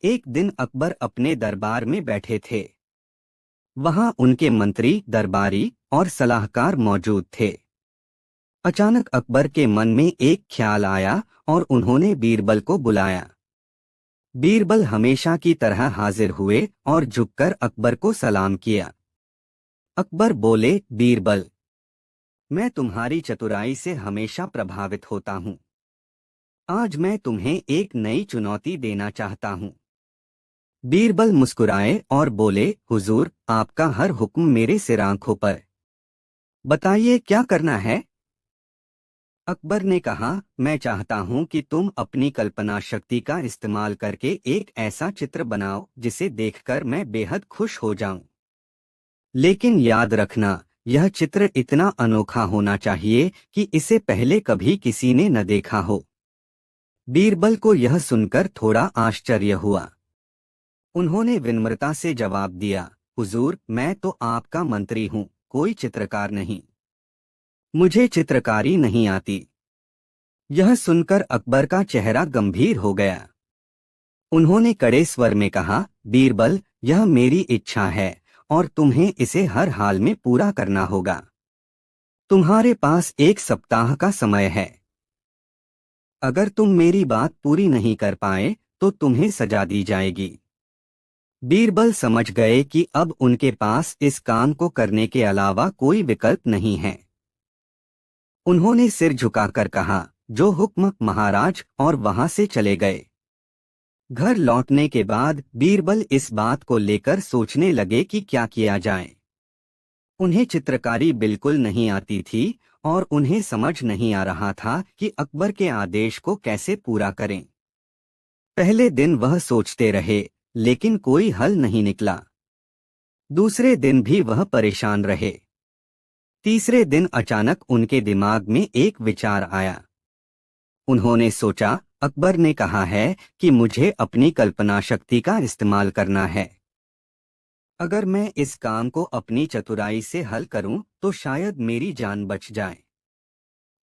एक दिन अकबर अपने दरबार में बैठे थे। वहां उनके मंत्री, दरबारी और सलाहकार मौजूद थे। अचानक अकबर के मन में एक ख्याल आया और उन्होंने बीरबल को बुलाया। बीरबल हमेशा की तरह हाजिर हुए और झुककर अकबर को सलाम किया। अकबर बोले, बीरबल, मैं तुम्हारी चतुराई से हमेशा प्रभावित होता हूँ। आज मैं तुम्हें एक नई चुनौती देना चाहता हूँ। बीरबल मुस्कुराए और बोले, हुजूर, आपका हर हुक्म मेरे सिर आंखों पर। बताइए क्या करना है। अकबर ने कहा, मैं चाहता हूं कि तुम अपनी कल्पना शक्ति का इस्तेमाल करके एक ऐसा चित्र बनाओ जिसे देखकर मैं बेहद खुश हो जाऊं। लेकिन याद रखना, यह चित्र इतना अनोखा होना चाहिए कि इसे पहले कभी किसी ने न देखा हो। बीरबल को यह सुनकर थोड़ा आश्चर्य हुआ। उन्होंने विनम्रता से जवाब दिया, हुजूर, मैं तो आपका मंत्री हूँ, कोई चित्रकार नहीं। मुझे चित्रकारी नहीं आती। यह सुनकर अकबर का चेहरा गंभीर हो गया। उन्होंने कड़े स्वर में कहा, बीरबल, यह मेरी इच्छा है और तुम्हें इसे हर हाल में पूरा करना होगा। तुम्हारे पास 1 सप्ताह का समय है। अगर तुम मेरी बात पूरी नहीं कर पाए तो तुम्हें सजा दी जाएगी। बीरबल समझ गए कि अब उनके पास इस काम को करने के अलावा कोई विकल्प नहीं है। उन्होंने सिर झुकाकर कहा, जो हुक्म महाराज, और वहां से चले गए। घर लौटने के बाद बीरबल इस बात को लेकर सोचने लगे कि क्या किया जाए। उन्हें चित्रकारी बिल्कुल नहीं आती थी और उन्हें समझ नहीं आ रहा था कि अकबर के आदेश को कैसे पूरा करें। पहले दिन वह सोचते रहे, लेकिन कोई हल नहीं निकला। दूसरे दिन भी वह परेशान रहे। तीसरे दिन अचानक उनके दिमाग में एक विचार आया। उन्होंने सोचा, अकबर ने कहा है कि मुझे अपनी कल्पना शक्ति का इस्तेमाल करना है। अगर मैं इस काम को अपनी चतुराई से हल करूं तो शायद मेरी जान बच जाए।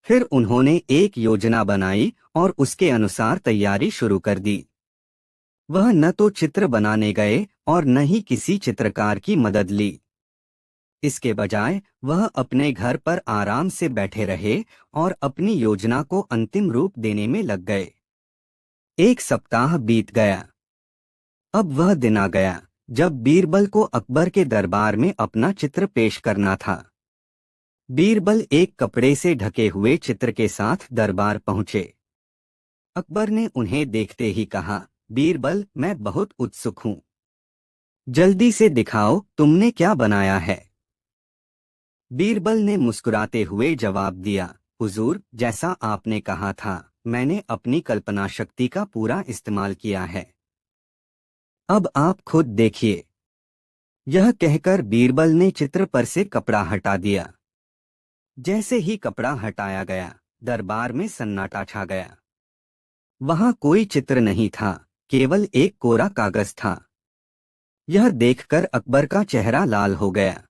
फिर उन्होंने एक योजना बनाई और उसके अनुसार तैयारी शुरू कर दी। वह न तो चित्र बनाने गए और न ही किसी चित्रकार की मदद ली। इसके बजाय वह अपने घर पर आराम से बैठे रहे और अपनी योजना को अंतिम रूप देने में लग गए। 1 सप्ताह बीत गया। अब वह दिन आ गया जब बीरबल को अकबर के दरबार में अपना चित्र पेश करना था। बीरबल एक कपड़े से ढके हुए चित्र के साथ दरबार पहुंचे। अकबर ने उन्हें देखते ही कहा, बीरबल, मैं बहुत उत्सुक हूं। जल्दी से दिखाओ तुमने क्या बनाया है। बीरबल ने मुस्कुराते हुए जवाब दिया, हुजूर, जैसा आपने कहा था, मैंने अपनी कल्पना शक्ति का पूरा इस्तेमाल किया है। अब आप खुद देखिए। यह कहकर बीरबल ने चित्र पर से कपड़ा हटा दिया। जैसे ही कपड़ा हटाया गया, दरबार में सन्नाटा छा गया। वहां कोई चित्र नहीं था, केवल एक कोरा कागज था। यह देखकर अकबर का चेहरा लाल हो गया।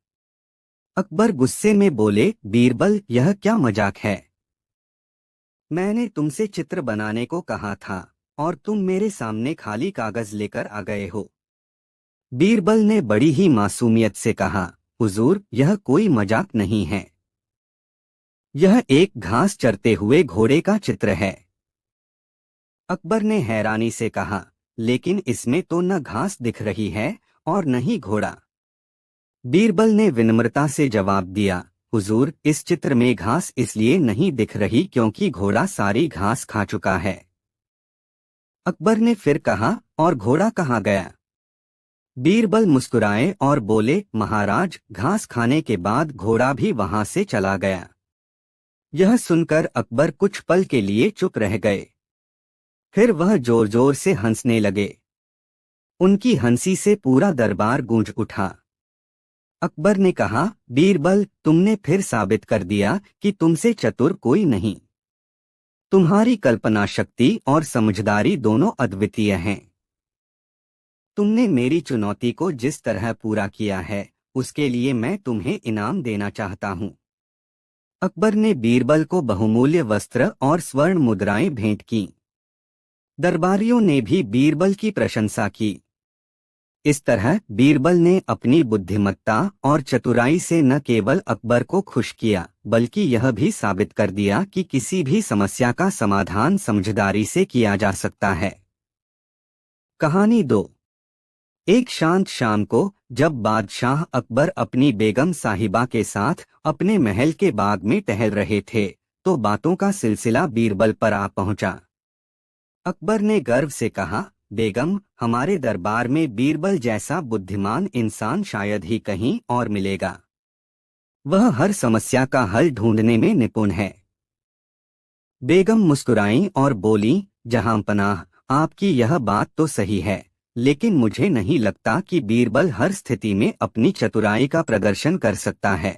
अकबर गुस्से में बोले, बीरबल, यह क्या मजाक है। मैंने तुमसे चित्र बनाने को कहा था और तुम मेरे सामने खाली कागज लेकर आ गए हो। बीरबल ने बड़ी ही मासूमियत से कहा, हुजूर, यह कोई मजाक नहीं है। यह एक घास चरते हुए घोड़े का चित्र है। अकबर ने हैरानी से कहा, लेकिन इसमें तो न घास दिख रही है और न ही घोड़ा। बीरबल ने विनम्रता से जवाब दिया, हुजूर, इस चित्र में घास इसलिए नहीं दिख रही क्योंकि घोड़ा सारी घास खा चुका है। अकबर ने फिर कहा, और घोड़ा कहाँ गया। बीरबल मुस्कुराए और बोले, महाराज, घास खाने के बाद घोड़ा भी वहां से चला गया। यह सुनकर अकबर कुछ पल के लिए चुप रह गए। फिर वह जोर जोर से हंसने लगे। उनकी हंसी से पूरा दरबार गूंज उठा। अकबर ने कहा, बीरबल, तुमने फिर साबित कर दिया कि तुमसे चतुर कोई नहीं। तुम्हारी कल्पना शक्ति और समझदारी दोनों अद्वितीय हैं। तुमने मेरी चुनौती को जिस तरह पूरा किया है, उसके लिए मैं तुम्हें इनाम देना चाहता हूँ। अकबर ने बीरबल को बहुमूल्य वस्त्र और स्वर्ण मुद्राएं भेंट की। दरबारियों ने भी बीरबल की प्रशंसा की। इस तरह बीरबल ने अपनी बुद्धिमत्ता और चतुराई से न केवल अकबर को खुश किया, बल्कि यह भी साबित कर दिया कि किसी भी समस्या का समाधान समझदारी से किया जा सकता है। कहानी 2। एक शांत शाम को जब बादशाह अकबर अपनी बेगम साहिबा के साथ अपने महल के बाग में टहल रहे थे, तो बातों का सिलसिला बीरबल पर आ पहुंचा। अकबर ने गर्व से कहा, बेगम, हमारे दरबार में बीरबल जैसा बुद्धिमान इंसान शायद ही कहीं और मिलेगा। वह हर समस्या का हल ढूंढने में निपुण है। बेगम मुस्कुराईं और बोली, जहांपनाह, आपकी यह बात तो सही है, लेकिन मुझे नहीं लगता कि बीरबल हर स्थिति में अपनी चतुराई का प्रदर्शन कर सकता है।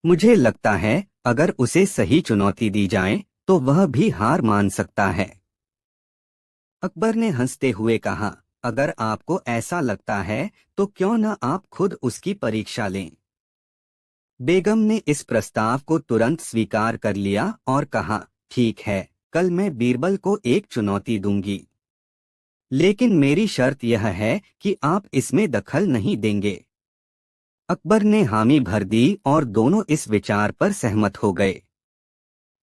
मुझे लगता है अगर उसे सही चुनौती दी जाए तो वह भी हार मान सकता है। अकबर ने हंसते हुए कहा, अगर आपको ऐसा लगता है तो क्यों न आप खुद उसकी परीक्षा लें। बेगम ने इस प्रस्ताव को तुरंत स्वीकार कर लिया और कहा, ठीक है, कल मैं बीरबल को एक चुनौती दूंगी, लेकिन मेरी शर्त यह है कि आप इसमें दखल नहीं देंगे। अकबर ने हामी भर दी और दोनों इस विचार पर सहमत हो गए।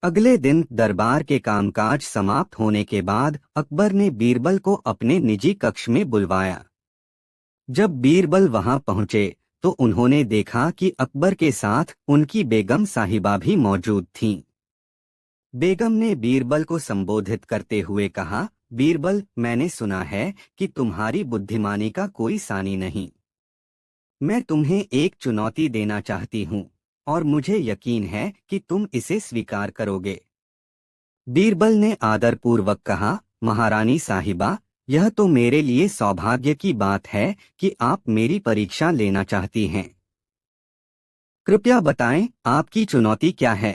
अगले दिन दरबार के कामकाज समाप्त होने के बाद अकबर ने बीरबल को अपने निजी कक्ष में बुलवाया। जब बीरबल वहां पहुंचे तो उन्होंने देखा कि अकबर के साथ उनकी बेगम साहिबा भी मौजूद थीं। बेगम ने बीरबल को संबोधित करते हुए कहा, बीरबल, मैंने सुना है कि तुम्हारी बुद्धिमानी का कोई सानी नहीं। मैं तुम्हें एक चुनौती देना चाहती हूँ और मुझे यकीन है कि तुम इसे स्वीकार करोगे। बीरबल ने आदरपूर्वक कहा, महारानी साहिबा, यह तो मेरे लिए सौभाग्य की बात है कि आप मेरी परीक्षा लेना चाहती हैं। कृपया बताएं, आपकी चुनौती क्या है।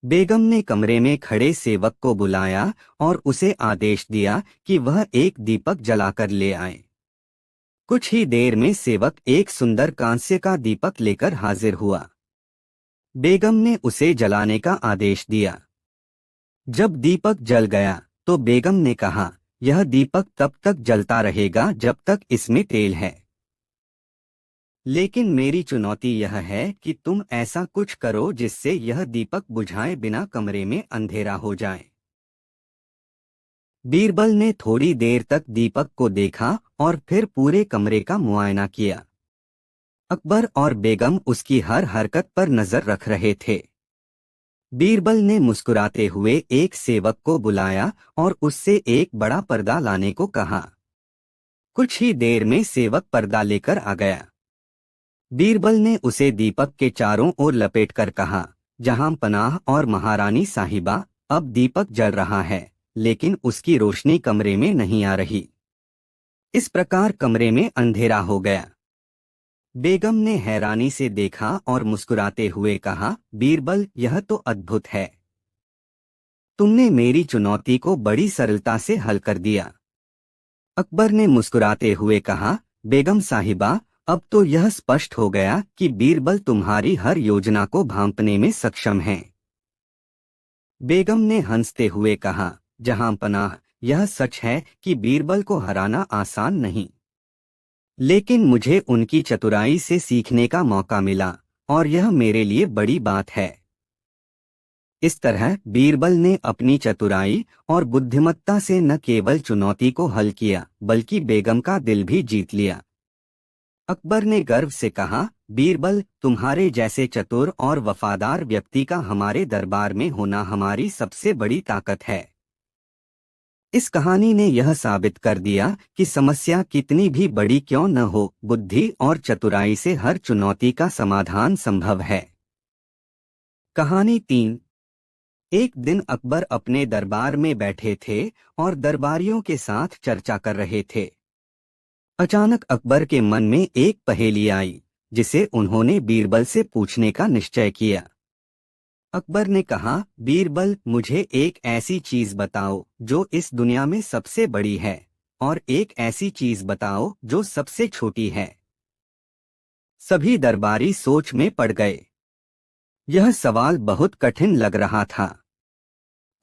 बेगम ने कमरे में खड़े सेवक को बुलाया और उसे आदेश दिया कि वह एक दीपक जलाकर ले आए। कुछ ही देर में सेवक एक सुंदर कांस्य का दीपक लेकर हाजिर हुआ। बेगम ने उसे जलाने का आदेश दिया। जब दीपक जल गया तो बेगम ने कहा, यह दीपक तब तक जलता रहेगा जब तक इसमें तेल है। लेकिन मेरी चुनौती यह है कि तुम ऐसा कुछ करो जिससे यह दीपक बुझाए बिना कमरे में अंधेरा हो जाए। बीरबल ने थोड़ी देर तक दीपक को देखा और फिर पूरे कमरे का मुआयना किया। अकबर और बेगम उसकी हर हरकत पर नजर रख रहे थे। बीरबल ने मुस्कुराते हुए एक सेवक को बुलाया और उससे एक बड़ा पर्दा लाने को कहा। कुछ ही देर में सेवक पर्दा लेकर आ गया। बीरबल ने उसे दीपक के चारों ओर लपेटकर कहा, जहां पनाह और महारानी साहिबा, अब दीपक जल रहा है, लेकिन उसकी रोशनी कमरे में नहीं आ रही। इस प्रकार कमरे में अंधेरा हो गया। बेगम ने हैरानी से देखा और मुस्कुराते हुए कहा, बीरबल, यह तो अद्भुत है। तुमने मेरी चुनौती को बड़ी सरलता से हल कर दिया। अकबर ने मुस्कुराते हुए कहा, बेगम साहिबा, अब तो यह स्पष्ट हो गया कि बीरबल तुम्हारी हर योजना को भांपने में सक्षम है। बेगम ने हंसते हुए कहा, जहां पनाह, यह सच है कि बीरबल को हराना आसान नहीं, लेकिन मुझे उनकी चतुराई से सीखने का मौका मिला और यह मेरे लिए बड़ी बात है। इस तरह बीरबल ने अपनी चतुराई और बुद्धिमत्ता से न केवल चुनौती को हल किया, बल्कि बेगम का दिल भी जीत लिया। अकबर ने गर्व से कहा, बीरबल, तुम्हारे जैसे चतुर और वफादार व्यक्ति का हमारे दरबार में होना हमारी सबसे बड़ी ताकत है। इस कहानी ने यह साबित कर दिया कि समस्या कितनी भी बड़ी क्यों न हो, बुद्धि और चतुराई से हर चुनौती का समाधान संभव है। कहानी 3। एक दिन अकबर अपने दरबार में बैठे थे और दरबारियों के साथ चर्चा कर रहे थे। अचानक अकबर के मन में एक पहेली आई, जिसे उन्होंने बीरबल से पूछने का निश्चय किया। अकबर ने कहा, बीरबल, मुझे एक ऐसी चीज बताओ जो इस दुनिया में सबसे बड़ी है, और एक ऐसी चीज बताओ जो सबसे छोटी है। सभी दरबारी सोच में पड़ गए। यह सवाल बहुत कठिन लग रहा था।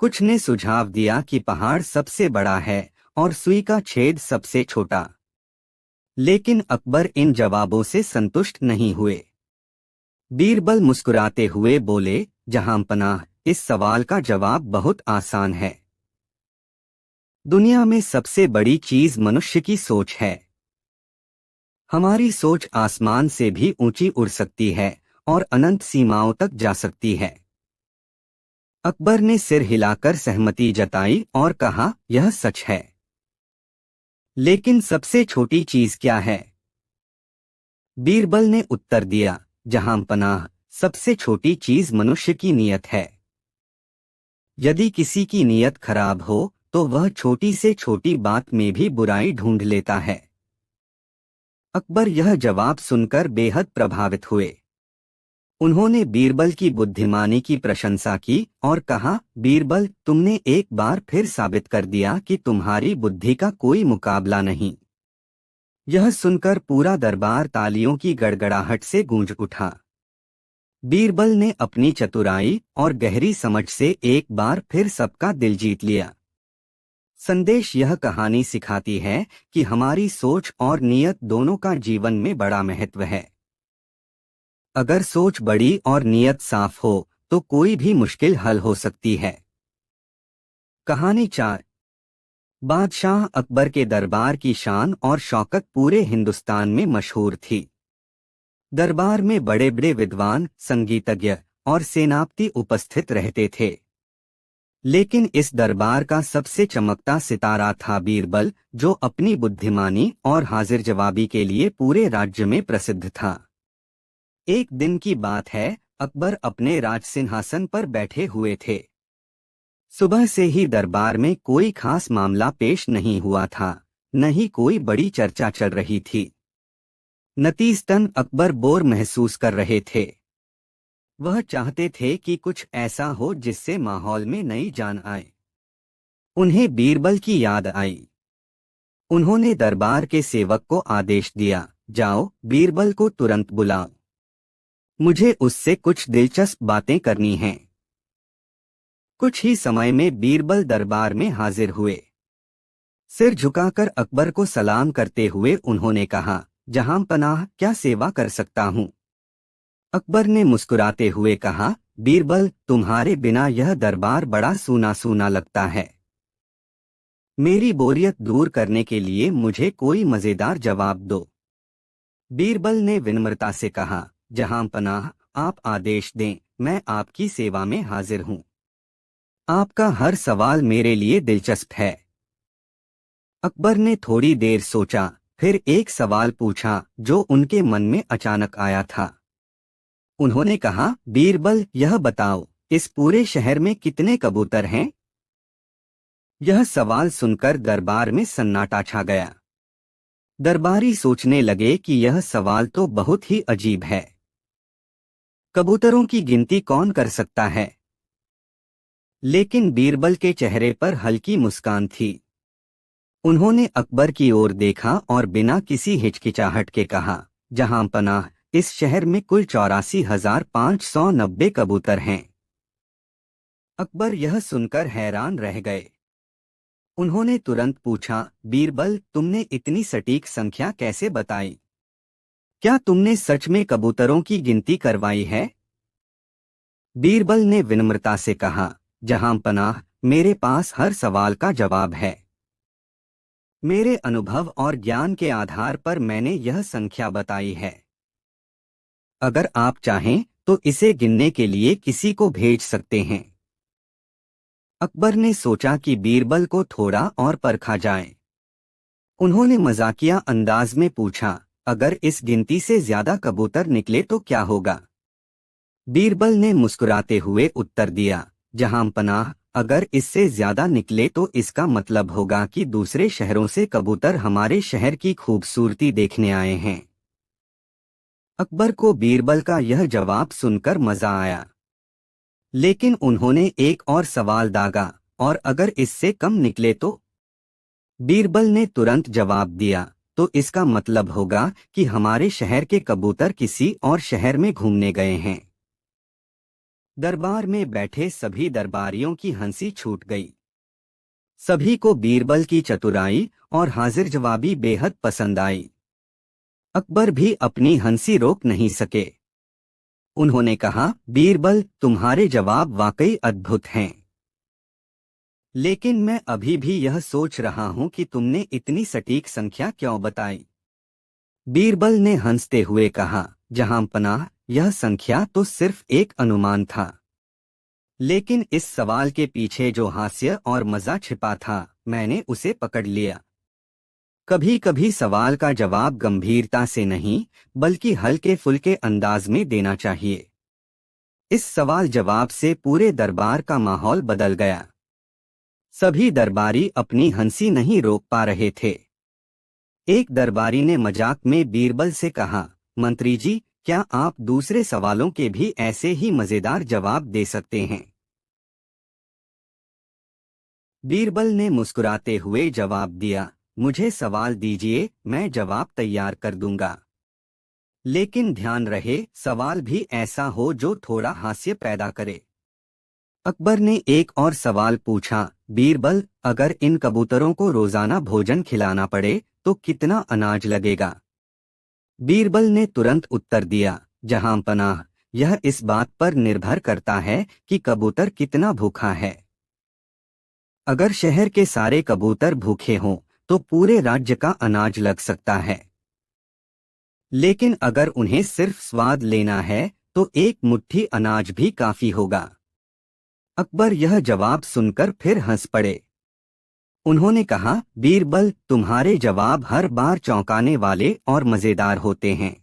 कुछ ने सुझाव दिया कि पहाड़ सबसे बड़ा है और सुई का छेद सबसे छोटा। लेकिन अकबर इन जवाबों से संतुष्ट नहीं हुए। बीरबल मुस्कुराते हुए बोले, जहांपनाह, इस सवाल का जवाब बहुत आसान है। दुनिया में सबसे बड़ी चीज मनुष्य की सोच है। हमारी सोच आसमान से भी ऊंची उड़ सकती है और अनंत सीमाओं तक जा सकती है। अकबर ने सिर हिलाकर सहमति जताई और कहा, यह सच है। लेकिन सबसे छोटी चीज क्या है? बीरबल ने उत्तर दिया, जहांपनाह, सबसे छोटी चीज मनुष्य की नीयत है। यदि किसी की नीयत खराब हो तो वह छोटी से छोटी बात में भी बुराई ढूंढ लेता है। अकबर यह जवाब सुनकर बेहद प्रभावित हुए। उन्होंने बीरबल की बुद्धिमानी की प्रशंसा की और कहा, बीरबल, तुमने एक बार फिर साबित कर दिया कि तुम्हारी बुद्धि का कोई मुकाबला नहीं। यह सुनकर पूरा दरबार तालियों की गड़गड़ाहट से गूंज उठा। बीरबल ने अपनी चतुराई और गहरी समझ से एक बार फिर सबका दिल जीत लिया। संदेश यह कहानी सिखाती है कि हमारी सोच और नियत दोनों का जीवन में बड़ा महत्व है। अगर सोच बड़ी और नियत साफ हो तो कोई भी मुश्किल हल हो सकती है। कहानी 4। बादशाह अकबर के दरबार की शान और शौकत पूरे हिंदुस्तान में मशहूर थी। दरबार में बड़े बड़े विद्वान, संगीतज्ञ और सेनापति उपस्थित रहते थे। लेकिन इस दरबार का सबसे चमकता सितारा था बीरबल, जो अपनी बुद्धिमानी और हाजिर जवाबी के लिए पूरे राज्य में प्रसिद्ध था। एक दिन की बात है, अकबर अपने राजसिंहासन पर बैठे हुए थे। सुबह से ही दरबार में कोई खास मामला पेश नहीं हुआ था, न ही कोई बड़ी चर्चा चल रही थी। नतीजतन अकबर बोर महसूस कर रहे थे। वह चाहते थे कि कुछ ऐसा हो जिससे माहौल में नई जान आए। उन्हें बीरबल की याद आई। उन्होंने दरबार के सेवक को आदेश दिया, जाओ, बीरबल को तुरंत बुलाओ। मुझे उससे कुछ दिलचस्प बातें करनी हैं। कुछ ही समय में बीरबल दरबार में हाजिर हुए। सिर झुकाकर अकबर को सलाम करते हुए उन्होंने कहा, जहांपनाह, क्या सेवा कर सकता हूँ? अकबर ने मुस्कुराते हुए कहा, बीरबल, तुम्हारे बिना यह दरबार बड़ा सूना सूना लगता है। मेरी बोरियत दूर करने के लिए मुझे कोई मजेदार जवाब दो। बीरबल ने विनम्रता से कहा, जहांपनाह, आप आदेश दें, मैं आपकी सेवा में हाजिर हूँ। आपका हर सवाल मेरे लिए दिलचस्प है। अकबर ने थोड़ी देर सोचा, फिर एक सवाल पूछा जो उनके मन में अचानक आया था। उन्होंने कहा, बीरबल, यह बताओ, इस पूरे शहर में कितने कबूतर हैं? यह सवाल सुनकर दरबार में सन्नाटा छा गया। दरबारी सोचने लगे कि यह सवाल तो बहुत ही अजीब है। कबूतरों की गिनती कौन कर सकता है? लेकिन बीरबल के चेहरे पर हल्की मुस्कान थी। उन्होंने अकबर की ओर देखा और बिना किसी हिचकिचाहट के कहा, जहांपनाह, इस शहर में कुल 84,590 कबूतर हैं। अकबर यह सुनकर हैरान रह गए। उन्होंने तुरंत पूछा, बीरबल, तुमने इतनी सटीक संख्या कैसे बताई? क्या तुमने सच में कबूतरों की गिनती करवाई है? बीरबल ने विनम्रता से कहा, जहांपनाह, मेरे पास हर सवाल का जवाब है। मेरे अनुभव और ज्ञान के आधार पर मैंने यह संख्या बताई है। अगर आप चाहें तो इसे गिनने के लिए किसी को भेज सकते हैं। अकबर ने सोचा कि बीरबल को थोड़ा और परखा जाए। उन्होंने मजाकिया अंदाज में पूछा, अगर इस गिनती से ज्यादा कबूतर निकले तो क्या होगा? बीरबल ने मुस्कुराते हुए उत्तर दिया, जहांपनाह, अगर इससे ज्यादा निकले तो इसका मतलब होगा कि दूसरे शहरों से कबूतर हमारे शहर की खूबसूरती देखने आए हैं। अकबर को बीरबल का यह जवाब सुनकर मजा आया। लेकिन उन्होंने एक और सवाल दागा, और अगर इससे कम निकले तो? बीरबल ने तुरंत जवाब दिया, तो इसका मतलब होगा कि हमारे शहर के कबूतर किसी और शहर में घूमने गए हैं। दरबार में बैठे सभी दरबारियों की हंसी छूट गई। सभी को बीरबल की चतुराई और हाजिर जवाबी बेहद पसंद आई। अकबर भी अपनी हंसी रोक नहीं सके। उन्होंने कहा, बीरबल, तुम्हारे जवाब वाकई अद्भुत हैं। लेकिन मैं अभी भी यह सोच रहा हूं कि तुमने इतनी सटीक संख्या क्यों बताई। बीरबल ने हंसते हुए कहा, जहांपनाह, यह संख्या तो सिर्फ एक अनुमान था, लेकिन इस सवाल के पीछे जो हास्य और मजा छिपा था, मैंने उसे पकड़ लिया। कभी कभी सवाल का जवाब गंभीरता से नहीं, बल्कि हल्के फुल्के अंदाज में देना चाहिए। इस सवाल जवाब से पूरे दरबार का माहौल बदल गया। सभी दरबारी अपनी हंसी नहीं रोक पा रहे थे। एक दरबारी ने मजाक में बीरबल से कहा, मंत्री जी, क्या आप दूसरे सवालों के भी ऐसे ही मजेदार जवाब दे सकते हैं? बीरबल ने मुस्कुराते हुए जवाब दिया, मुझे सवाल दीजिए, मैं जवाब तैयार कर दूंगा। लेकिन ध्यान रहे, सवाल भी ऐसा हो जो थोड़ा हास्य पैदा करे। अकबर ने एक और सवाल पूछा, बीरबल, अगर इन कबूतरों को रोजाना भोजन खिलाना पड़े तो कितना अनाज लगेगा? बीरबल ने तुरंत उत्तर दिया, जहांपनाह, यह इस बात पर निर्भर करता है कि कबूतर कितना भूखा है। अगर शहर के सारे कबूतर भूखे हों तो पूरे राज्य का अनाज लग सकता है। लेकिन अगर उन्हें सिर्फ स्वाद लेना है तो एक मुट्ठी अनाज भी काफी होगा। अकबर यह जवाब सुनकर फिर हंस पड़े। उन्होंने कहा, बीरबल, तुम्हारे जवाब हर बार चौंकाने वाले और मजेदार होते हैं।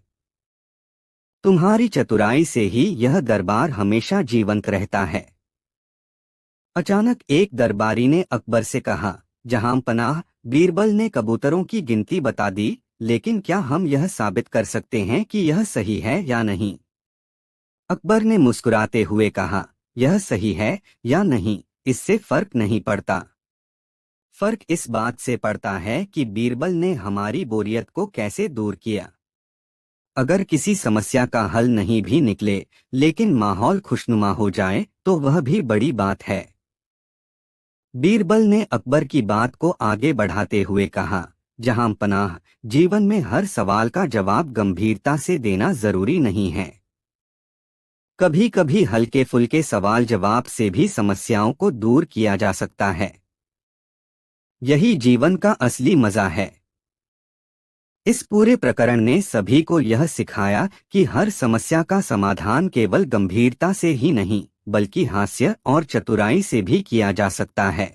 तुम्हारी चतुराई से ही यह दरबार हमेशा जीवंत रहता है। अचानक एक दरबारी ने अकबर से कहा, जहांपनाह, बीरबल ने कबूतरों की गिनती बता दी, लेकिन क्या हम यह साबित कर सकते हैं कि यह सही है या नहीं? अकबर ने मुस्कुराते हुए कहा, यह सही है या नहीं, इससे फर्क नहीं पड़ता। फर्क इस बात से पड़ता है कि बीरबल ने हमारी बोरियत को कैसे दूर किया। अगर किसी समस्या का हल नहीं भी निकले, लेकिन माहौल खुशनुमा हो जाए, तो वह भी बड़ी बात है। बीरबल ने अकबर की बात को आगे बढ़ाते हुए कहा, जहांपनाह, जीवन में हर सवाल का जवाब गंभीरता से देना जरूरी नहीं है। कभी कभी हल्के फुल्के सवाल जवाब से भी समस्याओं को दूर किया जा सकता है। यही जीवन का असली मजा है। इस पूरे प्रकरण ने सभी को यह सिखाया कि हर समस्या का समाधान केवल गंभीरता से ही नहीं, बल्कि हास्य और चतुराई से भी किया जा सकता है।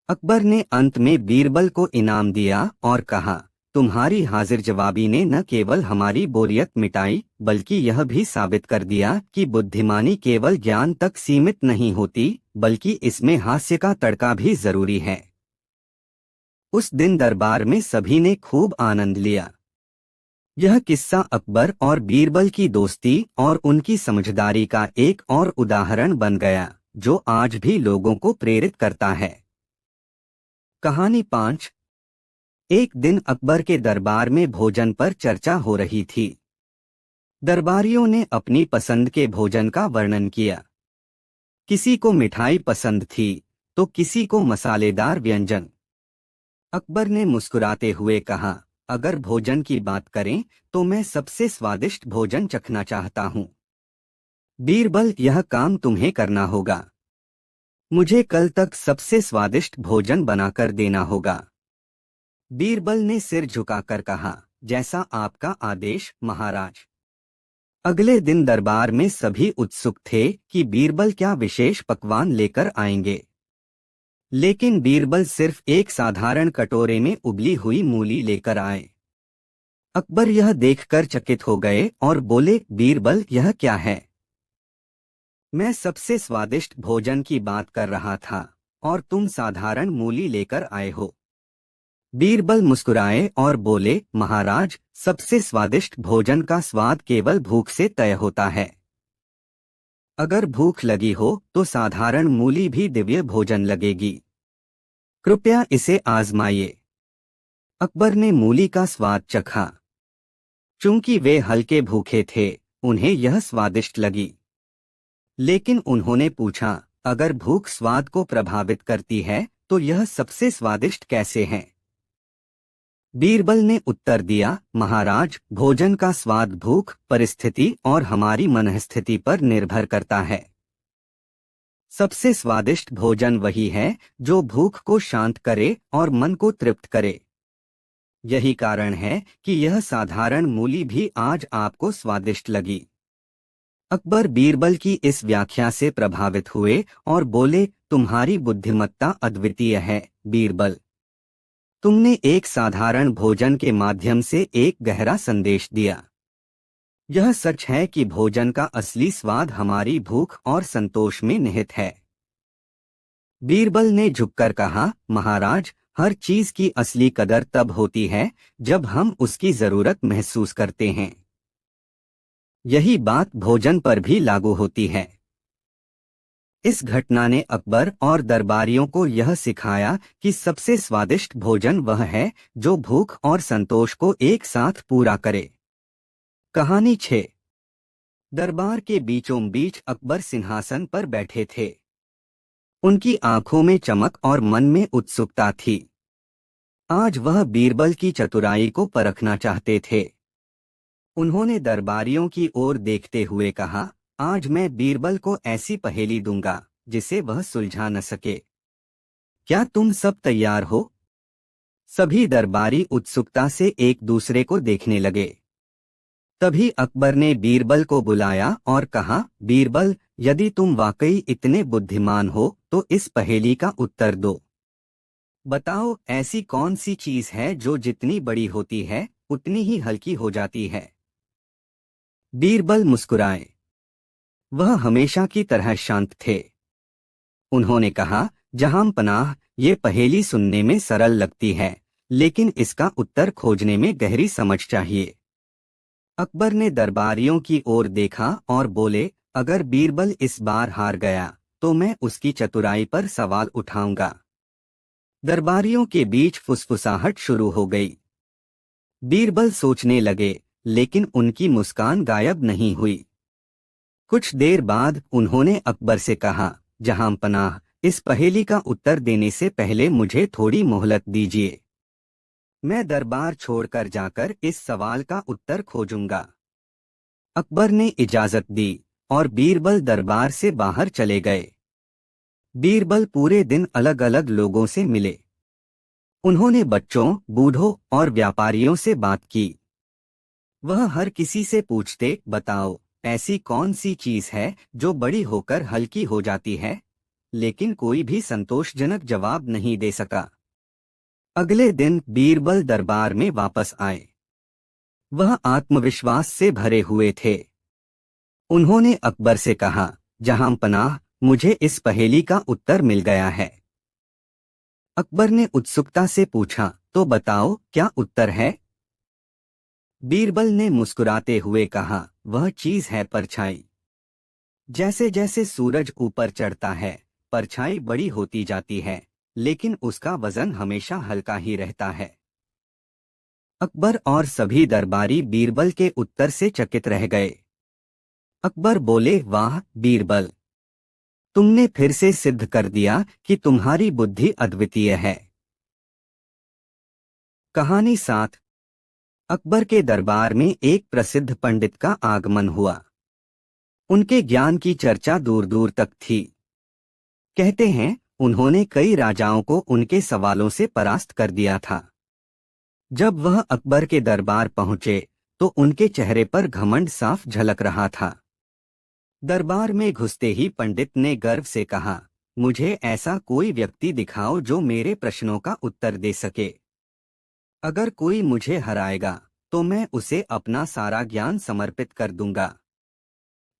अकबर ने अंत में बीरबल को इनाम दिया और कहा, तुम्हारी हाजिर जवाबी ने न केवल हमारी बोरियत मिटाई, बल्कि यह भी साबित कर दिया कि बुद्धिमानी केवल ज्ञान तक सीमित नहीं होती, बल्कि इसमें हास्य का तड़का भी जरूरी है। उस दिन दरबार में सभी ने खूब आनंद लिया। यह किस्सा अकबर और बीरबल की दोस्ती और उनकी समझदारी का एक और उदाहरण बन गया, जो आज भी लोगों को प्रेरित करता है। कहानी 5। एक दिन अकबर के दरबार में भोजन पर चर्चा हो रही थी। दरबारियों ने अपनी पसंद के भोजन का वर्णन किया। किसी को मिठाई पसंद थी, तो किसी को मसालेदार व्यंजन। अकबर ने मुस्कुराते हुए कहा, अगर भोजन की बात करें तो मैं सबसे स्वादिष्ट भोजन चखना चाहता हूँ। बीरबल, यह काम तुम्हें करना होगा। मुझे कल तक सबसे स्वादिष्ट भोजन बनाकर देना होगा। बीरबल ने सिर झुकाकर कहा, जैसा आपका आदेश महाराज। अगले दिन दरबार में सभी उत्सुक थे कि बीरबल क्या विशेष पकवान लेकर आएंगे। लेकिन बीरबल सिर्फ एक साधारण कटोरे में उबली हुई मूली लेकर आए। अकबर यह देखकर चकित हो गए और बोले, बीरबल, यह क्या है? मैं सबसे स्वादिष्ट भोजन की बात कर रहा था और तुम साधारण मूली लेकर आए हो। बीरबल मुस्कुराए और बोले, महाराज, सबसे स्वादिष्ट भोजन का स्वाद केवल भूख से तय होता है। अगर भूख लगी हो तो साधारण मूली भी दिव्य भोजन लगेगी। कृपया इसे आजमाइए। अकबर ने मूली का स्वाद चखा। चूंकि वे हल्के भूखे थे, उन्हें यह स्वादिष्ट लगी। लेकिन उन्होंने पूछा, अगर भूख स्वाद को प्रभावित करती है तो यह सबसे स्वादिष्ट कैसे है? बीरबल ने उत्तर दिया, महाराज, भोजन का स्वाद भूख, परिस्थिति और हमारी मनःस्थिति पर निर्भर करता है। सबसे स्वादिष्ट भोजन वही है जो भूख को शांत करे और मन को तृप्त करे। यही कारण है कि यह साधारण मूली भी आज आपको स्वादिष्ट लगी। अकबर बीरबल की इस व्याख्या से प्रभावित हुए और बोले, तुम्हारी बुद्धिमत्ता अद्वितीय है बीरबल। तुमने एक साधारण भोजन के माध्यम से एक गहरा संदेश दिया। यह सच है कि भोजन का असली स्वाद हमारी भूख और संतोष में निहित है। बीरबल ने झुककर कहा, महाराज, हर चीज की असली कदर तब होती है जब हम उसकी जरूरत महसूस करते हैं। यही बात भोजन पर भी लागू होती है। इस घटना ने अकबर और दरबारियों को यह सिखाया कि सबसे स्वादिष्ट भोजन वह है जो भूख और संतोष को एक साथ पूरा करे। कहानी 6। दरबार के बीचों बीच अकबर सिंहासन पर बैठे थे। उनकी आंखों में चमक और मन में उत्सुकता थी। आज वह बीरबल की चतुराई को परखना चाहते थे। उन्होंने दरबारियों की ओर देखते हुए कहा, आज मैं बीरबल को ऐसी पहेली दूंगा जिसे वह सुलझा न सके। क्या तुम सब तैयार हो? सभी दरबारी उत्सुकता से एक दूसरे को देखने लगे। तभी अकबर ने बीरबल को बुलाया और कहा, बीरबल, यदि तुम वाकई इतने बुद्धिमान हो तो इस पहेली का उत्तर दो। बताओ, ऐसी कौन सी चीज है जो जितनी बड़ी होती है उतनी ही हल्की हो जाती है? बीरबल मुस्कुराए। वह हमेशा की तरह शांत थे। उन्होंने कहा, जहां पनाह, ये पहेली सुनने में सरल लगती है, लेकिन इसका उत्तर खोजने में गहरी समझ चाहिए। अकबर ने दरबारियों की ओर देखा और बोले, अगर बीरबल इस बार हार गया तो मैं उसकी चतुराई पर सवाल उठाऊंगा। दरबारियों के बीच फुसफुसाहट शुरू हो गई। बीरबल सोचने लगे, लेकिन उनकी मुस्कान गायब नहीं हुई। कुछ देर बाद उन्होंने अकबर से कहा, जहां पनाह, इस पहेली का उत्तर देने से पहले मुझे थोड़ी मोहलत दीजिए। मैं दरबार छोड़कर जाकर इस सवाल का उत्तर खोजूंगा। अकबर ने इजाजत दी और बीरबल दरबार से बाहर चले गए। बीरबल पूरे दिन अलग अलग लोगों से मिले। उन्होंने बच्चों, बूढ़ों और व्यापारियों से बात की। वह हर किसी से पूछते, बताओ, ऐसी कौन सी चीज है जो बड़ी होकर हल्की हो जाती है? लेकिन कोई भी संतोषजनक जवाब नहीं दे सका। अगले दिन बीरबल दरबार में वापस आए। वह आत्मविश्वास से भरे हुए थे। उन्होंने अकबर से कहा, जहां पनाह, मुझे इस पहेली का उत्तर मिल गया है। अकबर ने उत्सुकता से पूछा, तो बताओ, क्या उत्तर है? बीरबल ने मुस्कुराते हुए कहा, वह चीज है परछाई। जैसे जैसे सूरज ऊपर चढ़ता है, परछाई बड़ी होती जाती है, लेकिन उसका वजन हमेशा हल्का ही रहता है। अकबर और सभी दरबारी बीरबल के उत्तर से चकित रह गए। अकबर बोले, वाह बीरबल, तुमने फिर से सिद्ध कर दिया कि तुम्हारी बुद्धि अद्वितीय है। कहानी 7। अकबर के दरबार में एक प्रसिद्ध पंडित का आगमन हुआ। उनके ज्ञान की चर्चा दूर दूर तक थी। कहते हैं, उन्होंने कई राजाओं को उनके सवालों से परास्त कर दिया था। जब वह अकबर के दरबार पहुंचे तो उनके चेहरे पर घमंड साफ झलक रहा था। दरबार में घुसते ही पंडित ने गर्व से कहा, मुझे ऐसा कोई व्यक्ति दिखाओ जो मेरे प्रश्नों का उत्तर दे सके। अगर कोई मुझे हराएगा तो मैं उसे अपना सारा ज्ञान समर्पित कर दूंगा,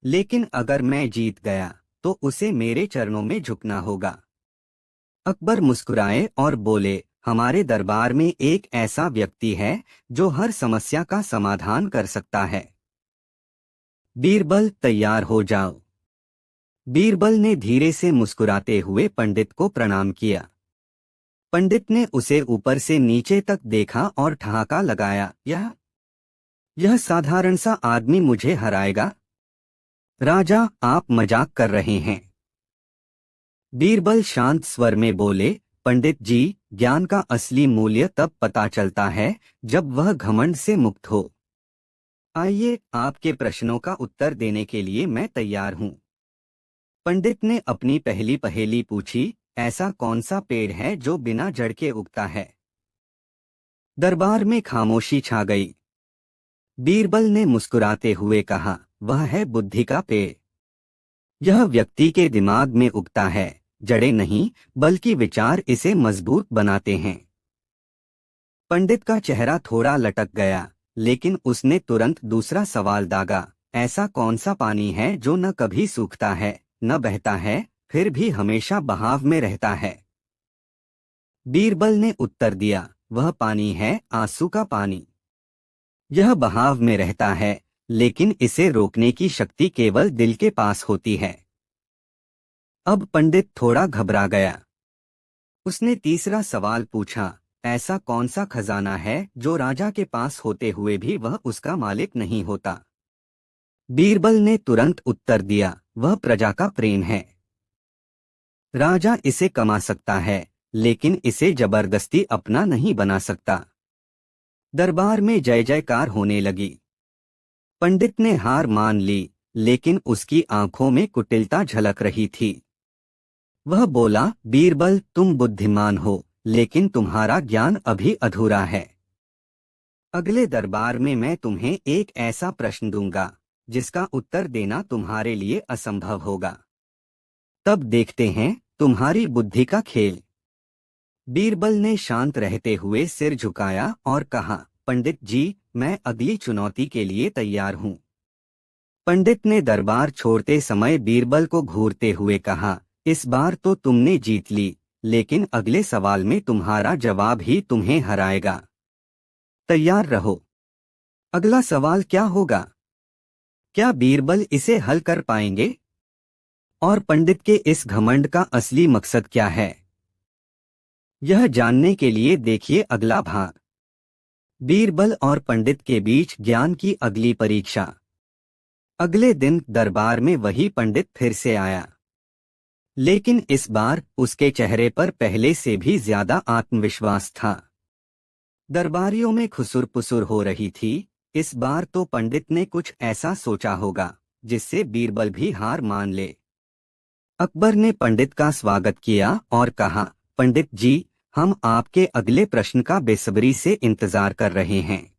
लेकिन अगर मैं जीत गया तो उसे मेरे चरणों में झुकना होगा। अकबर मुस्कुराए और बोले, हमारे दरबार में एक ऐसा व्यक्ति है जो हर समस्या का समाधान कर सकता है। बीरबल, तैयार हो जाओ। बीरबल ने धीरे से मुस्कुराते हुए पंडित को प्रणाम किया। पंडित ने उसे ऊपर से नीचे तक देखा और ठहाका लगाया, यह साधारण सा आदमी मुझे हराएगा? राजा, आप मजाक कर रहे हैं। बीरबल शांत स्वर में बोले, पंडित जी, ज्ञान का असली मूल्य तब पता चलता है जब वह घमंड से मुक्त हो। आइए, आपके प्रश्नों का उत्तर देने के लिए मैं तैयार हूँ। पंडित ने अपनी पहली पहेली पूछी, ऐसा कौन सा पेड़ है जो बिना जड़ के उगता है? दरबार में खामोशी छा गई। बीरबल ने मुस्कुराते हुए कहा, वह है बुद्धि का पेड़। यह व्यक्ति के दिमाग में उगता है, जड़ें नहीं, बल्कि विचार इसे मजबूत बनाते हैं। पंडित का चेहरा थोड़ा लटक गया, लेकिन उसने तुरंत दूसरा सवाल दागा, ऐसा कौन सा पानी है जो न कभी सूखता है, न बहता है, फिर भी हमेशा बहाव में रहता है? बीरबल ने उत्तर दिया, वह पानी है आंसू का पानी। यह बहाव में रहता है, लेकिन इसे रोकने की शक्ति केवल दिल के पास होती है। अब पंडित थोड़ा घबरा गया। उसने तीसरा सवाल पूछा, ऐसा कौन सा खजाना है जो राजा के पास होते हुए भी वह उसका मालिक नहीं होता? बीरबल ने तुरंत उत्तर दिया, वह प्रजा का प्रेम है। राजा इसे कमा सकता है, लेकिन इसे जबरदस्ती अपना नहीं बना सकता। दरबार में जय जयकार होने लगी। पंडित ने हार मान ली, लेकिन उसकी आंखों में कुटिलता झलक रही थी। वह बोला, बीरबल, तुम बुद्धिमान हो, लेकिन तुम्हारा ज्ञान अभी अधूरा है। अगले दरबार में मैं तुम्हें एक ऐसा प्रश्न दूंगा जिसका उत्तर देना तुम्हारे लिए असंभव होगा। तब देखते हैं तुम्हारी बुद्धि का खेल। बीरबल ने शांत रहते हुए सिर झुकाया और कहा, पंडित जी, मैं अगली चुनौती के लिए तैयार हूँ। पंडित ने दरबार छोड़ते समय बीरबल को घूरते हुए कहा, इस बार तो तुमने जीत ली, लेकिन अगले सवाल में तुम्हारा जवाब ही तुम्हें हराएगा। तैयार रहो। अगला सवाल क्या होगा? क्या बीरबल इसे हल कर पाएंगे? और पंडित के इस घमंड का असली मकसद क्या है? यह जानने के लिए देखिए अगला भाग। बीरबल और पंडित के बीच ज्ञान की अगली परीक्षा। अगले दिन दरबार में वही पंडित फिर से आया, लेकिन इस बार उसके चेहरे पर पहले से भी ज्यादा आत्मविश्वास था। दरबारियों में खुसुर-पुसुर हो रही थी। इस बार तो पंडित ने कुछ ऐसा सोचा होगा जिससे बीरबल भी हार मान ले। अकबर ने पंडित का स्वागत किया और कहा, पंडित जी, हम आपके अगले प्रश्न का बेसब्री से इंतजार कर रहे हैं।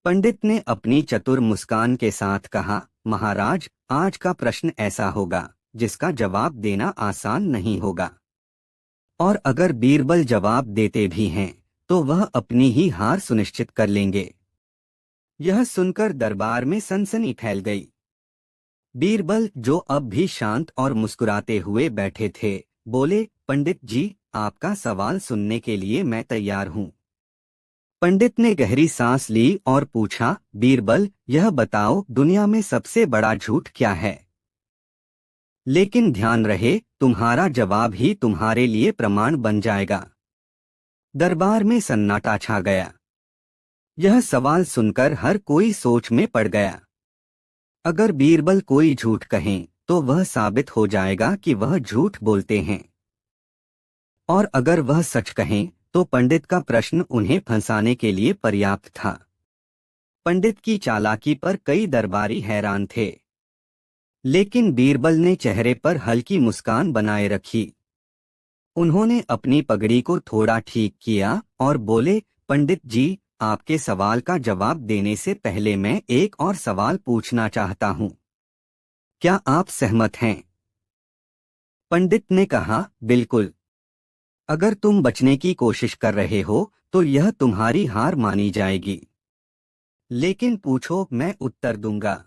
पंडित ने अपनी चतुर मुस्कान के साथ कहा, महाराज, आज का प्रश्न ऐसा होगा जिसका जवाब देना आसान नहीं होगा। और अगर बीरबल जवाब देते भी हैं, तो वह अपनी ही हार सुनिश्चित कर लेंगे। यह सुनकर दरबार में सनसनी फैल गई। बीरबल, जो अब भी शांत और मुस्कुराते हुए बैठे थे, बोले, पंडित जी, आपका सवाल सुनने के लिए मैं तैयार हूँ। पंडित ने गहरी सांस ली और पूछा, बीरबल, यह बताओ, दुनिया में सबसे बड़ा झूठ क्या है? लेकिन ध्यान रहे, तुम्हारा जवाब ही तुम्हारे लिए प्रमाण बन जाएगा। दरबार में सन्नाटा छा गया। यह सवाल सुनकर हर कोई सोच में पड़ गया। अगर बीरबल कोई झूठ कहें, तो वह साबित हो जाएगा कि वह झूठ बोलते हैं। और अगर वह सच कहें, तो पंडित का प्रश्न उन्हें फंसाने के लिए पर्याप्त था। पंडित की चालाकी पर कई दरबारी हैरान थे, लेकिन बीरबल ने चेहरे पर हल्की मुस्कान बनाए रखी। उन्होंने अपनी पगड़ी को थोड़ा ठीक किया और बोले, पंडित जी, आपके सवाल का जवाब देने से पहले मैं एक और सवाल पूछना चाहता हूँ। क्या आप सहमत हैं? पंडित ने कहा, बिल्कुल। अगर तुम बचने की कोशिश कर रहे हो, तो यह तुम्हारी हार मानी जाएगी। लेकिन पूछो, मैं उत्तर दूंगा।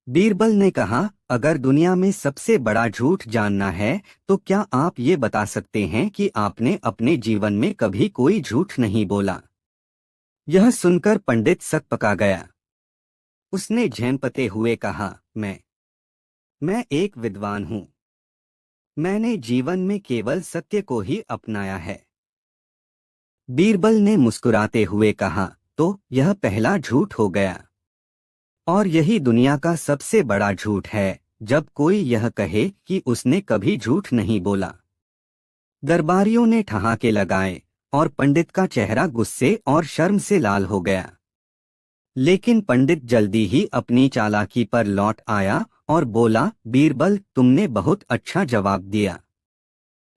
बीरबल ने कहा, अगर दुनिया में सबसे बड़ा झूठ जानना है, तो क्या आप ये बता सकते हैं कि आपने अपने जीवन में कभी कोई झूठ नहीं बोला? यह सुनकर पंडित सकपका गया। उसने झेंपते हुए कहा, मैं एक विद्वान हूँ। मैंने जीवन में केवल सत्य को ही अपनाया है। बीरबल ने मुस्कुराते हुए कहा, तो यह पहला झूठ हो गया। और यही दुनिया का सबसे बड़ा झूठ है जब कोई यह कहे कि उसने कभी झूठ नहीं बोला। दरबारियों ने ठहाके लगाए और पंडित का चेहरा गुस्से और शर्म से लाल हो गया। लेकिन पंडित जल्दी ही अपनी चालाकी पर लौट आया और बोला, बीरबल, तुमने बहुत अच्छा जवाब दिया,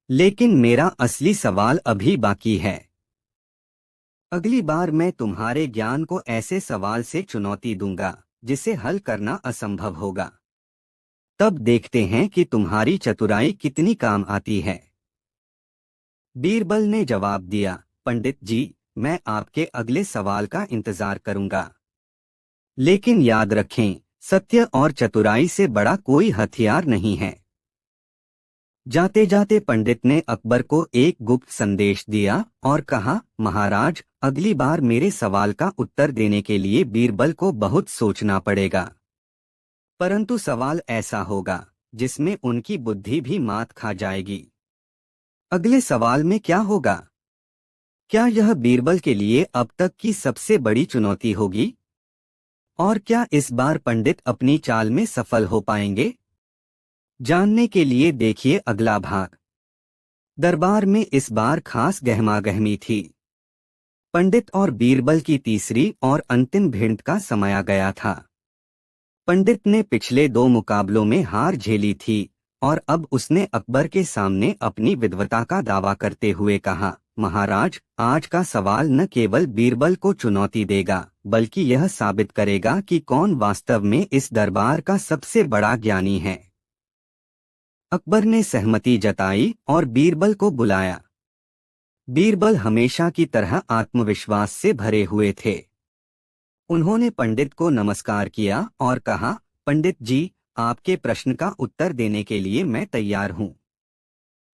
लेकिन मेरा असली सवाल अभी बाकी है। अगली बार मैं तुम्हारे ज्ञान को ऐसे सवाल से चुनौती दूंगा जिसे हल करना असंभव होगा। तब देखते हैं कि तुम्हारी चतुराई कितनी काम आती है। बीरबल ने जवाब दिया, पंडित जी, मैं आपके अगले सवाल का इंतजार करूंगा। लेकिन याद रखें, सत्य और चतुराई से बड़ा कोई हथियार नहीं है। जाते जाते पंडित ने अकबर को एक गुप्त संदेश दिया और कहा, महाराज, अगली बार मेरे सवाल का उत्तर देने के लिए बीरबल को बहुत सोचना पड़ेगा। परंतु सवाल ऐसा होगा जिसमें उनकी बुद्धि भी मात खा जाएगी। अगले सवाल में क्या होगा? क्या यह बीरबल के लिए अब तक की सबसे बड़ी चुनौती होगी? और क्या इस बार पंडित अपनी चाल में सफल हो पाएंगे? जानने के लिए देखिए अगला भाग। दरबार में इस बार खास गहमागहमी थी। पंडित और बीरबल की तीसरी और अंतिम भिड़ंत का समय आ गया था। पंडित ने पिछले 2 मुकाबलों में हार झेली थी और अब उसने अकबर के सामने अपनी विद्वता का दावा करते हुए कहा, महाराज, आज का सवाल न केवल बीरबल को चुनौती देगा बल्कि यह साबित करेगा कि कौन वास्तव में इस दरबार का सबसे बड़ा ज्ञानी है। अकबर ने सहमति जताई और बीरबल को बुलाया। बीरबल हमेशा की तरह आत्मविश्वास से भरे हुए थे। उन्होंने पंडित को नमस्कार किया और कहा, पंडित जी, आपके प्रश्न का उत्तर देने के लिए मैं तैयार हूँ।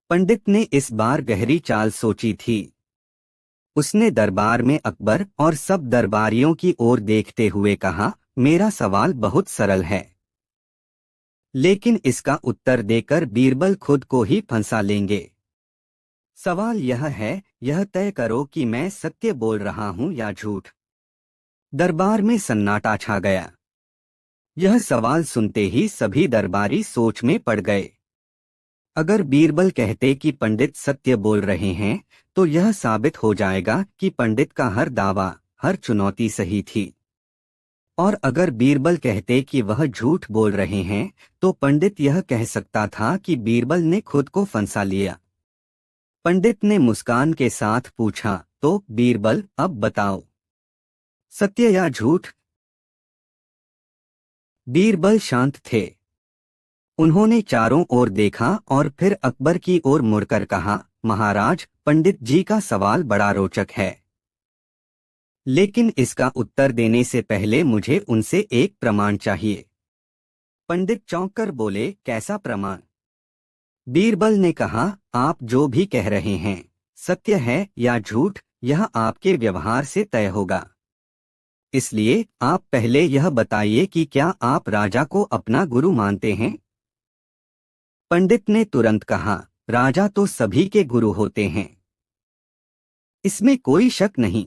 पंडित ने इस बार गहरी चाल सोची थी। उसने दरबार में अकबर और सब दरबारियों की ओर देखते हुए कहा, मेरा सवाल बहुत सरल है, लेकिन इसका उत्तर देकर बीरबल खुद को ही फंसा लेंगे। सवाल यह है, यह तय करो कि मैं सत्य बोल रहा हूँ या झूठ। दरबार में सन्नाटा छा गया। यह सवाल सुनते ही सभी दरबारी सोच में पड़ गए। अगर बीरबल कहते कि पंडित सत्य बोल रहे हैं तो यह साबित हो जाएगा कि पंडित का हर दावा, हर चुनौती सही थी। और अगर बीरबल कहते कि वह झूठ बोल रहे हैं तो पंडित यह कह सकता था कि बीरबल ने खुद को फंसा लिया। पंडित ने मुस्कान के साथ पूछा, तो बीरबल, अब बताओ, सत्य या झूठ? बीरबल शांत थे। उन्होंने चारों ओर देखा और फिर अकबर की ओर मुड़कर कहा, महाराज, पंडित जी का सवाल बड़ा रोचक है, लेकिन इसका उत्तर देने से पहले मुझे उनसे एक प्रमाण चाहिए। पंडित चौंककर बोले, कैसा प्रमाण? बीरबल ने कहा, आप जो भी कह रहे हैं, सत्य है या झूठ, यह आपके व्यवहार से तय होगा। इसलिए आप पहले यह बताइए कि क्या आप राजा को अपना गुरु मानते हैं? पंडित ने तुरंत कहा, राजा तो सभी के गुरु होते हैं, इसमें कोई शक नहीं।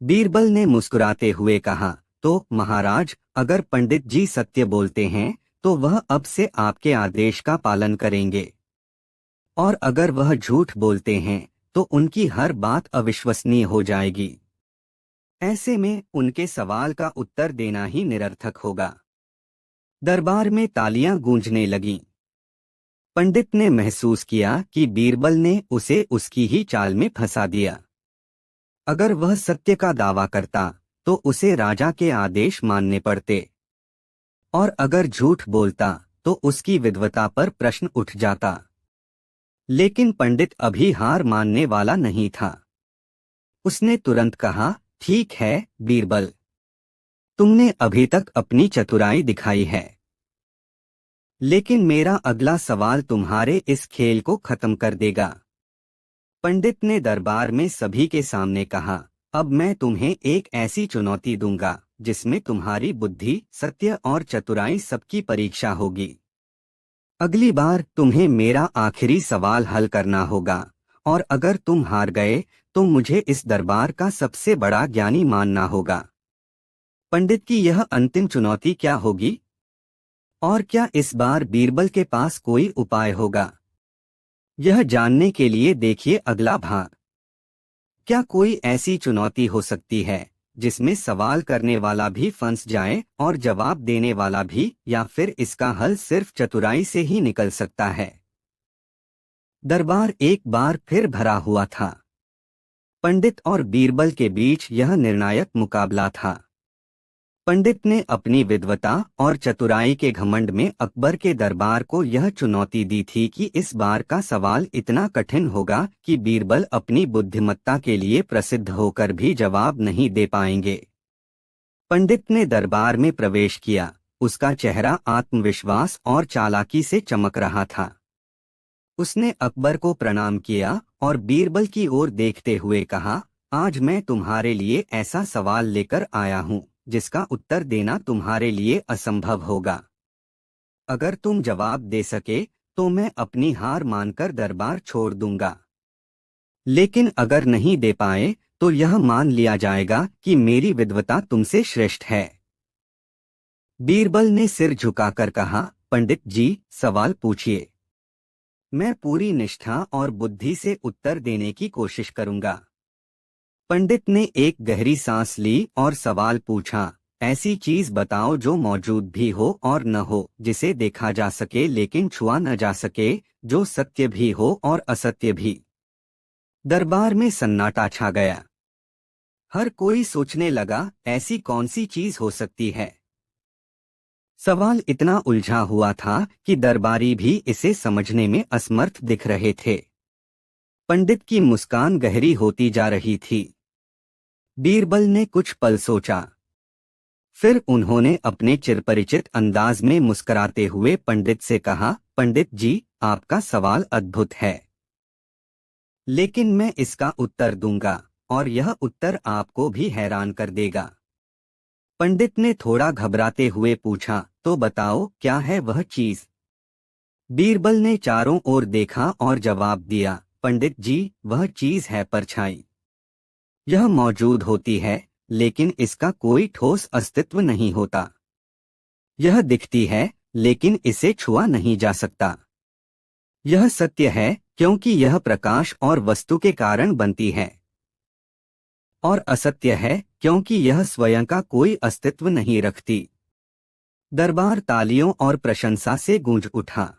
बीरबल ने मुस्कुराते हुए कहा, तो महाराज, अगर पंडित जी सत्य बोलते हैं तो वह अब से आपके आदेश का पालन करेंगे, और अगर वह झूठ बोलते हैं तो उनकी हर बात अविश्वसनीय हो जाएगी। ऐसे में उनके सवाल का उत्तर देना ही निरर्थक होगा। दरबार में तालियां गूंजने लगीं। पंडित ने महसूस किया कि बीरबल ने उसे उसकी ही चाल में फंसा दिया। अगर वह सत्य का दावा करता तो उसे राजा के आदेश मानने पड़ते, और अगर झूठ बोलता तो उसकी विद्वता पर प्रश्न उठ जाता। लेकिन पंडित अभी हार मानने वाला नहीं था। उसने तुरंत कहा, ठीक है बीरबल, तुमने अभी तक अपनी चतुराई दिखाई है, लेकिन मेरा अगला सवाल तुम्हारे इस खेल को खत्म कर देगा। पंडित ने दरबार में सभी के सामने कहा, अब मैं तुम्हें एक ऐसी चुनौती दूंगा जिसमें तुम्हारी बुद्धि, सत्य और चतुराई सबकी परीक्षा होगी। अगली बार तुम्हें मेरा आखिरी सवाल हल करना होगा, और अगर तुम हार गए तो मुझे इस दरबार का सबसे बड़ा ज्ञानी मानना होगा। पंडित की यह अंतिम चुनौती क्या होगी? और क्या इस बार बीरबल के पास कोई उपाय होगा? यह जानने के लिए देखिए अगला भाग। क्या कोई ऐसी चुनौती हो सकती है जिसमें सवाल करने वाला भी फंस जाए और जवाब देने वाला भी, या फिर इसका हल सिर्फ चतुराई से ही निकल सकता है? दरबार एक बार फिर भरा हुआ था। पंडित और बीरबल के बीच यह निर्णायक मुकाबला था। पंडित ने अपनी विद्वता और चतुराई के घमंड में अकबर के दरबार को यह चुनौती दी थी कि इस बार का सवाल इतना कठिन होगा कि बीरबल अपनी बुद्धिमत्ता के लिए प्रसिद्ध होकर भी जवाब नहीं दे पाएंगे। पंडित ने दरबार में प्रवेश किया। उसका चेहरा आत्मविश्वास और चालाकी से चमक रहा था। उसने अकबर को प्रणाम किया और बीरबल की ओर देखते हुए कहा, आज मैं तुम्हारे लिए ऐसा सवाल लेकर आया हूँ जिसका उत्तर देना तुम्हारे लिए असंभव होगा। अगर तुम जवाब दे सके तो मैं अपनी हार मानकर दरबार छोड़ दूंगा, लेकिन अगर नहीं दे पाए तो यह मान लिया जाएगा कि मेरी विद्वता तुमसे श्रेष्ठ है। बीरबल ने सिर झुकाकर कहा, पंडित जी, सवाल पूछिए। मैं पूरी निष्ठा और बुद्धि से उत्तर देने की कोशिश करूंगा। पंडित ने एक गहरी सांस ली और सवाल पूछा, ऐसी चीज बताओ जो मौजूद भी हो और न हो, जिसे देखा जा सके लेकिन छुआ न जा सके, जो सत्य भी हो और असत्य भी। दरबार में सन्नाटा छा गया। हर कोई सोचने लगा, ऐसी कौन सी चीज हो सकती है? सवाल इतना उलझा हुआ था कि दरबारी भी इसे समझने में असमर्थ दिख रहे थे। पंडित की मुस्कान गहरी होती जा रही थी। बीरबल ने कुछ पल सोचा। फिर उन्होंने अपने चिरपरिचित अंदाज में मुस्कुराते हुए पंडित से कहा, पंडित जी, आपका सवाल अद्भुत है, लेकिन मैं इसका उत्तर दूंगा और यह उत्तर आपको भी हैरान कर देगा। पंडित ने थोड़ा घबराते हुए पूछा, तो बताओ, क्या है वह चीज? बीरबल ने चारों ओर देखा और जवाब दिया, पंडित जी, वह चीज है परछाई। यह मौजूद होती है, लेकिन इसका कोई ठोस अस्तित्व नहीं होता। यह दिखती है, लेकिन इसे छुआ नहीं जा सकता। यह सत्य है क्योंकि यह प्रकाश और वस्तु के कारण बनती है, और असत्य है क्योंकि यह स्वयं का कोई अस्तित्व नहीं रखती। दरबार तालियों और प्रशंसा से गूंज उठा।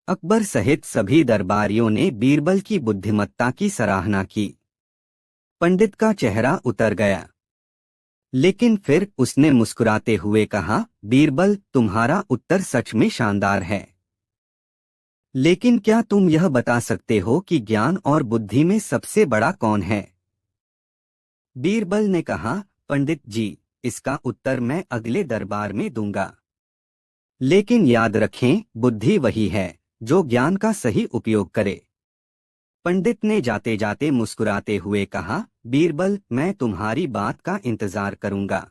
अकबर सहित सभी दरबारियों ने बीरबल की बुद्धिमत्ता की सराहना की। पंडित का चेहरा उतर गया, लेकिन फिर उसने मुस्कुराते हुए कहा, बीरबल, तुम्हारा उत्तर सच में शानदार है, लेकिन क्या तुम यह बता सकते हो कि ज्ञान और बुद्धि में सबसे बड़ा कौन है? बीरबल ने कहा, पंडित जी, इसका उत्तर मैं अगले दरबार में दूंगा, लेकिन याद रखें, बुद्धि वही है जो ज्ञान का सही उपयोग करे। पंडित ने जाते जाते मुस्कुराते हुए कहा, बीरबल, मैं तुम्हारी बात का इंतजार करूंगा,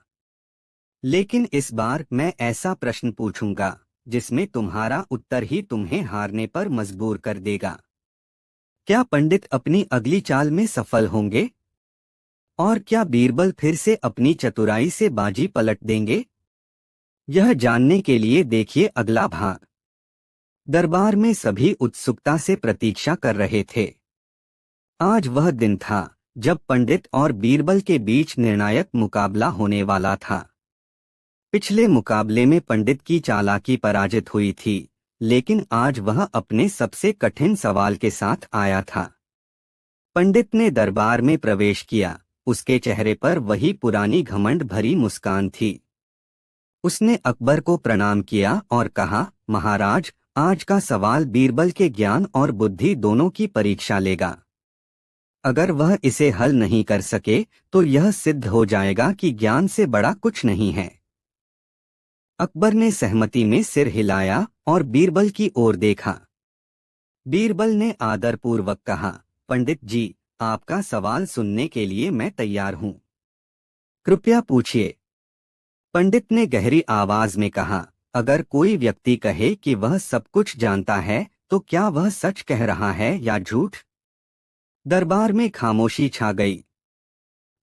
लेकिन इस बार मैं ऐसा प्रश्न पूछूंगा जिसमें तुम्हारा उत्तर ही तुम्हें हारने पर मजबूर कर देगा। क्या पंडित अपनी अगली चाल में सफल होंगे? और क्या बीरबल फिर से अपनी चतुराई से बाजी पलट देंगे? यह जानने के लिए देखिए अगला भाग। दरबार में सभी उत्सुकता से प्रतीक्षा कर रहे थे। आज वह दिन था जब पंडित और बीरबल के बीच निर्णायक मुकाबला होने वाला था। पिछले मुकाबले में पंडित की चालाकी पराजित हुई थी, लेकिन आज वह अपने सबसे कठिन सवाल के साथ आया था। पंडित ने दरबार में प्रवेश किया। उसके चेहरे पर वही पुरानी घमंड भरी मुस्कान थी। उसने अकबर को प्रणाम किया और कहा, महाराज, आज का सवाल बीरबल के ज्ञान और बुद्धि दोनों की परीक्षा लेगा। अगर वह इसे हल नहीं कर सके तो यह सिद्ध हो जाएगा कि ज्ञान से बड़ा कुछ नहीं है। अकबर ने सहमति में सिर हिलाया और बीरबल की ओर देखा। बीरबल ने आदरपूर्वक कहा, पंडित जी, आपका सवाल सुनने के लिए मैं तैयार हूँ। कृपया पूछिए। पंडित ने गहरी आवाज में कहा, अगर कोई व्यक्ति कहे कि वह सब कुछ जानता है तो क्या वह सच कह रहा है या झूठ? दरबार में खामोशी छा गई।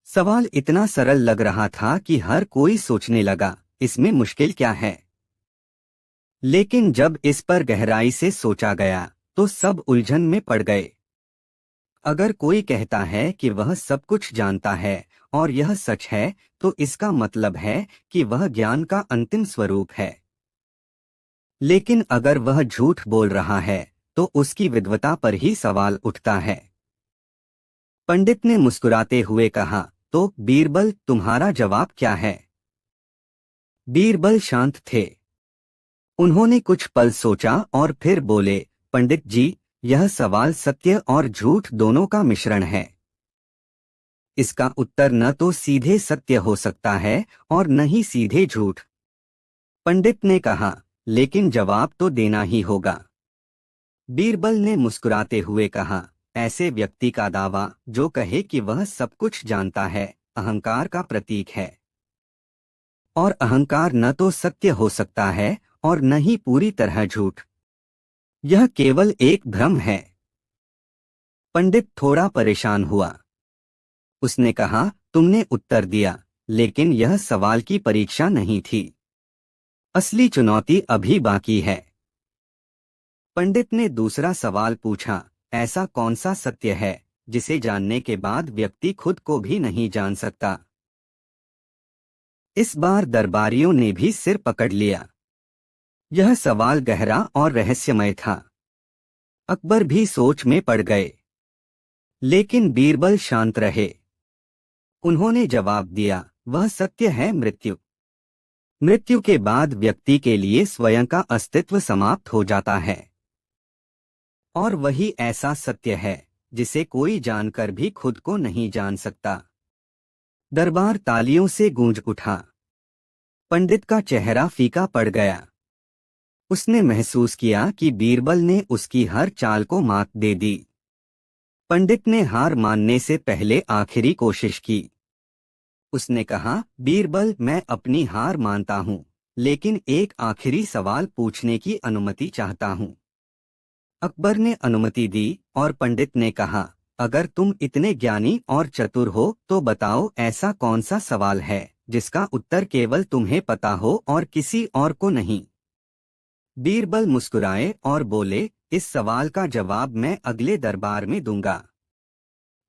सवाल इतना सरल लग रहा था कि हर कोई सोचने लगा, इसमें मुश्किल क्या है। लेकिन जब इस पर गहराई से सोचा गया तो सब उलझन में पड़ गए। अगर कोई कहता है कि वह सब कुछ जानता है और यह सच है, तो इसका मतलब है कि वह ज्ञान का अंतिम स्वरूप है। लेकिन अगर वह झूठ बोल रहा है तो उसकी विद्वता पर ही सवाल उठता है। पंडित ने मुस्कुराते हुए कहा, तो बीरबल, तुम्हारा जवाब क्या है? बीरबल शांत थे। उन्होंने कुछ पल सोचा और फिर बोले, पंडित जी, यह सवाल सत्य और झूठ दोनों का मिश्रण है। इसका उत्तर न तो सीधे सत्य हो सकता है और न ही सीधे झूठ। पंडित ने कहा, लेकिन जवाब तो देना ही होगा। बीरबल ने मुस्कुराते हुए कहा, ऐसे व्यक्ति का दावा जो कहे कि वह सब कुछ जानता है, अहंकार का प्रतीक है। और अहंकार न तो सत्य हो सकता है और न ही पूरी तरह झूठ। यह केवल एक भ्रम है। पंडित थोड़ा परेशान हुआ। उसने कहा, तुमने उत्तर दिया, लेकिन यह सवाल की परीक्षा नहीं थी। असली चुनौती अभी बाकी है। पंडित ने दूसरा सवाल पूछा, ऐसा कौन सा सत्य है जिसे जानने के बाद व्यक्ति खुद को भी नहीं जान सकता? इस बार दरबारियों ने भी सिर पकड़ लिया। यह सवाल गहरा और रहस्यमय था। अकबर भी सोच में पड़ गए। लेकिन बीरबल शांत रहे। उन्होंने जवाब दिया, वह सत्य है मृत्यु। मृत्यु के बाद व्यक्ति के लिए स्वयं का अस्तित्व समाप्त हो जाता है। और वही ऐसा सत्य है जिसे कोई जानकर भी खुद को नहीं जान सकता। दरबार तालियों से गूंज उठा। पंडित का चेहरा फीका पड़ गया। उसने महसूस किया कि बीरबल ने उसकी हर चाल को मात दे दी। पंडित ने हार मानने से पहले आखिरी कोशिश की। उसने कहा, बीरबल, मैं अपनी हार मानता हूँ, लेकिन एक आखिरी सवाल पूछने की अनुमति चाहता हूँ। अकबर ने अनुमति दी और पंडित ने कहा, अगर तुम इतने ज्ञानी और चतुर हो तो बताओ, ऐसा कौन सा सवाल है जिसका उत्तर केवल तुम्हें पता हो और किसी और को नहीं? बीरबल मुस्कुराए और बोले, इस सवाल का जवाब मैं अगले दरबार में दूंगा।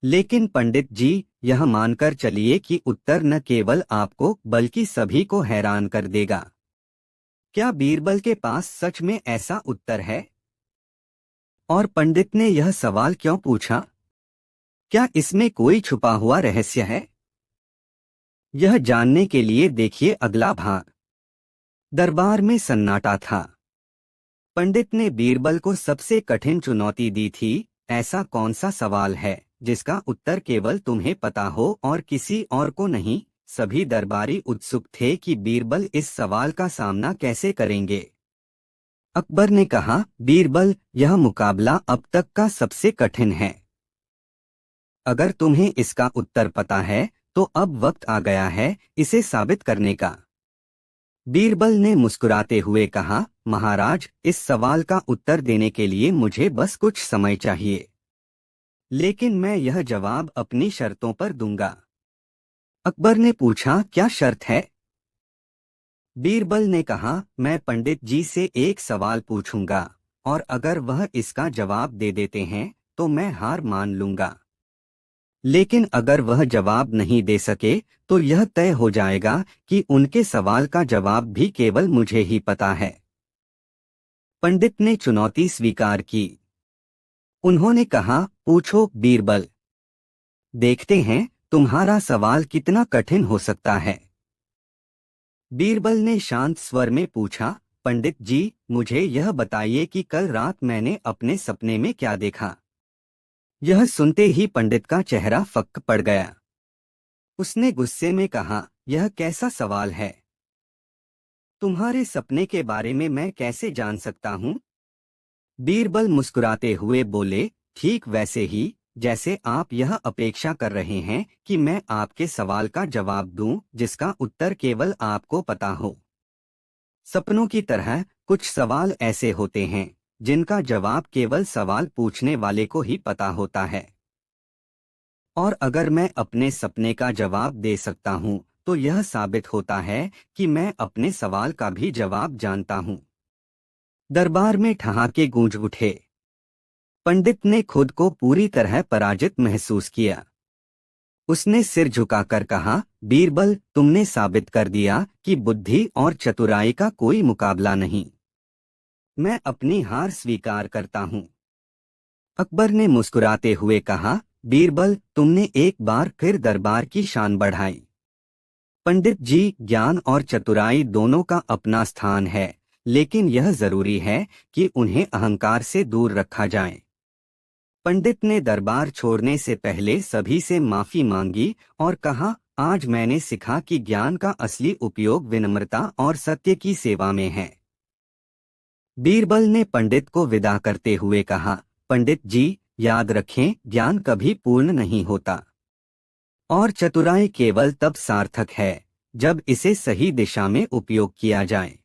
लेकिन पंडित जी, यह मानकर चलिए कि उत्तर न केवल आपको बल्कि सभी को हैरान कर देगा। क्या बीरबल के पास सच में ऐसा उत्तर है? और पंडित ने यह सवाल क्यों पूछा? क्या इसमें कोई छुपा हुआ रहस्य है? यह जानने के लिए देखिए अगला भाग। दरबार में सन्नाटा था। पंडित ने बीरबल को सबसे कठिन चुनौती दी थी, ऐसा कौन सा सवाल है जिसका उत्तर केवल तुम्हें पता हो और किसी और को नहीं? सभी दरबारी उत्सुक थे कि बीरबल इस सवाल का सामना कैसे करेंगे। अकबर ने कहा, बीरबल, यह मुकाबला अब तक का सबसे कठिन है। अगर तुम्हें इसका उत्तर पता है तो अब वक्त आ गया है इसे साबित करने का। बीरबल ने मुस्कुराते हुए कहा, महाराज, इस सवाल का उत्तर देने के लिए मुझे बस कुछ समय चाहिए। लेकिन मैं यह जवाब अपनी शर्तों पर दूंगा। अकबर ने पूछा, क्या शर्त है? बीरबल ने कहा, मैं पंडित जी से एक सवाल पूछूंगा और अगर वह इसका जवाब दे देते हैं तो मैं हार मान लूंगा। लेकिन अगर वह जवाब नहीं दे सके तो यह तय हो जाएगा कि उनके सवाल का जवाब भी केवल मुझे ही पता है। पंडित ने चुनौती स्वीकार की। उन्होंने कहा, पूछो बीरबल। देखते हैं तुम्हारा सवाल कितना कठिन हो सकता है। बीरबल ने शांत स्वर में पूछा, पंडित जी, मुझे यह बताइए कि कल रात मैंने अपने सपने में क्या देखा। यह सुनते ही पंडित का चेहरा फक्क पड़ गया। उसने गुस्से में कहा, यह कैसा सवाल है? तुम्हारे सपने के बारे में मैं कैसे जान सकता हूँ? बीरबल मुस्कुराते हुए बोले, ठीक वैसे ही जैसे आप यह अपेक्षा कर रहे हैं कि मैं आपके सवाल का जवाब दूं जिसका उत्तर केवल आपको पता हो। सपनों की तरह कुछ सवाल ऐसे होते हैं जिनका जवाब केवल सवाल पूछने वाले को ही पता होता है। और अगर मैं अपने सपने का जवाब दे सकता हूँ तो यह साबित होता है कि मैं अपने सवाल का भी जवाब जानता हूँ। दरबार में ठहाके गूंज उठे। पंडित ने खुद को पूरी तरह पराजित महसूस किया। उसने सिर झुकाकर कहा, बीरबल, तुमने साबित कर दिया कि बुद्धि और चतुराई का कोई मुकाबला नहीं। मैं अपनी हार स्वीकार करता हूँ। अकबर ने मुस्कुराते हुए कहा, बीरबल, तुमने एक बार फिर दरबार की शान बढ़ाई। पंडित जी, ज्ञान और चतुराई दोनों का अपना स्थान है, लेकिन यह जरूरी है कि उन्हें अहंकार से दूर रखा जाए। पंडित ने दरबार छोड़ने से पहले सभी से माफी मांगी और कहा, आज मैंने सीखा कि ज्ञान का असली उपयोग विनम्रता और सत्य की सेवा में है। बीरबल ने पंडित को विदा करते हुए कहा, पंडित जी, याद रखें, ज्ञान कभी पूर्ण नहीं होता और चतुराई केवल तब सार्थक है जब इसे सही दिशा में उपयोग किया जाए।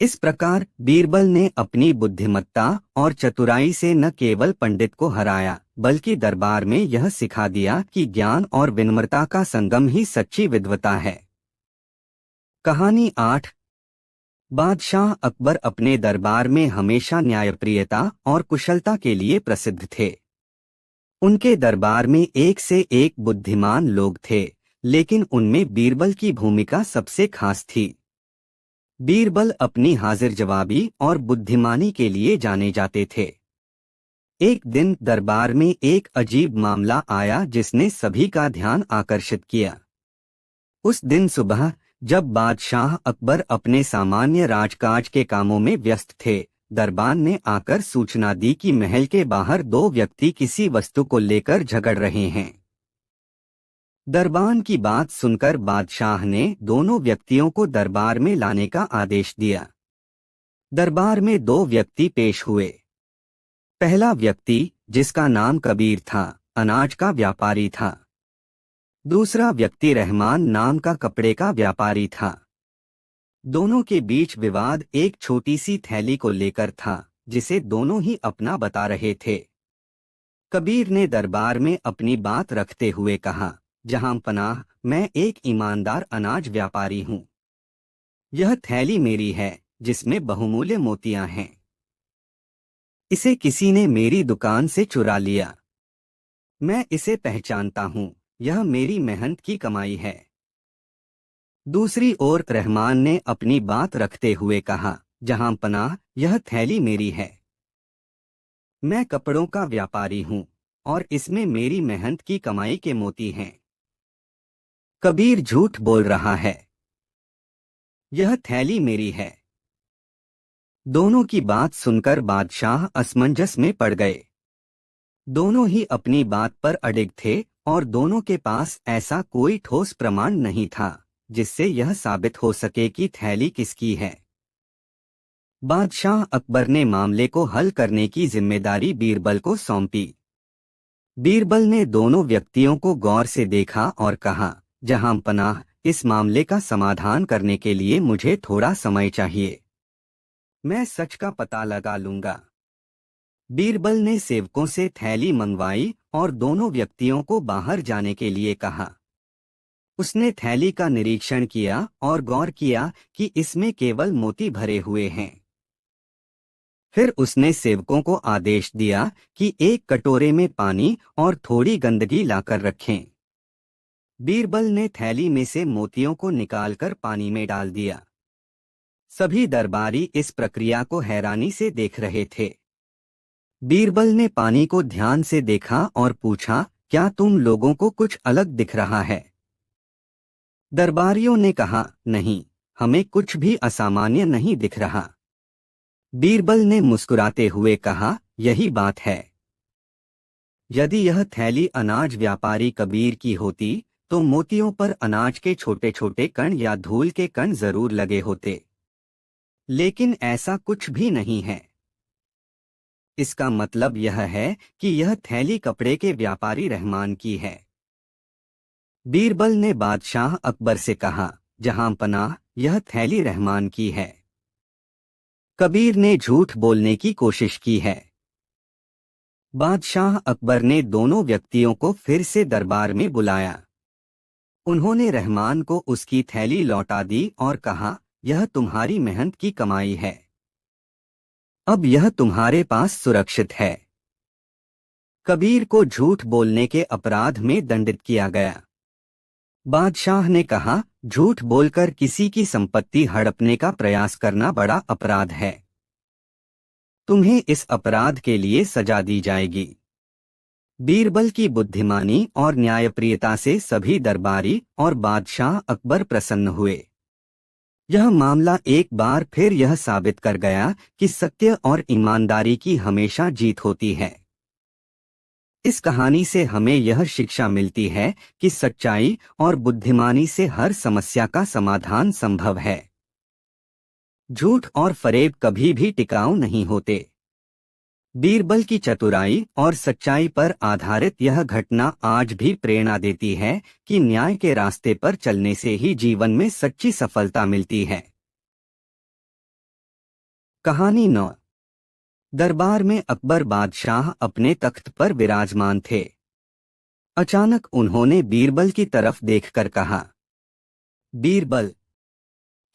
इस प्रकार बीरबल ने अपनी बुद्धिमत्ता और चतुराई से न केवल पंडित को हराया, बल्कि दरबार में यह सिखा दिया कि ज्ञान और विनम्रता का संगम ही सच्ची विद्वता है। कहानी 8। बादशाह अकबर अपने दरबार में हमेशा न्यायप्रियता और कुशलता के लिए प्रसिद्ध थे। उनके दरबार में एक से एक बुद्धिमान लोग थे, लेकिन उनमें बीरबल की भूमिका सबसे खास थी। बीरबल अपनी हाजिर जवाबी और बुद्धिमानी के लिए जाने जाते थे। एक दिन दरबार में एक अजीब मामला आया जिसने सभी का ध्यान आकर्षित किया। उस दिन सुबह जब बादशाह अकबर अपने सामान्य राजकाज के कामों में व्यस्त थे, दरबान ने आकर सूचना दी कि महल के बाहर दो व्यक्ति किसी वस्तु को लेकर झगड़ रहे हैं। दरबान की बात सुनकर बादशाह ने दोनों व्यक्तियों को दरबार में लाने का आदेश दिया। दरबार में दो व्यक्ति पेश हुए। पहला व्यक्ति, जिसका नाम कबीर था, अनाज का व्यापारी था। दूसरा व्यक्ति रहमान नाम का कपड़े का व्यापारी था। दोनों के बीच विवाद एक छोटी सी थैली को लेकर था, जिसे दोनों ही अपना बता रहे थे। कबीर ने दरबार में अपनी बात रखते हुए कहा, जहां पनाह, मैं एक ईमानदार अनाज व्यापारी हूँ। यह थैली मेरी है, जिसमें बहुमूल्य मोतियां हैं। इसे किसी ने मेरी दुकान से चुरा लिया। मैं इसे पहचानता हूँ, यह मेरी मेहनत की कमाई है। दूसरी ओर रहमान ने अपनी बात रखते हुए कहा, जहां पनाह, यह थैली मेरी है। मैं कपड़ों का व्यापारी हूँ और इसमें मेरी मेहनत की कमाई के मोती हैं। कबीर झूठ बोल रहा है। यह थैली मेरी है। दोनों की बात सुनकर बादशाह असमंजस में पड़ गए। दोनों ही अपनी बात पर अडिग थे और दोनों के पास ऐसा कोई ठोस प्रमाण नहीं था जिससे यह साबित हो सके कि थैली किसकी है। बादशाह अकबर ने मामले को हल करने की जिम्मेदारी बीरबल को सौंपी। बीरबल ने दोनों व्यक्तियों को गौर से देखा और कहा, जहां पनाह, इस मामले का समाधान करने के लिए मुझे थोड़ा समय चाहिए। मैं सच का पता लगा लूंगा। बीरबल ने सेवकों से थैली मंगवाई और दोनों व्यक्तियों को बाहर जाने के लिए कहा। उसने थैली का निरीक्षण किया और गौर किया कि इसमें केवल मोती भरे हुए हैं। फिर उसने सेवकों को आदेश दिया कि एक कटोरे में पानी और थोड़ी गंदगी लाकर रखें। बीरबल ने थैली में से मोतियों को निकालकर पानी में डाल दिया। सभी दरबारी इस प्रक्रिया को हैरानी से देख रहे थे। बीरबल ने पानी को ध्यान से देखा और पूछा, क्या तुम लोगों को कुछ अलग दिख रहा है? दरबारियों ने कहा, नहीं, हमें कुछ भी असामान्य नहीं दिख रहा। बीरबल ने मुस्कुराते हुए कहा, यही बात है। यदि यह थैली अनाज व्यापारी कबीर की होती तो मोतियों पर अनाज के छोटे छोटे कण या धूल के कण जरूर लगे होते, लेकिन ऐसा कुछ भी नहीं है। इसका मतलब यह है कि यह थैली कपड़े के व्यापारी रहमान की है। बीरबल ने बादशाह अकबर से कहा, जहां पनाह, यह थैली रहमान की है। कबीर ने झूठ बोलने की कोशिश की है। बादशाह अकबर ने दोनों व्यक्तियों को फिर से दरबार में बुलाया। उन्होंने रहमान को उसकी थैली लौटा दी और कहा, यह तुम्हारी मेहनत की कमाई है। अब यह तुम्हारे पास सुरक्षित है। कबीर को झूठ बोलने के अपराध में दंडित किया गया। बादशाह ने कहा, झूठ बोलकर किसी की संपत्ति हड़पने का प्रयास करना बड़ा अपराध है। तुम्हें इस अपराध के लिए सजा दी जाएगी। बीरबल की बुद्धिमानी और न्यायप्रियता से सभी दरबारी और बादशाह अकबर प्रसन्न हुए। यह मामला एक बार फिर यह साबित कर गया कि सत्य और ईमानदारी की हमेशा जीत होती है। इस कहानी से हमें यह शिक्षा मिलती है कि सच्चाई और बुद्धिमानी से हर समस्या का समाधान संभव है। झूठ और फरेब कभी भी टिकाऊ नहीं होते। बीरबल की चतुराई और सच्चाई पर आधारित यह घटना आज भी प्रेरणा देती है कि न्याय के रास्ते पर चलने से ही जीवन में सच्ची सफलता मिलती है। कहानी 9। दरबार में अकबर बादशाह अपने तख्त पर विराजमान थे। अचानक उन्होंने बीरबल की तरफ देखकर कहा, बीरबल,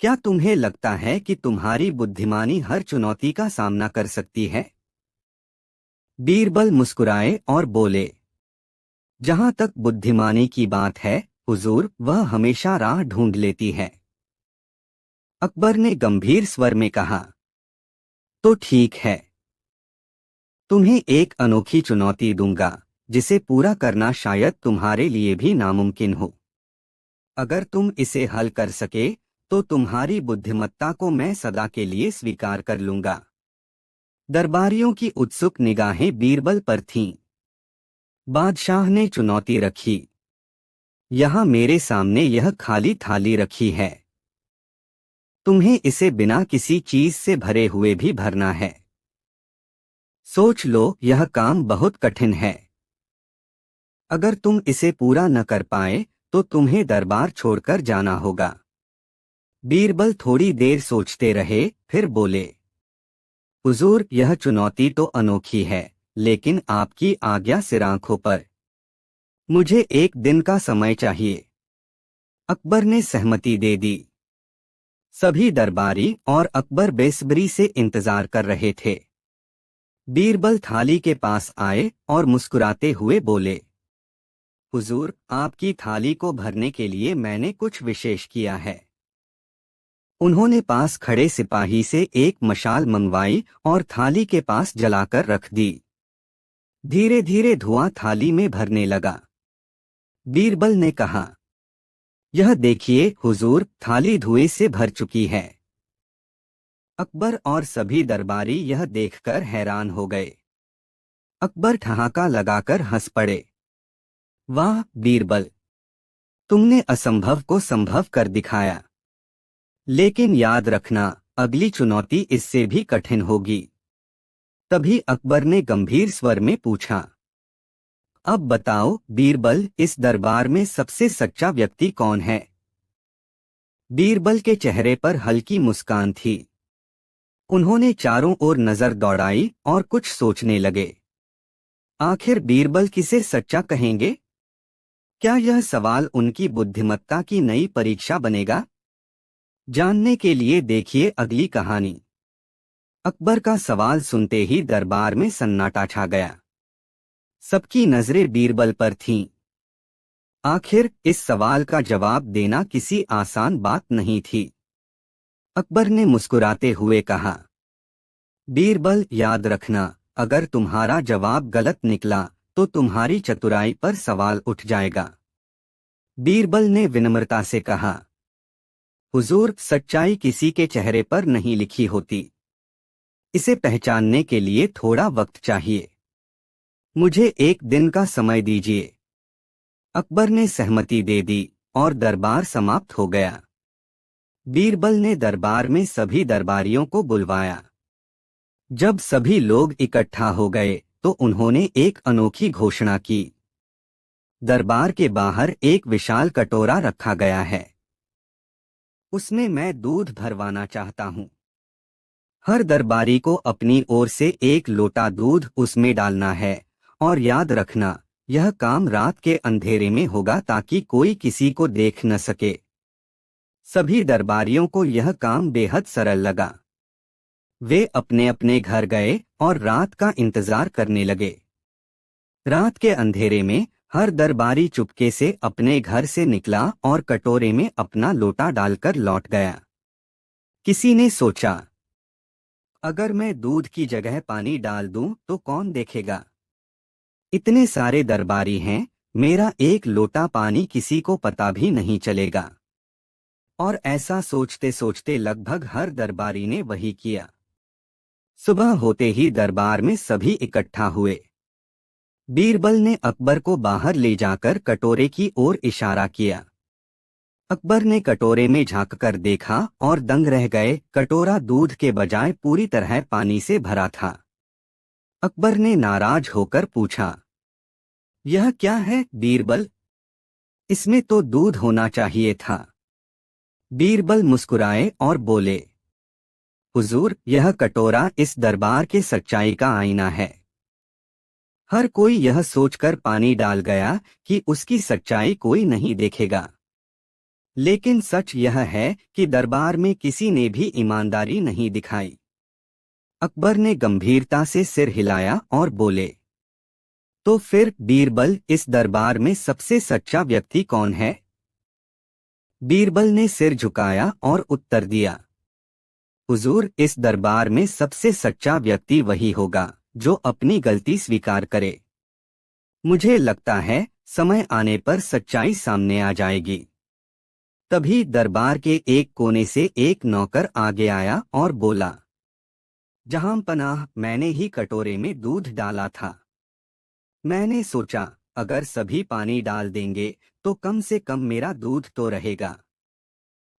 क्या तुम्हें लगता है कि तुम्हारी बुद्धिमानी हर चुनौती का सामना कर सकती है? बीरबल मुस्कुराए और बोले, जहां तक बुद्धिमानी की बात है हुजूर, वह हमेशा राह ढूंढ लेती है। अकबर ने गंभीर स्वर में कहा, तो ठीक है, तुम्हें एक अनोखी चुनौती दूंगा जिसे पूरा करना शायद तुम्हारे लिए भी नामुमकिन हो। अगर तुम इसे हल कर सके तो तुम्हारी बुद्धिमत्ता को मैं सदा के लिए स्वीकार कर लूंगा। दरबारियों की उत्सुक निगाहें बीरबल पर थीं। बादशाह ने चुनौती रखी, यहाँ मेरे सामने यह खाली थाली रखी है। तुम्हें इसे बिना किसी चीज से भरे हुए भी भरना है। सोच लो, यह काम बहुत कठिन है। अगर तुम इसे पूरा न कर पाए तो तुम्हें दरबार छोड़कर जाना होगा। बीरबल थोड़ी देर सोचते रहे, फिर बोले, हुजूर, यह चुनौती तो अनोखी है, लेकिन आपकी आज्ञा सिर आंखों पर। मुझे एक दिन का समय चाहिए। अकबर ने सहमति दे दी। सभी दरबारी और अकबर बेसब्री से इंतजार कर रहे थे। बीरबल थाली के पास आए और मुस्कुराते हुए बोले, हुजूर, आपकी थाली को भरने के लिए मैंने कुछ विशेष किया है। उन्होंने पास खड़े सिपाही से एक मशाल मंगवाई और थाली के पास जलाकर रख दी। धीरे धीरे धुआं थाली में भरने लगा। बीरबल ने कहा, यह देखिए हुजूर, थाली धुएं से भर चुकी है। अकबर और सभी दरबारी यह देखकर हैरान हो गए। अकबर ठहाका लगाकर हंस पड़े। वाह बीरबल, तुमने असंभव को संभव कर दिखाया। लेकिन याद रखना, अगली चुनौती इससे भी कठिन होगी। तभी अकबर ने गंभीर स्वर में पूछा, अब बताओ बीरबल, इस दरबार में सबसे सच्चा व्यक्ति कौन है? बीरबल के चेहरे पर हल्की मुस्कान थी। उन्होंने चारों ओर नजर दौड़ाई और कुछ सोचने लगे। आखिर बीरबल किसे सच्चा कहेंगे? क्या यह सवाल उनकी बुद्धिमत्ता की नई परीक्षा बनेगा? जानने के लिए देखिए अगली कहानी। अकबर का सवाल सुनते ही दरबार में सन्नाटा छा गया। सबकी नजरें बीरबल पर थीं। आखिर इस सवाल का जवाब देना किसी आसान बात नहीं थी। अकबर ने मुस्कुराते हुए कहा, बीरबल, याद रखना, अगर तुम्हारा जवाब गलत निकला तो तुम्हारी चतुराई पर सवाल उठ जाएगा। बीरबल ने विनम्रता से कहा, हुजूर, सच्चाई किसी के चेहरे पर नहीं लिखी होती। इसे पहचानने के लिए थोड़ा वक्त चाहिए। मुझे एक दिन का समय दीजिए। अकबर ने सहमति दे दी और दरबार समाप्त हो गया। बीरबल ने दरबार में सभी दरबारियों को बुलवाया। जब सभी लोग इकट्ठा हो गए तो उन्होंने एक अनोखी घोषणा की। दरबार के बाहर एक विशाल कटोरा रखा गया है। उसमें मैं दूध भरवाना चाहता हूँ। हर दरबारी को अपनी ओर से एक लोटा दूध उसमें डालना है और याद रखना, यह काम रात के अंधेरे में होगा ताकि कोई किसी को देख न सके। सभी दरबारियों को यह काम बेहद सरल लगा। वे अपने अपने घर गए और रात का इंतजार करने लगे। रात के अंधेरे में हर दरबारी चुपके से अपने घर से निकला और कटोरे में अपना लोटा डालकर लौट गया। किसी ने सोचा, अगर मैं दूध की जगह पानी डाल दूं तो कौन देखेगा? इतने सारे दरबारी हैं, मेरा एक लोटा पानी किसी को पता भी नहीं चलेगा। और ऐसा सोचते सोचते लगभग हर दरबारी ने वही किया। सुबह होते ही दरबार में सभी इकट्ठा हुए। बीरबल ने अकबर को बाहर ले जाकर कटोरे की ओर इशारा किया। अकबर ने कटोरे में झांककर देखा और दंग रह गए। कटोरा दूध के बजाय पूरी तरह पानी से भरा था। अकबर ने नाराज होकर पूछा, यह क्या है बीरबल? इसमें तो दूध होना चाहिए था। बीरबल मुस्कुराए और बोले, हुजूर, यह कटोरा इस दरबार के सच्चाई का आईना है। हर कोई यह सोचकर पानी डाल गया कि उसकी सच्चाई कोई नहीं देखेगा। लेकिन सच यह है कि दरबार में किसी ने भी ईमानदारी नहीं दिखाई। अकबर ने गंभीरता से सिर हिलाया और बोले, तो फिर बीरबल, इस दरबार में सबसे सच्चा व्यक्ति कौन है? बीरबल ने सिर झुकाया और उत्तर दिया, हुजूर, इस दरबार में सबसे सच्चा व्यक्ति वही होगा जो अपनी गलती स्वीकार करे। मुझे लगता है समय आने पर सच्चाई सामने आ जाएगी। तभी दरबार के एक कोने से एक नौकर आगे आया और बोला, जहां पनाह, मैंने ही कटोरे में दूध डाला था। मैंने सोचा अगर सभी पानी डाल देंगे तो कम से कम मेरा दूध तो रहेगा।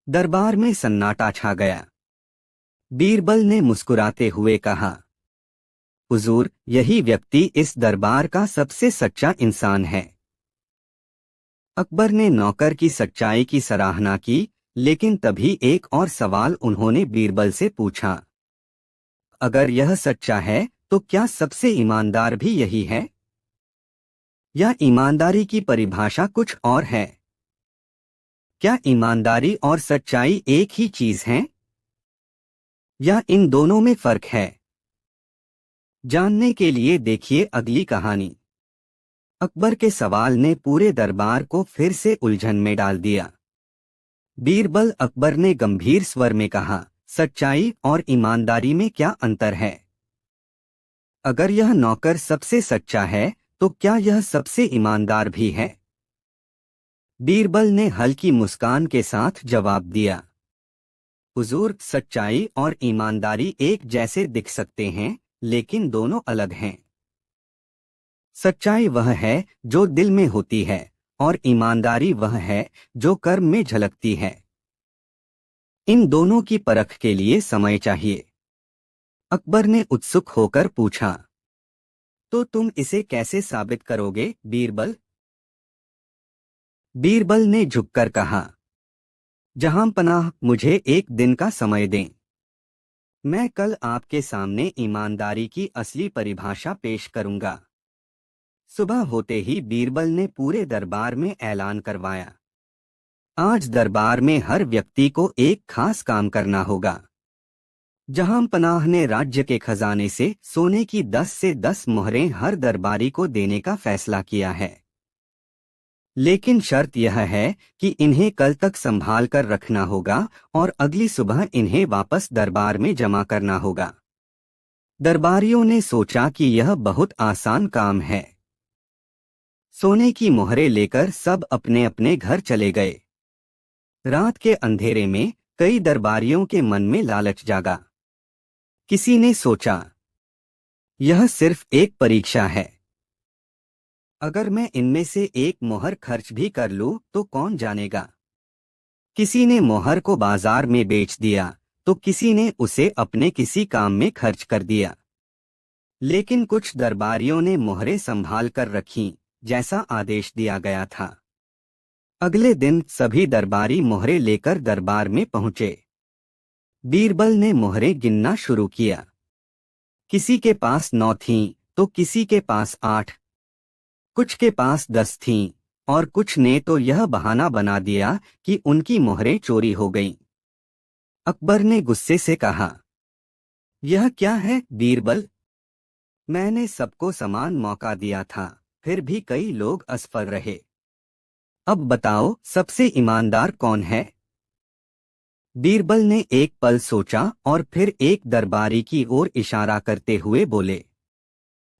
दरबार में सन्नाटा छा गया। बीरबल ने मुस्कुराते हुए कहा, हुजूर, यही व्यक्ति इस दरबार का सबसे सच्चा इंसान है। अकबर ने नौकर की सच्चाई की सराहना की, लेकिन तभी एक और सवाल उन्होंने बीरबल से पूछा, अगर यह सच्चा है तो क्या सबसे ईमानदार भी यही है? या ईमानदारी की परिभाषा कुछ और है? क्या ईमानदारी और सच्चाई एक ही चीज है? या इन दोनों में फर्क है? जानने के लिए देखिए अगली कहानी। अकबर के सवाल ने पूरे दरबार को फिर से उलझन में डाल दिया। बीरबल, अकबर ने गंभीर स्वर में कहा, सच्चाई और ईमानदारी में क्या अंतर है? अगर यह नौकर सबसे सच्चा है तो क्या यह सबसे ईमानदार भी है? बीरबल ने हल्की मुस्कान के साथ जवाब दिया, हुजूर, सच्चाई और ईमानदारी एक जैसे दिख सकते हैं, लेकिन दोनों अलग हैं। सच्चाई वह है जो दिल में होती है और ईमानदारी वह है जो कर्म में झलकती है। इन दोनों की परख के लिए समय चाहिए। अकबर ने उत्सुक होकर पूछा, तो तुम इसे कैसे साबित करोगे बीरबल? बीरबल ने झुककर कहा, जहां पनाह, मुझे एक दिन का समय दें। मैं कल आपके सामने ईमानदारी की असली परिभाषा पेश करूंगा। सुबह होते ही बीरबल ने पूरे दरबार में ऐलान करवाया, आज दरबार में हर व्यक्ति को एक खास काम करना होगा। जहां पनाह ने राज्य के खजाने से सोने की 10 से 10 मोहरें हर दरबारी को देने का फैसला किया है। लेकिन शर्त यह है कि इन्हें कल तक संभाल कर रखना होगा और अगली सुबह इन्हें वापस दरबार में जमा करना होगा। दरबारियों ने सोचा कि यह बहुत आसान काम है। सोने की मोहरें लेकर सब अपने अपने घर चले गए। रात के अंधेरे में कई दरबारियों के मन में लालच जागा। किसी ने सोचा, यह सिर्फ एक परीक्षा है। अगर मैं इनमें से एक मोहर खर्च भी कर लूं तो कौन जानेगा। किसी ने मोहर को बाजार में बेच दिया तो किसी ने उसे अपने किसी काम में खर्च कर दिया। लेकिन कुछ दरबारियों ने मोहरें संभाल कर रखीं, जैसा आदेश दिया गया था। अगले दिन सभी दरबारी मोहरें लेकर दरबार में पहुंचे। बीरबल ने मोहरें गिनना शुरू किया। किसी के पास 9 थीं तो किसी के पास 8, कुछ के पास 10 थीं और कुछ ने तो यह बहाना बना दिया कि उनकी मोहरें चोरी हो गईं। अकबर ने गुस्से से कहा, यह क्या है बीरबल? मैंने सबको समान मौका दिया था, फिर भी कई लोग असफल रहे। अब बताओ सबसे ईमानदार कौन है? बीरबल ने एक पल सोचा और फिर एक दरबारी की ओर इशारा करते हुए बोले,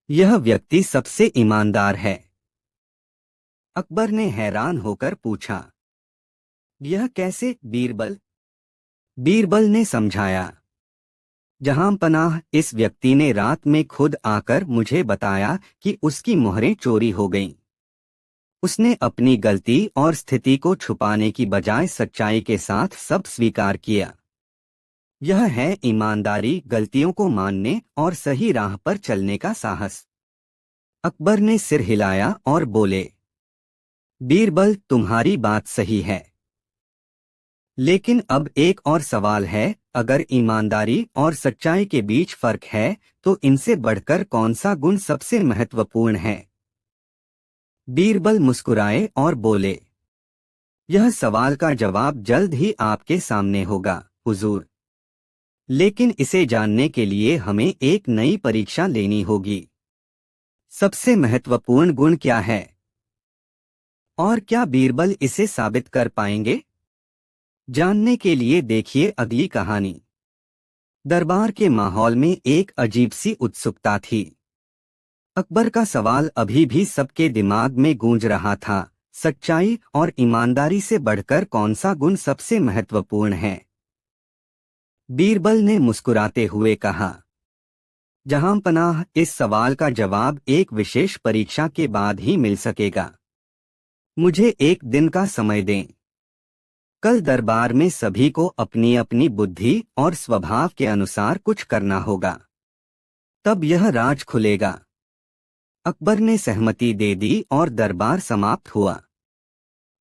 यह व्यक्ति सबसे ईमानदार है। अकबर ने हैरान होकर पूछा, यह कैसे बीरबल? बीरबल ने समझाया, जहां पनाह, इस व्यक्ति ने रात में खुद आकर मुझे बताया कि उसकी मोहरें चोरी हो गईं। उसने अपनी गलती और स्थिति को छुपाने की बजाय सच्चाई के साथ सब स्वीकार किया। यह है ईमानदारी, गलतियों को मानने और सही राह पर चलने का साहस। अकबर ने सिर हिलाया और बोले, बीरबल तुम्हारी बात सही है, लेकिन अब एक और सवाल है, अगर ईमानदारी और सच्चाई के बीच फर्क है तो इनसे बढ़कर कौन सा गुण सबसे महत्वपूर्ण है? बीरबल मुस्कुराए और बोले, यह सवाल का जवाब जल्द ही आपके सामने होगा हुजूर, लेकिन इसे जानने के लिए हमें एक नई परीक्षा लेनी होगी। सबसे महत्वपूर्ण गुण क्या है और क्या बीरबल इसे साबित कर पाएंगे? जानने के लिए देखिए अगली कहानी। दरबार के माहौल में एक अजीब सी उत्सुकता थी। अकबर का सवाल अभी भी सबके दिमाग में गूंज रहा था, सच्चाई और ईमानदारी से बढ़कर कौन सा गुण सबसे महत्वपूर्ण है? बीरबल ने मुस्कुराते हुए कहा, जहां पनाह, इस सवाल का जवाब एक विशेष परीक्षा के बाद ही मिल सकेगा। मुझे एक दिन का समय दें। कल दरबार में सभी को अपनी अपनी बुद्धि और स्वभाव के अनुसार कुछ करना होगा, तब यह राज खुलेगा। अकबर ने सहमति दे दी और दरबार समाप्त हुआ।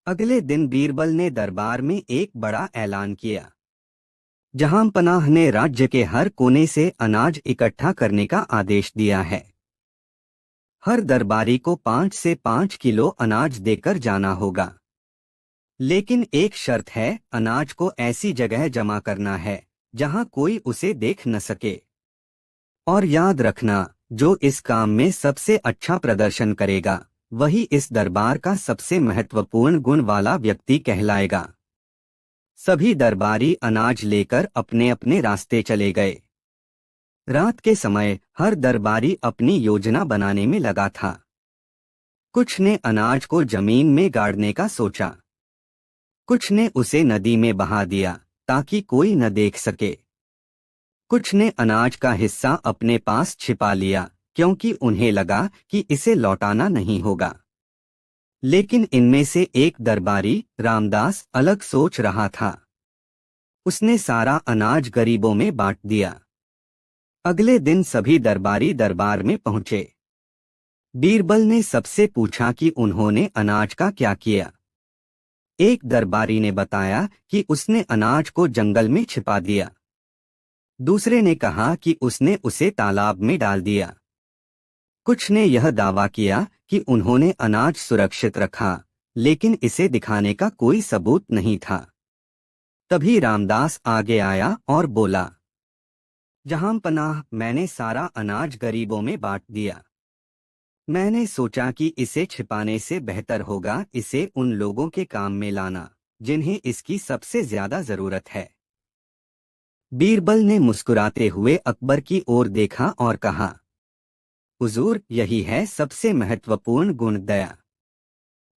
अगले दिन बीरबल ने दरबार में एक बड़ा ऐलान किया। जहां पनाह ने राज्य के हर कोने से अनाज इकट्ठा करने का आदेश दिया है। हर दरबारी को 5 से 5 किलो अनाज देकर जाना होगा, लेकिन एक शर्त है, अनाज को ऐसी जगह जमा करना है जहां कोई उसे देख न सके। और याद रखना, जो इस काम में सबसे अच्छा प्रदर्शन करेगा वही इस दरबार का सबसे महत्वपूर्ण गुण वाला व्यक्ति कहलाएगा। सभी दरबारी अनाज लेकर अपने अपने रास्ते चले गए। रात के समय हर दरबारी अपनी योजना बनाने में लगा था। कुछ ने अनाज को जमीन में गाड़ने का सोचा, कुछ ने उसे नदी में बहा दिया ताकि कोई न देख सके। कुछ ने अनाज का हिस्सा अपने पास छिपा लिया क्योंकि उन्हें लगा कि इसे लौटाना नहीं होगा। लेकिन इनमें से एक दरबारी, रामदास, अलग सोच रहा था। उसने सारा अनाज गरीबों में बांट दिया। अगले दिन सभी दरबारी दरबार में पहुंचे। बीरबल ने सबसे पूछा कि उन्होंने अनाज का क्या किया। एक दरबारी ने बताया कि उसने अनाज को जंगल में छिपा दिया। दूसरे ने कहा कि उसने उसे तालाब में डाल दिया। कुछ ने यह दावा किया कि उन्होंने अनाज सुरक्षित रखा, लेकिन इसे दिखाने का कोई सबूत नहीं था। तभी रामदास आगे आया और बोला, जहां पनाह, मैंने सारा अनाज गरीबों में बांट दिया। मैंने सोचा कि इसे छिपाने से बेहतर होगा इसे उन लोगों के काम में लाना जिन्हें इसकी सबसे ज्यादा जरूरत है। बीरबल ने मुस्कुराते हुए अकबर की ओर देखा और कहा, हुजूर, यही है सबसे महत्वपूर्ण गुण, दया।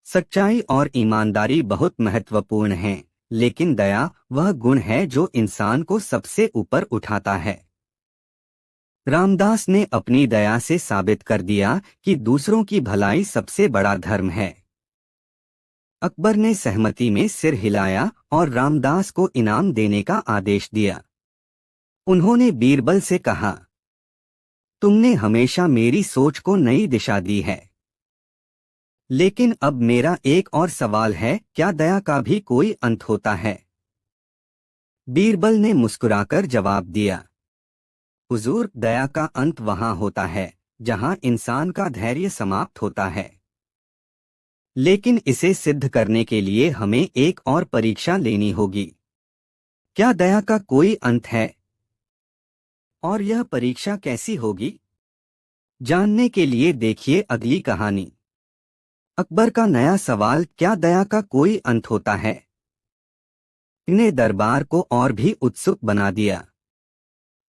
सच्चाई और ईमानदारी बहुत महत्वपूर्ण हैं, लेकिन दया वह गुण है जो इंसान को सबसे ऊपर उठाता है। रामदास ने अपनी दया से साबित कर दिया कि दूसरों की भलाई सबसे बड़ा धर्म है। अकबर ने सहमति में सिर हिलाया और रामदास को इनाम देने का आदेश दिया। उन्होंने बीरबल से कहा, तुमने हमेशा मेरी सोच को नई दिशा दी है। लेकिन अब मेरा एक और सवाल है, क्या दया का भी कोई अंत होता है? बीरबल ने मुस्कुराकर जवाब दिया, हुजूर, दया का अंत वहां होता है जहां इंसान का धैर्य समाप्त होता है। लेकिन इसे सिद्ध करने के लिए हमें एक और परीक्षा लेनी होगी। क्या दया का कोई अंत है? और यह परीक्षा कैसी होगी? जानने के लिए देखिए अगली कहानी। अकबर का नया सवाल, क्या दया का कोई अंत होता है, ने दरबार को और भी उत्सुक बना दिया।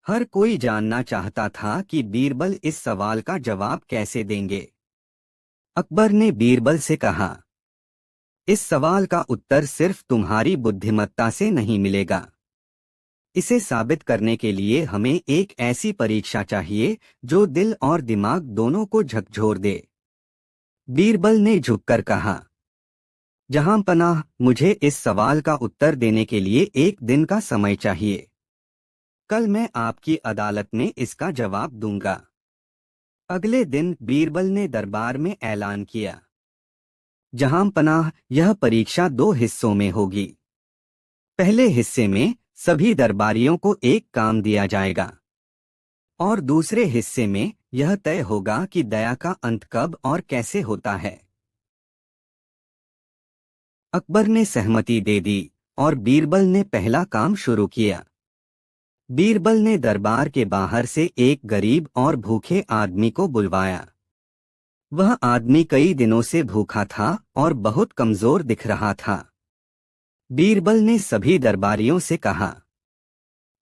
हर कोई जानना चाहता था कि बीरबल इस सवाल का जवाब कैसे देंगे। अकबर ने बीरबल से कहा, इस सवाल का उत्तर सिर्फ तुम्हारी बुद्धिमत्ता से नहीं मिलेगा। इसे साबित करने के लिए हमें एक ऐसी परीक्षा चाहिए जो दिल और दिमाग दोनों को झकझोर दे। बीरबल ने झुककर कहा, जहां पनाह, मुझे इस सवाल का उत्तर देने के लिए एक दिन का समय चाहिए। कल मैं आपकी अदालत में इसका जवाब दूंगा। अगले दिन बीरबल ने दरबार में ऐलान किया, जहां पनाह, यह परीक्षा 2 हिस्सों में होगी। पहले हिस्से में सभी दरबारियों को एक काम दिया जाएगा और दूसरे हिस्से में यह तय होगा कि दया का अंत कब और कैसे होता है। अकबर ने सहमति दे दी और बीरबल ने पहला काम शुरू किया। बीरबल ने दरबार के बाहर से एक गरीब और भूखे आदमी को बुलवाया। वह आदमी कई दिनों से भूखा था और बहुत कमजोर दिख रहा था। बीरबल ने सभी दरबारियों से कहा,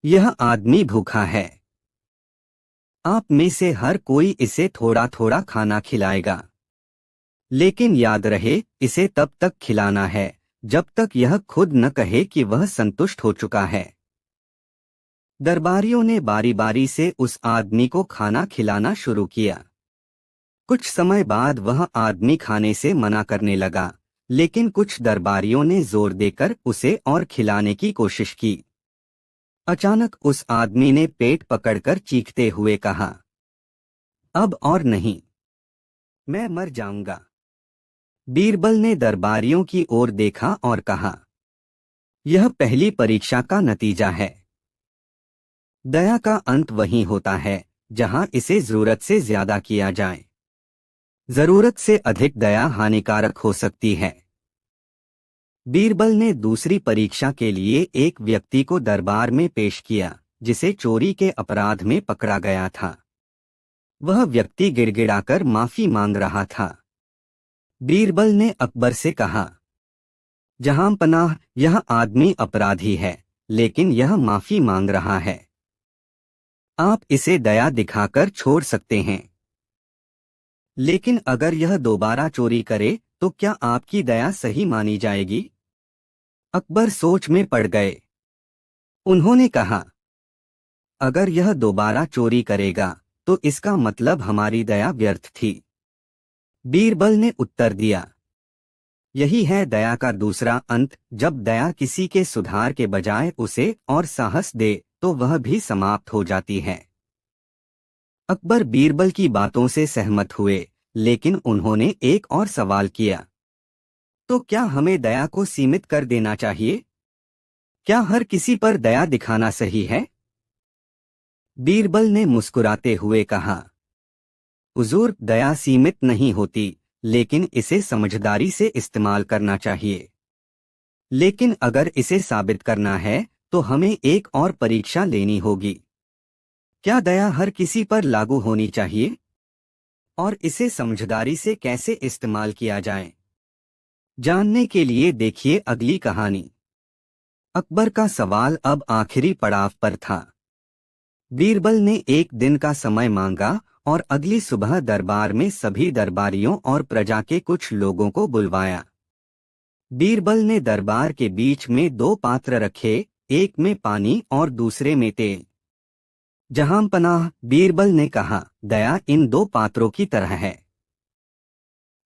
यह आदमी भूखा है। आप में से हर कोई इसे थोड़ा थोड़ा खाना खिलाएगा, लेकिन याद रहे, इसे तब तक खिलाना है जब तक यह खुद न कहे कि वह संतुष्ट हो चुका है। दरबारियों ने बारी बारी से उस आदमी को खाना खिलाना शुरू किया। कुछ समय बाद वह आदमी खाने से मना करने लगा, लेकिन कुछ दरबारियों ने जोर देकर उसे और खिलाने की कोशिश की। अचानक उस आदमी ने पेट पकड़कर चीखते हुए कहा, अब और नहीं, मैं मर जाऊंगा। बीरबल ने दरबारियों की ओर देखा और कहा, यह पहली परीक्षा का नतीजा है। दया का अंत वहीं होता है जहां इसे जरूरत से ज्यादा किया जाए। जरूरत से अधिक दया हानिकारक हो सकती है। बीरबल ने दूसरी परीक्षा के लिए एक व्यक्ति को दरबार में पेश किया जिसे चोरी के अपराध में पकड़ा गया था। वह व्यक्ति गिड़गिड़ाकर माफी मांग रहा था। बीरबल ने अकबर से कहा, जहां पनाह, यह आदमी अपराधी है, लेकिन यह माफी मांग रहा है। आप इसे दया दिखाकर छोड़ सकते हैं, लेकिन अगर यह दोबारा चोरी करे तो क्या आपकी दया सही मानी जाएगी? अकबर सोच में पड़ गए। उन्होंने कहा, अगर यह दोबारा चोरी करेगा तो इसका मतलब हमारी दया व्यर्थ थी। बीरबल ने उत्तर दिया, यही है दया का दूसरा अंत। जब दया किसी के सुधार के बजाय उसे और साहस दे तो वह भी समाप्त हो जाती है। अकबर बीरबल की बातों से सहमत हुए, लेकिन उन्होंने एक और सवाल किया, तो क्या हमें दया को सीमित कर देना चाहिए? क्या हर किसी पर दया दिखाना सही है? बीरबल ने मुस्कुराते हुए कहा, हुजूर, दया सीमित नहीं होती, लेकिन इसे समझदारी से इस्तेमाल करना चाहिए। लेकिन अगर इसे साबित करना है तो हमें एक और परीक्षा लेनी होगी। क्या दया हर किसी पर लागू होनी चाहिए? और इसे समझदारी से कैसे इस्तेमाल किया जाए? जानने के लिए देखिए अगली कहानी। अकबर का सवाल अब आखिरी पड़ाव पर था। बीरबल ने एक दिन का समय मांगा और अगली सुबह दरबार में सभी दरबारियों और प्रजा के कुछ लोगों को बुलवाया। बीरबल ने दरबार के बीच में 2 पात्र रखे, एक में पानी और दूसरे में तेल। जहां पनाह, बीरबल ने कहा, दया इन 2 पात्रों की तरह है।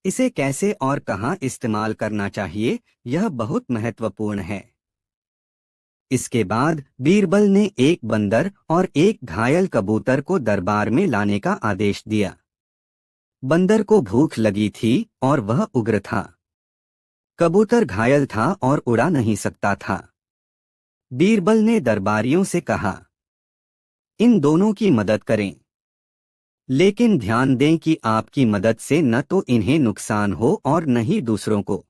इसे कैसे और कहां इस्तेमाल करना चाहिए, यह बहुत महत्वपूर्ण है। इसके बाद बीरबल ने एक बंदर और एक घायल कबूतर को दरबार में लाने का आदेश दिया। बंदर को भूख लगी थी और वह उग्र था। कबूतर घायल था और उड़ा नहीं सकता था। बीरबल ने दरबारियों से कहा, इन दोनों की मदद करें। लेकिन ध्यान दें कि आपकी मदद से न तो इन्हें नुकसान हो और न ही दूसरों को।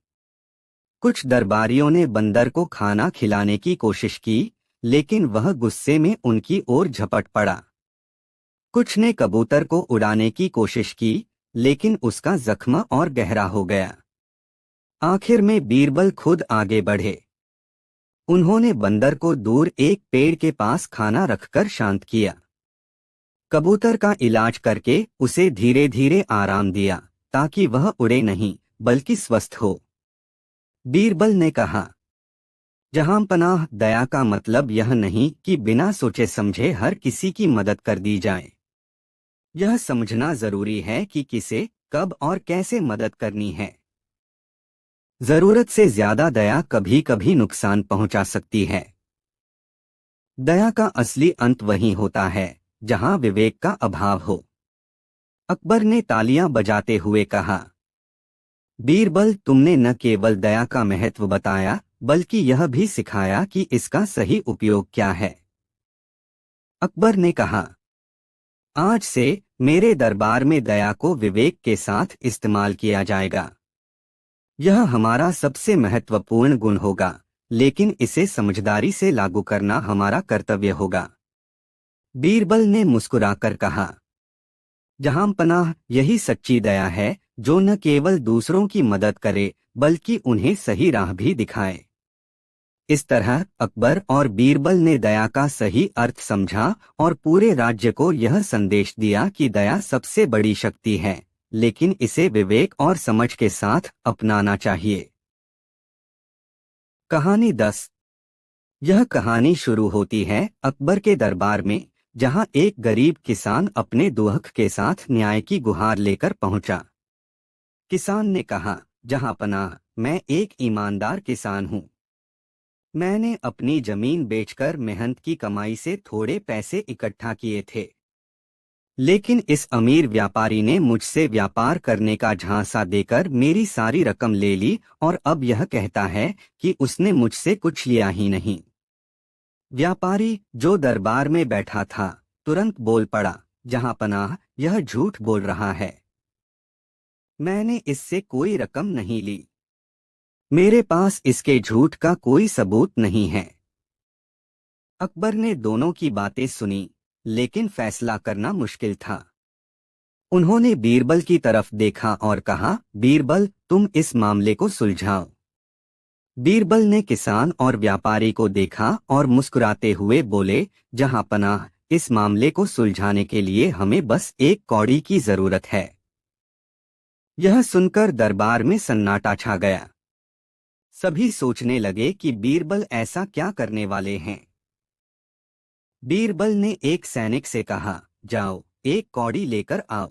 कुछ दरबारियों ने बंदर को खाना खिलाने की कोशिश की, लेकिन वह गुस्से में उनकी ओर झपट पड़ा। कुछ ने कबूतर को उड़ाने की कोशिश की, लेकिन उसका जख्म और गहरा हो गया। आखिर में बीरबल खुद आगे बढ़े। उन्होंने बंदर को दूर एक पेड़ के पास खाना रखकर शांत किया। कबूतर का इलाज करके उसे धीरे धीरे आराम दिया, ताकि वह उड़े नहीं बल्कि स्वस्थ हो। बीरबल ने कहा, जहांपनाह, दया का मतलब यह नहीं कि बिना सोचे समझे हर किसी की मदद कर दी जाए। यह समझना जरूरी है कि किसे, कब और कैसे मदद करनी है। जरूरत से ज्यादा दया कभी कभी नुकसान पहुंचा सकती है। दया का असली अंत वहीं होता है जहां विवेक का अभाव हो। अकबर ने तालियां बजाते हुए कहा, बीरबल, तुमने न केवल दया का महत्व बताया, बल्कि यह भी सिखाया कि इसका सही उपयोग क्या है। अकबर ने कहा, आज से मेरे दरबार में दया को विवेक के साथ इस्तेमाल किया जाएगा। यह हमारा सबसे महत्वपूर्ण गुण होगा, लेकिन इसे समझदारी से लागू करना हमारा कर्तव्य होगा। बीरबल ने मुस्कुराकर कहा, जहांपनाह, यही सच्ची दया है जो न केवल दूसरों की मदद करे बल्कि उन्हें सही राह भी दिखाए। इस तरह अकबर और बीरबल ने दया का सही अर्थ समझा और पूरे राज्य को यह संदेश दिया कि दया सबसे बड़ी शक्ति है, लेकिन इसे विवेक और समझ के साथ अपनाना चाहिए। कहानी 10। यह कहानी शुरू होती है अकबर के दरबार में, जहां एक गरीब किसान अपने दुख के साथ न्याय की गुहार लेकर पहुंचा। किसान ने कहा, जहांपनाह, मैं एक ईमानदार किसान हूं। मैंने अपनी जमीन बेचकर मेहनत की कमाई से थोड़े पैसे इकट्ठा किए थे, लेकिन इस अमीर व्यापारी ने मुझसे व्यापार करने का झांसा देकर मेरी सारी रकम ले ली और अब यह कहता है कि उसने मुझसे कुछ लिया ही नहीं। व्यापारी, जो दरबार में बैठा था, तुरंत बोल पड़ा, जहांपनाह, यह झूठ बोल रहा है। मैंने इससे कोई रकम नहीं ली। मेरे पास इसके झूठ का कोई सबूत नहीं है। अकबर ने दोनों की बातें सुनी, लेकिन फैसला करना मुश्किल था। उन्होंने बीरबल की तरफ देखा और कहा, बीरबल, तुम इस मामले को सुलझाओ। बीरबल ने किसान और व्यापारी को देखा और मुस्कुराते हुए बोले, जहांपनाह, इस मामले को सुलझाने के लिए हमें बस एक कौड़ी की जरूरत है। यह सुनकर दरबार में सन्नाटा छा गया। सभी सोचने लगे कि बीरबल ऐसा क्या करने वाले हैं। बीरबल ने एक सैनिक से कहा, जाओ, एक कौड़ी लेकर आओ।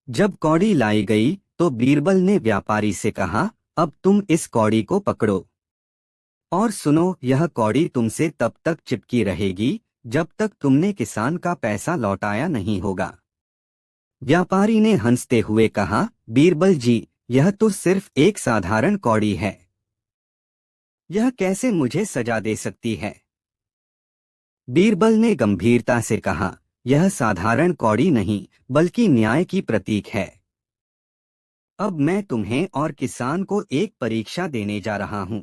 जब कौड़ी लाई गई तो बीरबल ने व्यापारी से कहा, अब तुम इस कौड़ी को पकड़ो और सुनो, यह कौड़ी तुमसे तब तक चिपकी रहेगी जब तक तुमने किसान का पैसा लौटाया नहीं होगा। व्यापारी ने हंसते हुए कहा, बीरबल जी, यह तो सिर्फ एक साधारण कौड़ी है। यह कैसे मुझे सजा दे सकती है? बीरबल ने गंभीरता से कहा, यह साधारण कौड़ी नहीं बल्कि न्याय की प्रतीक है। अब मैं तुम्हें और किसान को एक परीक्षा देने जा रहा हूं।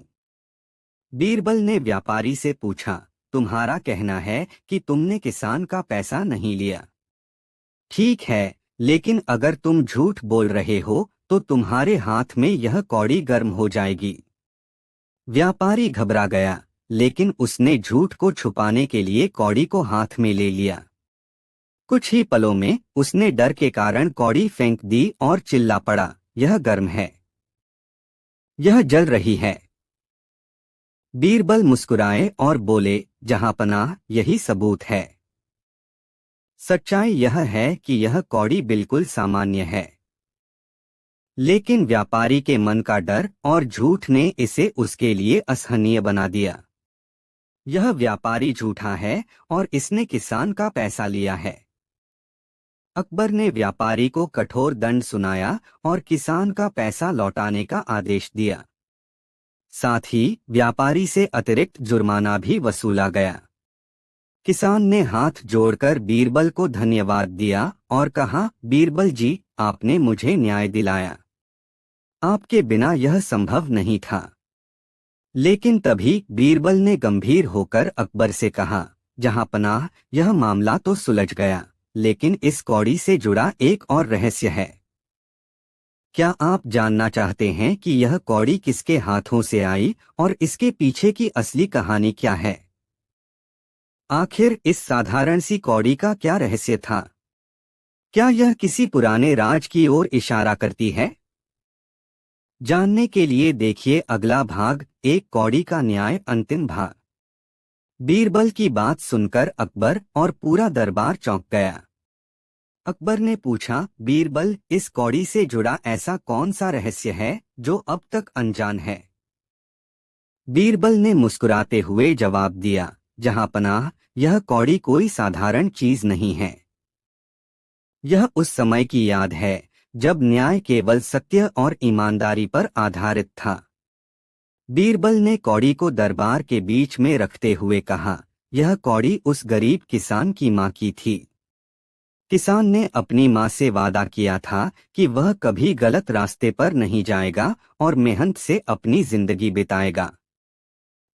बीरबल ने व्यापारी से पूछा, तुम्हारा कहना है कि तुमने किसान का पैसा नहीं लिया। ठीक है, लेकिन अगर तुम झूठ बोल रहे हो तो तुम्हारे हाथ में यह कौड़ी गर्म हो जाएगी। व्यापारी घबरा गया, लेकिन उसने झूठ को छुपाने के लिए कौड़ी को हाथ में ले लिया। कुछ ही पलों में उसने डर के कारण कौड़ी फेंक दी और चिल्ला पड़ा, यह गर्म है, यह जल रही है। बीरबल मुस्कुराए और बोले, जहांपनाह, यही सबूत है। सच्चाई यह है कि यह कौड़ी बिल्कुल सामान्य है, लेकिन व्यापारी के मन का डर और झूठ ने इसे उसके लिए असहनीय बना दिया। यह व्यापारी झूठा है और इसने किसान का पैसा लिया है। अकबर ने व्यापारी को कठोर दंड सुनाया और किसान का पैसा लौटाने का आदेश दिया। साथ ही व्यापारी से अतिरिक्त जुर्माना भी वसूला गया। किसान ने हाथ जोड़कर बीरबल को धन्यवाद दिया और कहा, बीरबल जी, आपने मुझे न्याय दिलाया। आपके बिना यह संभव नहीं था। लेकिन तभी बीरबल ने गंभीर होकर अकबर से कहा, जहांपनाह, यह मामला तो सुलझ गया, लेकिन इस कौड़ी से जुड़ा एक और रहस्य है। क्या आप जानना चाहते हैं कि यह कौड़ी किसके हाथों से आई और इसके पीछे की असली कहानी क्या है? आखिर इस साधारण सी कौड़ी का क्या रहस्य था? क्या यह किसी पुराने राज की ओर इशारा करती है? जानने के लिए देखिए अगला भाग, एक कौड़ी का न्याय, अंतिम भाग। बीरबल की बात सुनकर अकबर और पूरा दरबार चौंक गया। अकबर ने पूछा, बीरबल, इस कौड़ी से जुड़ा ऐसा कौन सा रहस्य है जो अब तक अनजान है? बीरबल ने मुस्कुराते हुए जवाब दिया, जहांपनाह, यह कौड़ी कोई साधारण चीज नहीं है। यह उस समय की याद है जब न्याय केवल सत्य और ईमानदारी पर आधारित था। बीरबल ने कौड़ी को दरबार के बीच में रखते हुए कहा, यह कौड़ी उस गरीब किसान की मां की थी। किसान ने अपनी मां से वादा किया था कि वह कभी गलत रास्ते पर नहीं जाएगा और मेहनत से अपनी जिंदगी बिताएगा।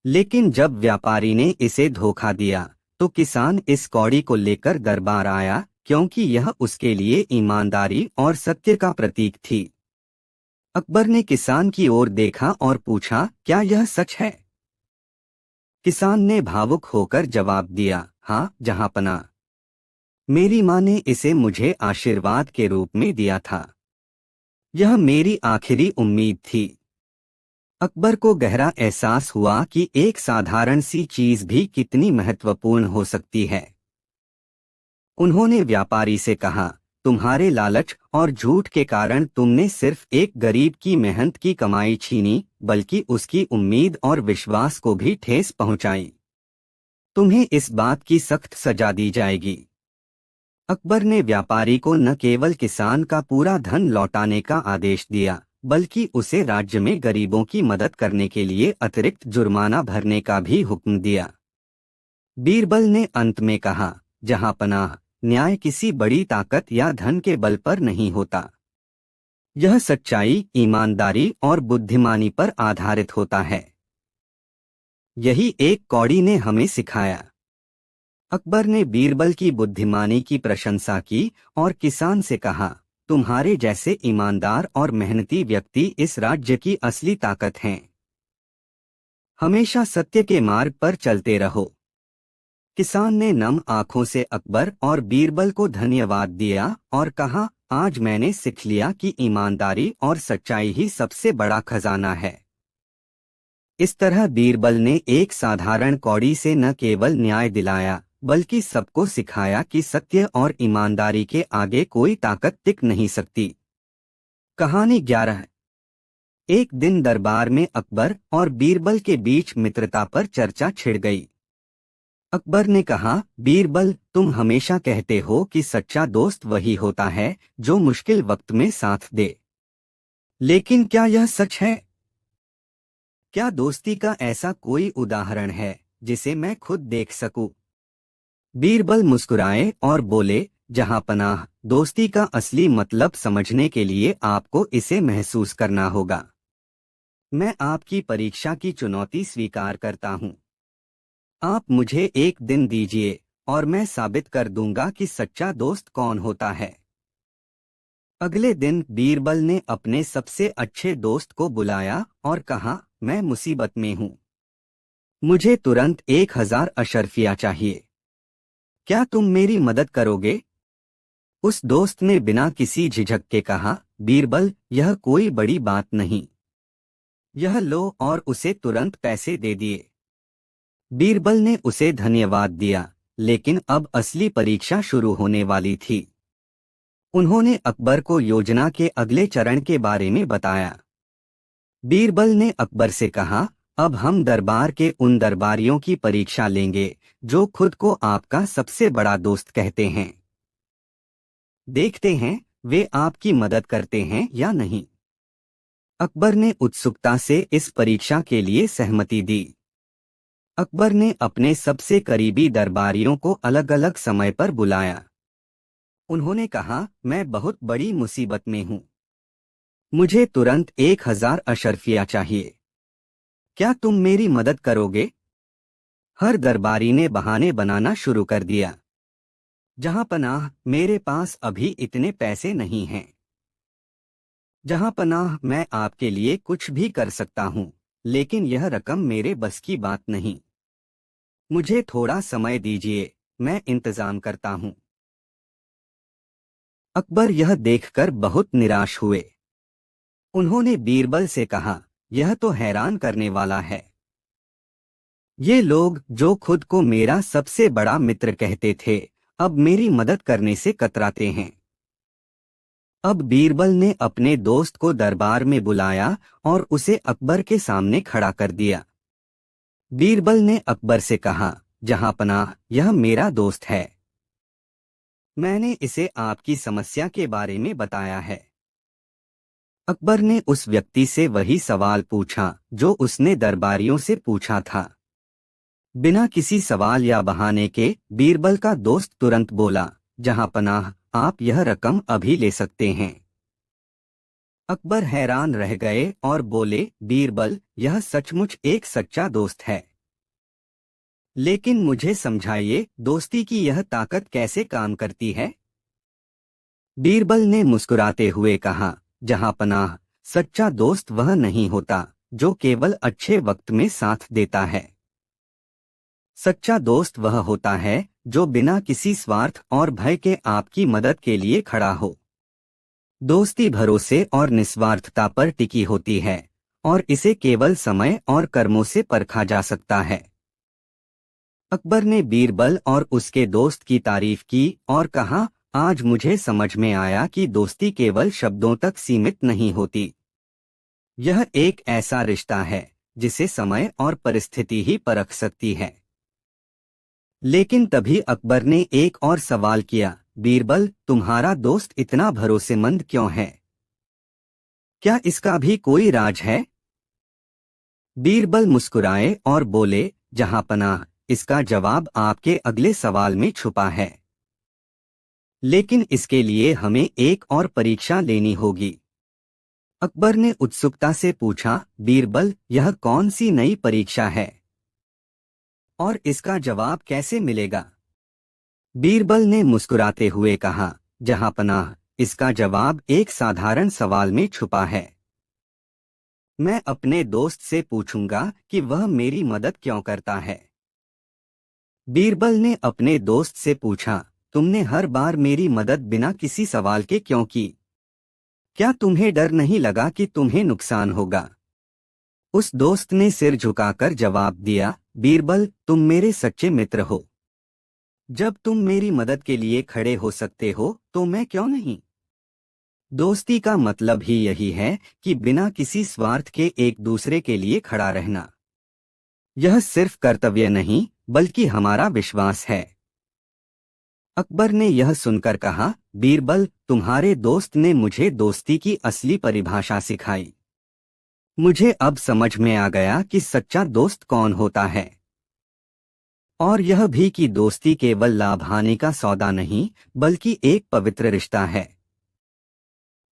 लेकिन जब व्यापारी ने इसे धोखा दिया तो किसान इस कौड़ी को लेकर दरबार आया, क्योंकि यह उसके लिए ईमानदारी और सत्य का प्रतीक थी। अकबर ने किसान की ओर देखा और पूछा, क्या यह सच है? किसान ने भावुक होकर जवाब दिया, हाँ जहांपनाह, मेरी मां ने इसे मुझे आशीर्वाद के रूप में दिया था। यह मेरी आखिरी उम्मीद थी। अकबर को गहरा एहसास हुआ कि एक साधारण सी चीज भी कितनी महत्वपूर्ण हो सकती है। उन्होंने व्यापारी से कहा, तुम्हारे लालच और झूठ के कारण तुमने सिर्फ एक गरीब की मेहनत की कमाई छीनी, बल्कि उसकी उम्मीद और विश्वास को भी ठेस पहुंचाई। तुम्हें इस बात की सख्त सजा दी जाएगी। अकबर ने व्यापारी को न केवल किसान का पूरा धन लौटाने का आदेश दिया, बल्कि उसे राज्य में गरीबों की मदद करने के लिए अतिरिक्त जुर्माना भरने का भी हुक्म दिया। बीरबल ने अंत में कहा, जहांपनाह, न्याय किसी बड़ी ताकत या धन के बल पर नहीं होता। यह सच्चाई, ईमानदारी और बुद्धिमानी पर आधारित होता है। यही एक कौड़ी ने हमें सिखाया। अकबर ने बीरबल की बुद्धिमानी की प्रशंसा की और किसान से कहा, तुम्हारे जैसे ईमानदार और मेहनती व्यक्ति इस राज्य की असली ताकत हैं। हमेशा सत्य के मार्ग पर चलते रहो। किसान ने नम आंखों से अकबर और बीरबल को धन्यवाद दिया और कहा, आज मैंने सीख लिया कि ईमानदारी और सच्चाई ही सबसे बड़ा खजाना है। इस तरह बीरबल ने एक साधारण कौड़ी से न केवल न्याय दिलाया, बल्कि सबको सिखाया कि सत्य और ईमानदारी के आगे कोई ताकत टिक नहीं सकती। कहानी 11। एक दिन दरबार में अकबर और बीरबल के बीच मित्रता पर चर्चा छिड़ गई। अकबर ने कहा, बीरबल, तुम हमेशा कहते हो कि सच्चा दोस्त वही होता है जो मुश्किल वक्त में साथ दे। लेकिन क्या यह सच है? क्या दोस्ती का ऐसा कोई उदाहरण है जिसे मैं खुद देख सकूं? बीरबल मुस्कुराए और बोले, जहांपनाह, दोस्ती का असली मतलब समझने के लिए आपको इसे महसूस करना होगा। मैं आपकी परीक्षा की चुनौती स्वीकार करता हूं। आप मुझे एक दिन दीजिए और मैं साबित कर दूंगा कि सच्चा दोस्त कौन होता है। अगले दिन बीरबल ने अपने सबसे अच्छे दोस्त को बुलाया और कहा, मैं मुसीबत में हूं। मुझे तुरंत 1000 अशर्फिया चाहिए। क्या तुम मेरी मदद करोगे? उस दोस्त ने बिना किसी झिझक के कहा, बीरबल, यह कोई बड़ी बात नहीं। यह लो, और उसे तुरंत पैसे दे दिए। बीरबल ने उसे धन्यवाद दिया, लेकिन अब असली परीक्षा शुरू होने वाली थी। उन्होंने अकबर को योजना के अगले चरण के बारे में बताया। बीरबल ने अकबर से कहा, अब हम दरबार के उन दरबारियों की परीक्षा लेंगे जो खुद को आपका सबसे बड़ा दोस्त कहते हैं। देखते हैं वे आपकी मदद करते हैं या नहीं। अकबर ने उत्सुकता से इस परीक्षा के लिए सहमति दी। अकबर ने अपने सबसे करीबी दरबारियों को अलग अलग समय पर बुलाया। उन्होंने कहा, मैं बहुत बड़ी मुसीबत में हूँ। मुझे तुरंत 1000 अशर्फिया चाहिए। क्या तुम मेरी मदद करोगे? हर दरबारी ने बहाने बनाना शुरू कर दिया। जहां पनाह, मेरे पास अभी इतने पैसे नहीं हैं। जहां पनाह, मैं आपके लिए कुछ भी कर सकता हूं, लेकिन यह रकम मेरे बस की बात नहीं। मुझे थोड़ा समय दीजिए, मैं इंतजाम करता हूं। अकबर यह देखकर बहुत निराश हुए। उन्होंने बीरबल से कहा, यह तो हैरान करने वाला है। ये लोग जो खुद को मेरा सबसे बड़ा मित्र कहते थे, अब मेरी मदद करने से कतराते हैं। अब बीरबल ने अपने दोस्त को दरबार में बुलाया और उसे अकबर के सामने खड़ा कर दिया। बीरबल ने अकबर से कहा, जहां पनाह, यह मेरा दोस्त है। मैंने इसे आपकी समस्या के बारे में बताया है। अकबर ने उस व्यक्ति से वही सवाल पूछा जो उसने दरबारियों से पूछा था। बिना किसी सवाल या बहाने के बीरबल का दोस्त तुरंत बोला, जहां पनाह, आप यह रकम अभी ले सकते हैं। अकबर हैरान रह गए और बोले, बीरबल, यह सचमुच एक सच्चा दोस्त है। लेकिन मुझे समझाइए, दोस्ती की यह ताकत कैसे काम करती है? बीरबल ने मुस्कुराते हुए कहा, जहां पनाह, सच्चा दोस्त वह नहीं होता जो केवल अच्छे वक्त में साथ देता है। सच्चा दोस्त वह होता है जो बिना किसी स्वार्थ और भय के आपकी मदद के लिए खड़ा हो। दोस्ती भरोसे और निस्वार्थता पर टिकी होती है, और इसे केवल समय और कर्मों से परखा जा सकता है। अकबर ने बीरबल और उसके दोस्त की तारीफ की और कहा, आज मुझे समझ में आया कि दोस्ती केवल शब्दों तक सीमित नहीं होती। यह एक ऐसा रिश्ता है जिसे समय और परिस्थिति ही परख सकती है। लेकिन तभी अकबर ने एक और सवाल किया, बीरबल, तुम्हारा दोस्त इतना भरोसेमंद क्यों है? क्या इसका भी कोई राज है? बीरबल मुस्कुराए और बोले, जहां पनाह, इसका जवाब आपके अगले सवाल में छुपा है। लेकिन इसके लिए हमें एक और परीक्षा लेनी होगी। अकबर ने उत्सुकता से पूछा, बीरबल, यह कौन सी नई परीक्षा है? और इसका जवाब कैसे मिलेगा? बीरबल ने मुस्कुराते हुए कहा, जहां पनाह, इसका जवाब एक साधारण सवाल में छुपा है। मैं अपने दोस्त से पूछूंगा कि वह मेरी मदद क्यों करता है। बीरबल ने अपने दोस्त से पूछा, तुमने हर बार मेरी मदद बिना किसी सवाल के क्यों की? क्या तुम्हें डर नहीं लगा कि तुम्हें नुकसान होगा? उस दोस्त ने सिर झुकाकर जवाब दिया, बीरबल, तुम मेरे सच्चे मित्र हो। जब तुम मेरी मदद के लिए खड़े हो सकते हो तो मैं क्यों नहीं? दोस्ती का मतलब ही यही है कि बिना किसी स्वार्थ के एक दूसरे के लिए खड़ा रहना। यह सिर्फ कर्तव्य नहीं, बल्कि हमारा विश्वास है। अकबर ने यह सुनकर कहा, बीरबल, तुम्हारे दोस्त ने मुझे दोस्ती की असली परिभाषा सिखाई। मुझे अब समझ में आ गया कि सच्चा दोस्त कौन होता है। और यह भी कि दोस्ती केवल लाभ हानि का सौदा नहीं, बल्कि एक पवित्र रिश्ता है।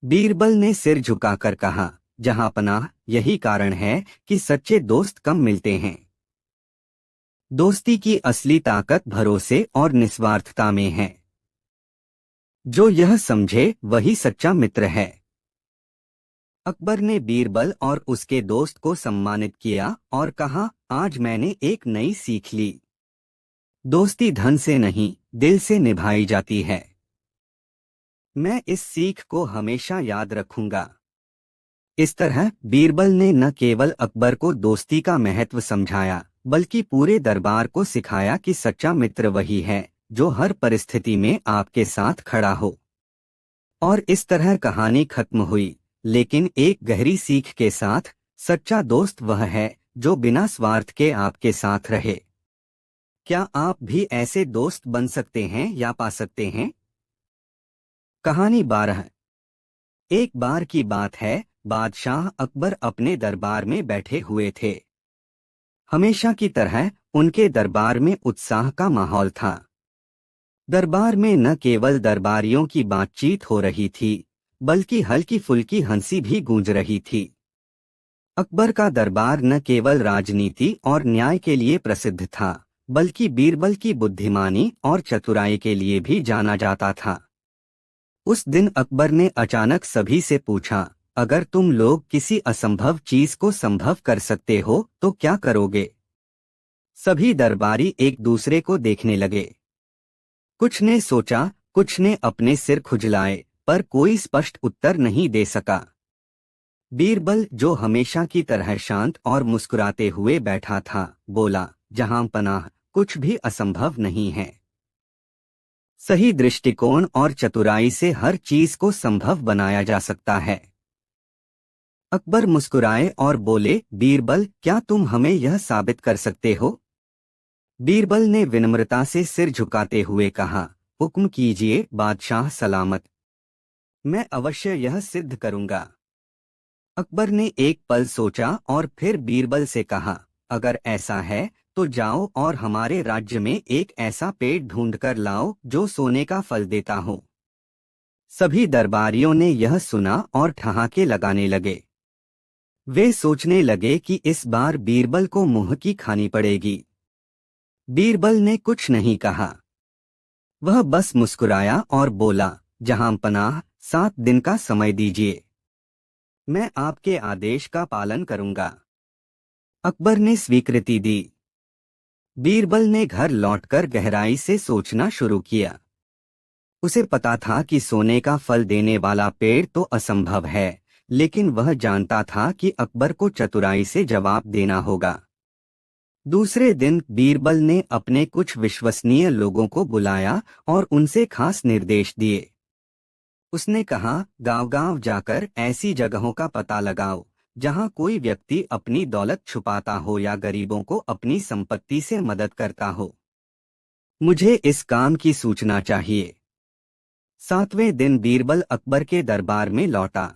बीरबल ने सिर झुकाकर कहा, जहां पनाह, यही कारण है कि सच्चे दोस्त कम मिलते हैं। दोस्ती की असली ताकत भरोसे और निस्वार्थता में है। जो यह समझे वही सच्चा मित्र है। अकबर ने बीरबल और उसके दोस्त को सम्मानित किया और कहा, आज मैंने एक नई सीख ली। दोस्ती धन से नहीं, दिल से निभाई जाती है। मैं इस सीख को हमेशा याद रखूंगा। इस तरह बीरबल ने न केवल अकबर को दोस्ती का महत्व समझाया, बल्कि पूरे दरबार को सिखाया कि सच्चा मित्र वही है जो हर परिस्थिति में आपके साथ खड़ा हो। और इस तरह कहानी खत्म हुई, लेकिन एक गहरी सीख के साथ, सच्चा दोस्त वह है जो बिना स्वार्थ के आपके साथ रहे। क्या आप भी ऐसे दोस्त बन सकते हैं या पा सकते हैं? कहानी 12। एक बार की बात है, बादशाह अकबर अपने दरबार में बैठे हुए थे। हमेशा की तरह उनके दरबार में उत्साह का माहौल था। दरबार में न केवल दरबारियों की बातचीत हो रही थी, बल्कि हल्की फुल्की हंसी भी गूंज रही थी। अकबर का दरबार न केवल राजनीति और न्याय के लिए प्रसिद्ध था, बल्कि बीरबल की बुद्धिमानी और चतुराई के लिए भी जाना जाता था। उस दिन अकबर ने अचानक सभी से पूछा, अगर तुम लोग किसी असंभव चीज को संभव कर सकते हो तो क्या करोगे? सभी दरबारी एक दूसरे को देखने लगे। कुछ ने सोचा, कुछ ने अपने सिर खुजलाए, पर कोई स्पष्ट उत्तर नहीं दे सका। बीरबल, जो हमेशा की तरह शांत और मुस्कुराते हुए बैठा था, बोला, जहां पनाह, कुछ भी असंभव नहीं है। सही दृष्टिकोण और चतुराई से हर चीज को संभव बनाया जा सकता है। अकबर मुस्कुराए और बोले, बीरबल, क्या तुम हमें यह साबित कर सकते हो? बीरबल ने विनम्रता से सिर झुकाते हुए कहा, हुक्म कीजिए बादशाह सलामत। मैं अवश्य यह सिद्ध करूंगा। अकबर ने एक पल सोचा और फिर बीरबल से कहा, अगर ऐसा है तो जाओ और हमारे राज्य में एक ऐसा पेड़ ढूंढकर लाओ जो सोने का फल देता हो। सभी दरबारियों ने यह सुना और ठहाके लगाने लगे। वे सोचने लगे कि इस बार बीरबल को मुंह की खानी पड़ेगी। बीरबल ने कुछ नहीं कहा। वह बस मुस्कुराया और बोला, जहां पनाह, 7 दिन का समय दीजिए। मैं आपके आदेश का पालन करूंगा। अकबर ने स्वीकृति दी। बीरबल ने घर लौटकर गहराई से सोचना शुरू किया। उसे पता था कि सोने का फल देने वाला पेड़ तो असंभव है, लेकिन वह जानता था कि अकबर को चतुराई से जवाब देना होगा। दूसरे दिन बीरबल ने अपने कुछ विश्वसनीय लोगों को बुलाया और उनसे खास निर्देश दिए। उसने कहा, गांव-गांव जाकर ऐसी जगहों का पता लगाओ जहां कोई व्यक्ति अपनी दौलत छुपाता हो या गरीबों को अपनी संपत्ति से मदद करता हो। मुझे इस काम की सूचना चाहिए। 7वें दिन बीरबल अकबर के दरबार में लौटा।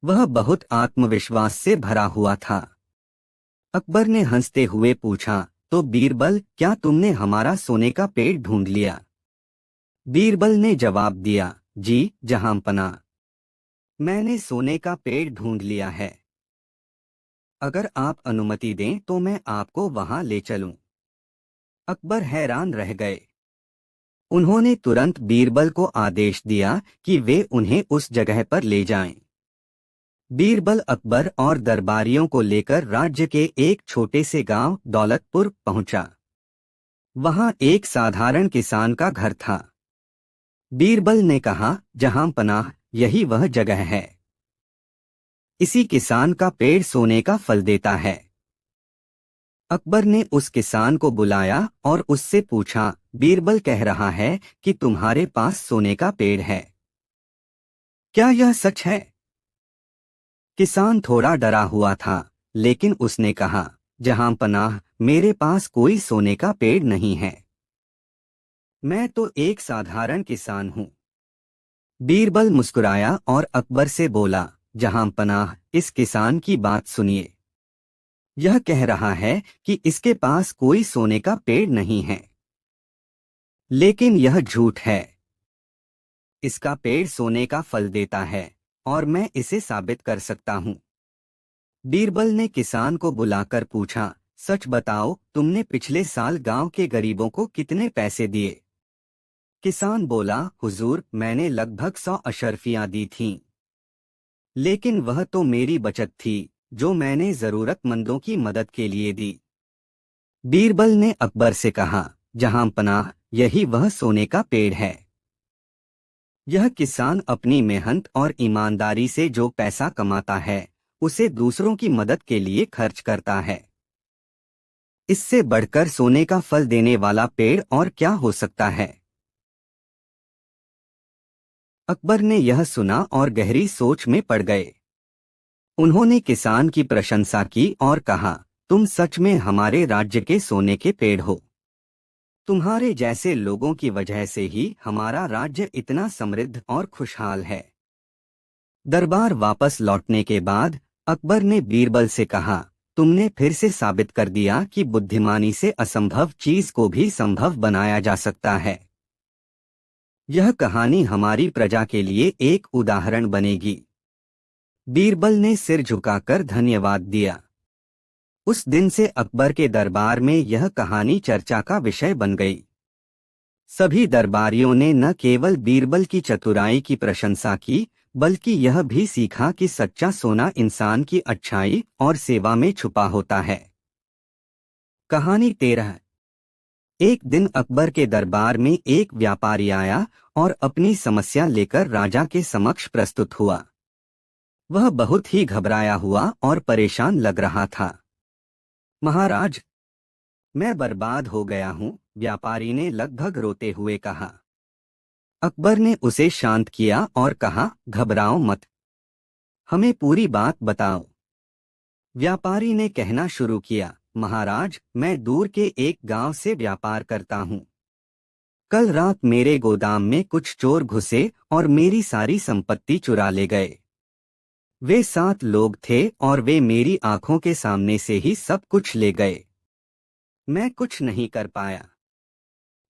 वह बहुत आत्मविश्वास से भरा हुआ था। अकबर ने हंसते हुए पूछा, तो बीरबल, क्या तुमने हमारा सोने का पेड़ ढूंढ लिया? बीरबल ने जवाब दिया, जी जहांपना, मैंने सोने का पेड़ ढूंढ लिया है। अगर आप अनुमति दें तो मैं आपको वहां ले चलूं। अकबर हैरान रह गए। उन्होंने तुरंत बीरबल को आदेश दिया कि वे उन्हें उस जगह पर ले जाएं। बीरबल अकबर और दरबारियों को लेकर राज्य के एक छोटे से गांव दौलतपुर पहुंचा। वहां एक साधारण किसान का घर था। बीरबल ने कहा, जहां पनाह, यही वह जगह है। इसी किसान का पेड़ सोने का फल देता है। अकबर ने उस किसान को बुलाया और उससे पूछा, बीरबल कह रहा है कि तुम्हारे पास सोने का पेड़ है, क्या यह सच है? किसान थोड़ा डरा हुआ था, लेकिन उसने कहा, जहां पनाह, मेरे पास कोई सोने का पेड़ नहीं है। मैं तो एक साधारण किसान हूं। बीरबल मुस्कुराया और अकबर से बोला, जहां पनाह, इस किसान की बात सुनिए। यह कह रहा है कि इसके पास कोई सोने का पेड़ नहीं है, लेकिन यह झूठ है। इसका पेड़ सोने का फल देता है और मैं इसे साबित कर सकता हूं। बीरबल ने किसान को बुलाकर पूछा, सच बताओ, तुमने पिछले साल गांव के गरीबों को कितने पैसे दिए? किसान बोला, हुजूर, मैंने लगभग 100 अशर्फियां दी थीं। लेकिन वह तो मेरी बचत थी, जो मैंने जरूरतमंदों की मदद के लिए दी। बीरबल ने अकबर से कहा, जहां पनाह, यही वह सोने का पेड़ है। यह किसान अपनी मेहनत और ईमानदारी से जो पैसा कमाता है, उसे दूसरों की मदद के लिए खर्च करता है। इससे बढ़कर सोने का फल देने वाला पेड़ और क्या हो सकता है? अकबर ने यह सुना और गहरी सोच में पड़ गए। उन्होंने किसान की प्रशंसा की और कहा, तुम सच में हमारे राज्य के सोने के पेड़ हो। तुम्हारे जैसे लोगों की वजह से ही हमारा राज्य इतना समृद्ध और खुशहाल है। दरबार वापस लौटने के बाद अकबर ने बीरबल से कहा, तुमने फिर से साबित कर दिया कि बुद्धिमानी से असंभव चीज को भी संभव बनाया जा सकता है। यह कहानी हमारी प्रजा के लिए एक उदाहरण बनेगी। बीरबल ने सिर झुकाकर धन्यवाद दिया। उस दिन से अकबर के दरबार में यह कहानी चर्चा का विषय बन गई। सभी दरबारियों ने न केवल बीरबल की चतुराई की प्रशंसा की, बल्कि यह भी सीखा कि सच्चा सोना इंसान की अच्छाई और सेवा में छुपा होता है। कहानी 13। एक दिन अकबर के दरबार में एक व्यापारी आया और अपनी समस्या लेकर राजा के समक्ष प्रस्तुत हुआ। वह बहुत ही घबराया हुआ और परेशान लग रहा था। महाराज, मैं बर्बाद हो गया हूँ, व्यापारी ने लगभग रोते हुए कहा। अकबर ने उसे शांत किया और कहा, घबराओ मत, हमें पूरी बात बताओ। व्यापारी ने कहना शुरू किया, महाराज, मैं दूर के एक गांव से व्यापार करता हूँ। कल रात मेरे गोदाम में कुछ चोर घुसे और मेरी सारी संपत्ति चुरा ले गए। वे 7 लोग थे और वे मेरी आंखों के सामने से ही सब कुछ ले गए। मैं कुछ नहीं कर पाया।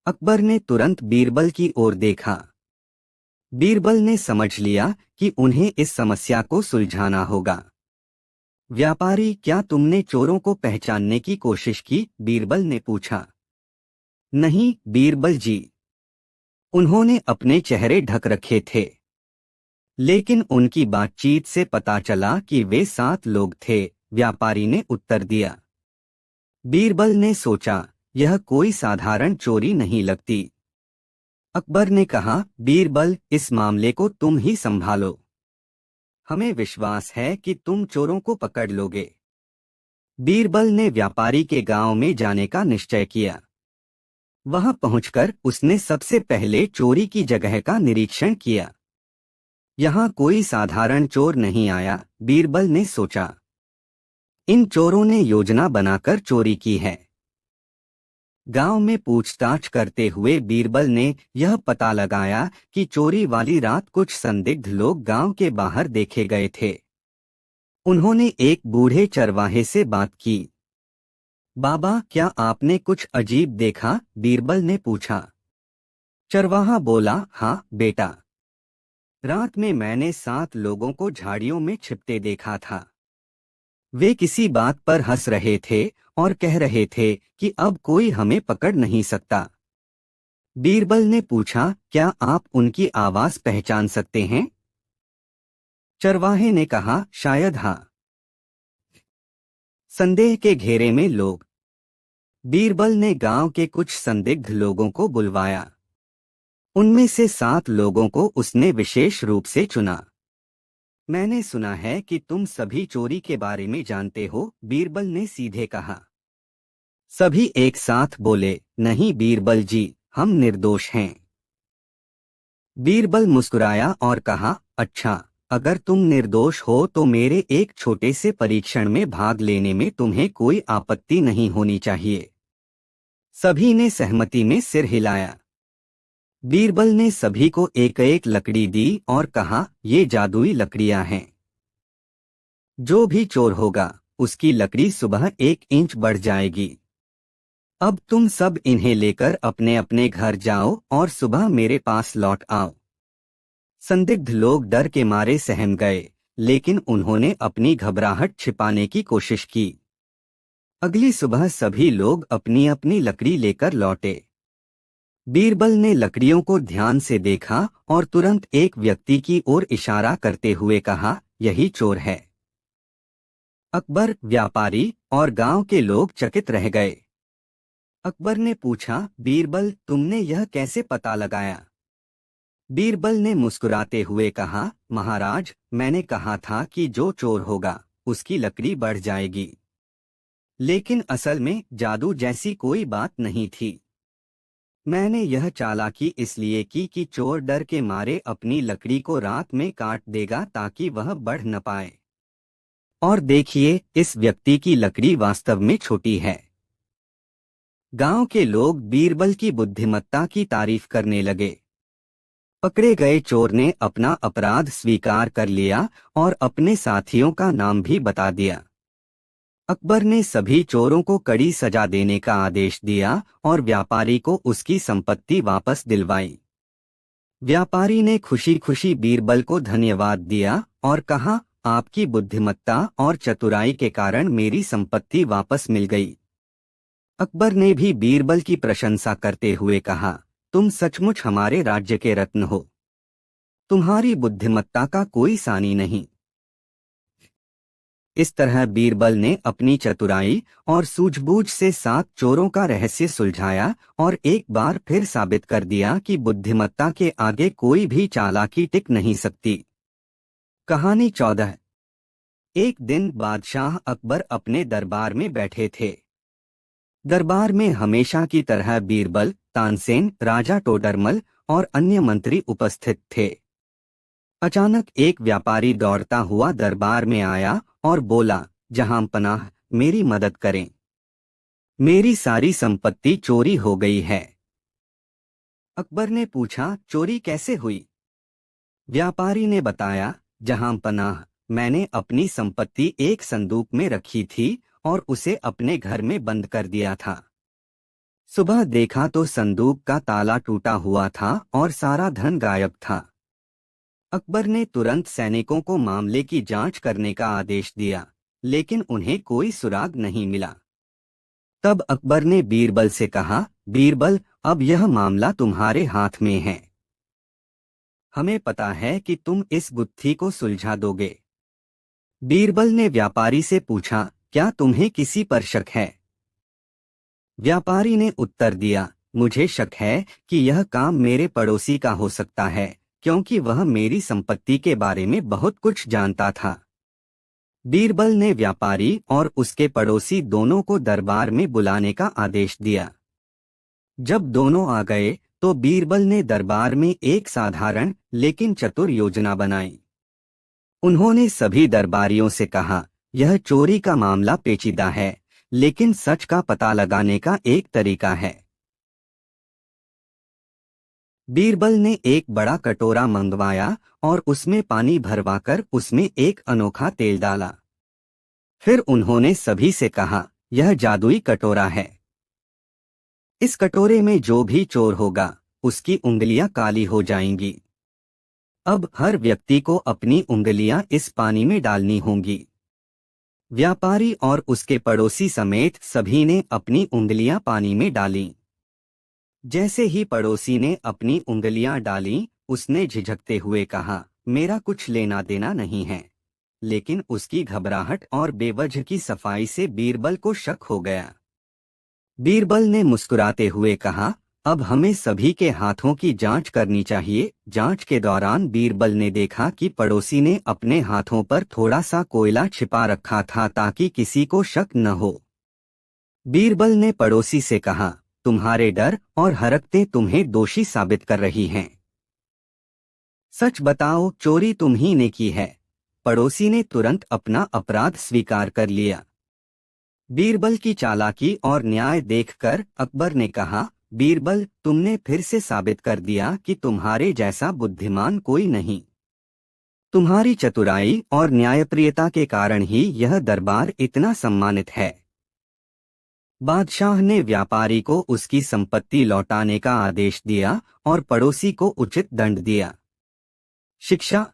अकबर ने तुरंत बीरबल की ओर देखा। बीरबल ने समझ लिया कि उन्हें इस समस्या को सुलझाना होगा। व्यापारी, क्या तुमने चोरों को पहचानने की कोशिश की? बीरबल ने पूछा। नहीं बीरबल जी, उन्होंने अपने चेहरे ढक रखे थे, लेकिन उनकी बातचीत से पता चला कि वे 7 लोग थे, व्यापारी ने उत्तर दिया। बीरबल ने सोचा, यह कोई साधारण चोरी नहीं लगती। अकबर ने कहा, बीरबल, इस मामले को तुम ही संभालो। हमें विश्वास है कि तुम चोरों को पकड़ लोगे। बीरबल ने व्यापारी के गांव में जाने का निश्चय किया। वहां पहुंचकर उसने सबसे पहले चोरी की जगह का निरीक्षण किया। यहाँ कोई साधारण चोर नहीं आया, बीरबल ने सोचा। इन चोरों ने योजना बनाकर चोरी की है। गांव में पूछताछ करते हुए बीरबल ने यह पता लगाया कि चोरी वाली रात कुछ संदिग्ध लोग गांव के बाहर देखे गए थे। उन्होंने एक बूढ़े चरवाहे से बात की। बाबा, क्या आपने कुछ अजीब देखा? बीरबल ने पूछा। चरवाहा बोला, हाँ बेटा, रात में मैंने 7 लोगों को झाड़ियों में छिपते देखा था। वे किसी बात पर हंस रहे थे और कह रहे थे कि अब कोई हमें पकड़ नहीं सकता। बीरबल ने पूछा, क्या आप उनकी आवाज पहचान सकते हैं? चरवाहे ने कहा, शायद हाँ। संदेह के घेरे में लोग। बीरबल ने गांव के कुछ संदिग्ध लोगों को बुलवाया। उनमें से 7 लोगों को उसने विशेष रूप से चुना। मैंने सुना है कि तुम सभी चोरी के बारे में जानते हो, बीरबल ने सीधे कहा। सभी एक साथ बोले, नहीं बीरबल जी, हम निर्दोष हैं। बीरबल मुस्कुराया और कहा, अच्छा, अगर तुम निर्दोष हो तो मेरे एक छोटे से परीक्षण में भाग लेने में तुम्हें कोई आपत्ति नहीं होनी चाहिए। सभी ने सहमति में सिर हिलाया। बीरबल ने सभी को एक एक लकड़ी दी और कहा, ये जादुई लकड़ियां हैं। जो भी चोर होगा उसकी लकड़ी सुबह 1 इंच बढ़ जाएगी। अब तुम सब इन्हें लेकर अपने अपने घर जाओ और सुबह मेरे पास लौट आओ। संदिग्ध लोग डर के मारे सहम गए, लेकिन उन्होंने अपनी घबराहट छिपाने की कोशिश की। अगली सुबह सभी लोग अपनी अपनी लकड़ी लेकर लौटे। बीरबल ने लकड़ियों को ध्यान से देखा और तुरंत एक व्यक्ति की ओर इशारा करते हुए कहा, यही चोर है। अकबर, व्यापारी और गांव के लोग चकित रह गए। अकबर ने पूछा, बीरबल, तुमने यह कैसे पता लगाया? बीरबल ने मुस्कुराते हुए कहा, महाराज, मैंने कहा था कि जो चोर होगा उसकी लकड़ी बढ़ जाएगी। लेकिन असल में जादू जैसी कोई बात नहीं थी। मैंने यह चालाकी इसलिए की कि चोर डर के मारे अपनी लकड़ी को रात में काट देगा ताकि वह बढ़ न पाए। और देखिए, इस व्यक्ति की लकड़ी वास्तव में छोटी है। गांव के लोग बीरबल की बुद्धिमत्ता की तारीफ करने लगे। पकड़े गए चोर ने अपना अपराध स्वीकार कर लिया और अपने साथियों का नाम भी बता दिया। अकबर ने सभी चोरों को कड़ी सजा देने का आदेश दिया और व्यापारी को उसकी संपत्ति वापस दिलवाई। व्यापारी ने खुशी खुशी बीरबल को धन्यवाद दिया और कहा, आपकी बुद्धिमत्ता और चतुराई के कारण मेरी संपत्ति वापस मिल गई। अकबर ने भी बीरबल की प्रशंसा करते हुए कहा, तुम सचमुच हमारे राज्य के रत्न हो। तुम्हारी बुद्धिमत्ता का कोई सानी नहीं। इस तरह बीरबल ने अपनी चतुराई और सूझबूझ से 7 चोरों का रहस्य सुलझाया और एक बार फिर साबित कर दिया कि बुद्धिमत्ता के आगे कोई भी चालाकी टिक नहीं सकती। कहानी 14। एक दिन बादशाह अकबर अपने दरबार में बैठे थे। दरबार में हमेशा की तरह बीरबल, तानसेन, राजा टोडरमल और अन्य मंत्री उपस्थित थे। अचानक एक व्यापारी दौड़ता हुआ दरबार में आया और बोला, जहां पनाह, मेरी मदद करें। मेरी सारी संपत्ति चोरी हो गई है। अकबर ने पूछा, चोरी कैसे हुई? व्यापारी ने बताया, जहां पनाह, मैंने अपनी संपत्ति एक संदूक में रखी थी और उसे अपने घर में बंद कर दिया था। सुबह देखा तो संदूक का ताला टूटा हुआ था और सारा धन गायब था। अकबर ने तुरंत सैनिकों को मामले की जांच करने का आदेश दिया, लेकिन उन्हें कोई सुराग नहीं मिला। तब अकबर ने बीरबल से कहा, बीरबल, अब यह मामला तुम्हारे हाथ में है। हमें पता है कि तुम इस गुत्थी को सुलझा दोगे। बीरबल ने व्यापारी से पूछा, क्या तुम्हें किसी पर शक है? व्यापारी ने उत्तर दिया, मुझे शक है कि यह काम मेरे पड़ोसी का हो सकता है, क्योंकि वह मेरी संपत्ति के बारे में बहुत कुछ जानता था। बीरबल ने व्यापारी और उसके पड़ोसी दोनों को दरबार में बुलाने का आदेश दिया। जब दोनों आ गए तो बीरबल ने दरबार में एक साधारण लेकिन चतुर योजना बनाई। उन्होंने सभी दरबारियों से कहा, यह चोरी का मामला पेचीदा है, लेकिन सच का पता लगाने का एक तरीका है। बीरबल ने एक बड़ा कटोरा मंगवाया और उसमें पानी भरवाकर उसमें एक अनोखा तेल डाला। फिर उन्होंने सभी से कहा, यह जादुई कटोरा है। इस कटोरे में जो भी चोर होगा, उसकी उंगलियां काली हो जाएंगी। अब हर व्यक्ति को अपनी उंगलियां इस पानी में डालनी होंगी। व्यापारी और उसके पड़ोसी समेत सभी ने अपनी उंगलियां पानी में डालीं। जैसे ही पड़ोसी ने अपनी उंगलियां डालीं, उसने झिझकते हुए कहा, मेरा कुछ लेना देना नहीं है। लेकिन उसकी घबराहट और बेवजह की सफाई से बीरबल को शक हो गया। बीरबल ने मुस्कुराते हुए कहा, अब हमें सभी के हाथों की जांच करनी चाहिए। जांच के दौरान बीरबल ने देखा कि पड़ोसी ने अपने हाथों पर थोड़ा सा कोयला छिपा रखा था ताकि किसी को शक न हो। बीरबल ने पड़ोसी से कहा, तुम्हारे डर और हरकतें तुम्हें दोषी साबित कर रही हैं। सच बताओ, चोरी तुम ही ने की है। पड़ोसी ने तुरंत अपना अपराध स्वीकार कर लिया। बीरबल की चालाकी और न्याय देखकर अकबर ने कहा, बीरबल, तुमने फिर से साबित कर दिया कि तुम्हारे जैसा बुद्धिमान कोई नहीं। तुम्हारी चतुराई और न्यायप्रियता के कारण ही यह दरबार इतना सम्मानित है। बादशाह ने व्यापारी को उसकी संपत्ति लौटाने का आदेश दिया और पड़ोसी को उचित दंड दिया। शिक्षा।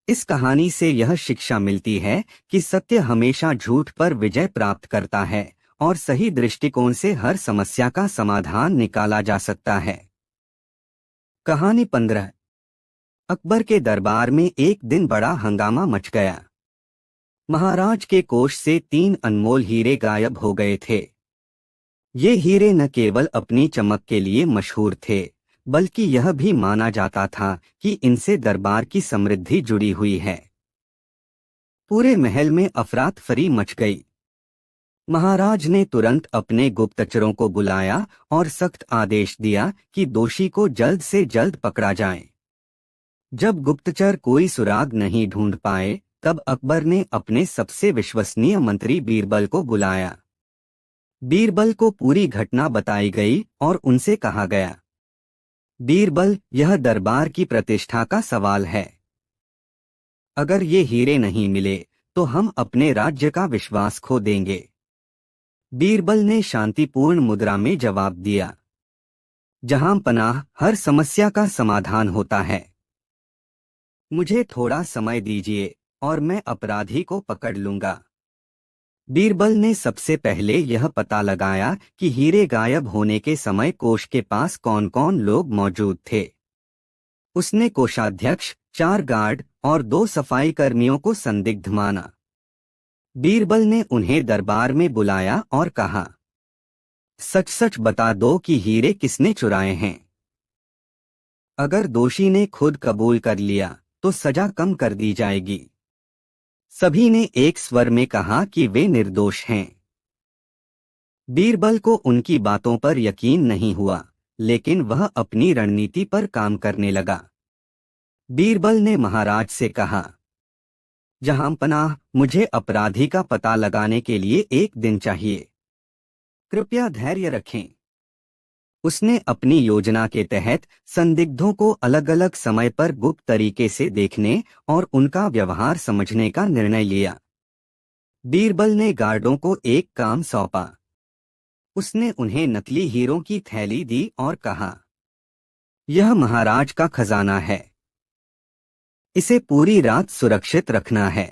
इस कहानी से यह शिक्षा मिलती है कि सत्य हमेशा झूठ पर विजय प्राप्त करता है और सही दृष्टिकोण से हर समस्या का समाधान निकाला जा सकता है। कहानी 15। अकबर के दरबार में एक दिन बड़ा हंगामा मच गया। महाराज के कोष से 3 अनमोल हीरे गायब हो गए थे। ये हीरे न केवल अपनी चमक के लिए मशहूर थे, बल्कि यह भी माना जाता था कि इनसे दरबार की समृद्धि जुड़ी हुई है। पूरे महल में अफरातफरी मच गई। महाराज ने तुरंत अपने गुप्तचरों को बुलाया और सख्त आदेश दिया कि दोषी को जल्द से जल्द पकड़ा जाए। जब गुप्तचर कोई सुराग नहीं ढूंढ पाए, तब अकबर ने अपने सबसे विश्वसनीय मंत्री बीरबल को बुलाया। बीरबल को पूरी घटना बताई गई और उनसे कहा गया, बीरबल, यह दरबार की प्रतिष्ठा का सवाल है। अगर ये हीरे नहीं मिले तो हम अपने राज्य का विश्वास खो देंगे। बीरबल ने शांतिपूर्ण मुद्रा में जवाब दिया, जहां पनाह, हर समस्या का समाधान होता है। मुझे थोड़ा समय दीजिए और मैं अपराधी को पकड़ लूंगा। बीरबल ने सबसे पहले यह पता लगाया कि हीरे गायब होने के समय कोष के पास कौन कौन लोग मौजूद थे। उसने कोषाध्यक्ष, 4 गार्ड और 2 सफाई कर्मियों को संदिग्ध माना। बीरबल ने उन्हें दरबार में बुलाया और कहा, सच सच बता दो कि हीरे किसने चुराए हैं। अगर दोषी ने खुद कबूल कर लिया तो सजा कम कर दी जाएगी। सभी ने एक स्वर में कहा कि वे निर्दोष हैं। बीरबल को उनकी बातों पर यकीन नहीं हुआ, लेकिन वह अपनी रणनीति पर काम करने लगा। बीरबल ने महाराज से कहा, जहांपनाह, मुझे अपराधी का पता लगाने के लिए 1 दिन चाहिए। कृपया धैर्य रखें। उसने अपनी योजना के तहत संदिग्धों को अलग अलग समय पर गुप्त तरीके से देखने और उनका व्यवहार समझने का निर्णय लिया। बीरबल ने गार्डों को एक काम सौंपा। उसने उन्हें नकली हीरों की थैली दी और कहा, यह महाराज का खजाना है। इसे पूरी रात सुरक्षित रखना है।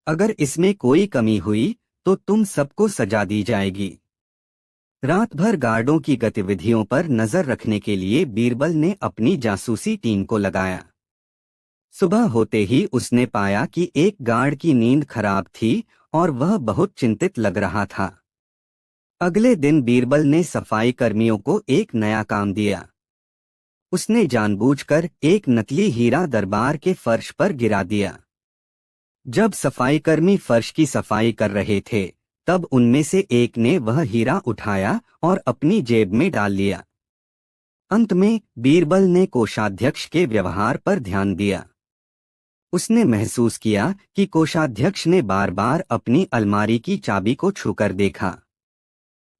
अगर इसमें कोई कमी हुई तो तुम सबको सजा दी जाएगी। रात भर गार्डों की गतिविधियों पर नजर रखने के लिए बीरबल ने अपनी जासूसी टीम को लगाया। सुबह होते ही उसने पाया कि एक गार्ड की नींद खराब थी और वह बहुत चिंतित लग रहा था। अगले दिन बीरबल ने सफाई कर्मियों को एक नया काम दिया। उसने जानबूझकर एक नकली हीरा दरबार के फर्श पर गिरा दिया। जब सफाईकर्मी फर्श की सफाई कर रहे थे, तब उनमें से एक ने वह हीरा उठाया और अपनी जेब में डाल लिया। अंत में बीरबल ने कोषाध्यक्ष के व्यवहार पर ध्यान दिया। उसने महसूस किया कि कोषाध्यक्ष ने बार बार अपनी अलमारी की चाबी को छूकर देखा।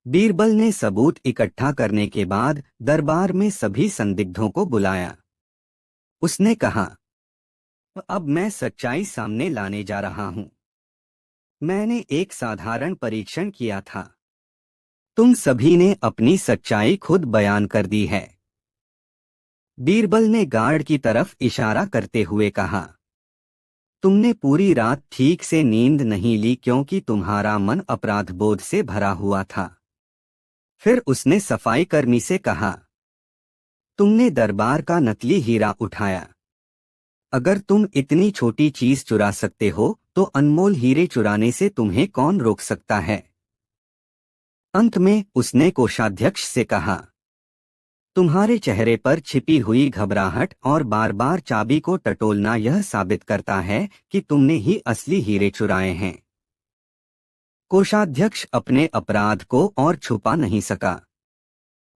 बीरबल ने सबूत इकट्ठा करने के बाद दरबार में सभी संदिग्धों को बुलाया। उसने कहा, अब मैं सच्चाई सामने लाने जा रहा हूं। मैंने एक साधारण परीक्षण किया था। तुम सभी ने अपनी सच्चाई खुद बयान कर दी है। बीरबल ने गार्ड की तरफ इशारा करते हुए कहा, तुमने पूरी रात ठीक से नींद नहीं ली क्योंकि तुम्हारा मन अपराधबोध से भरा हुआ था। फिर उसने सफाई कर्मी से कहा, तुमने दरबार का नकली हीरा उठाया। अगर तुम इतनी छोटी चीज चुरा सकते हो तो अनमोल हीरे चुराने से तुम्हें कौन रोक सकता है। अंत में उसने कोषाध्यक्ष से कहा, तुम्हारे चेहरे पर छिपी हुई घबराहट और बार बार चाबी को टटोलना यह साबित करता है कि तुमने ही असली हीरे चुराए हैं। कोषाध्यक्ष अपने अपराध को और छुपा नहीं सका।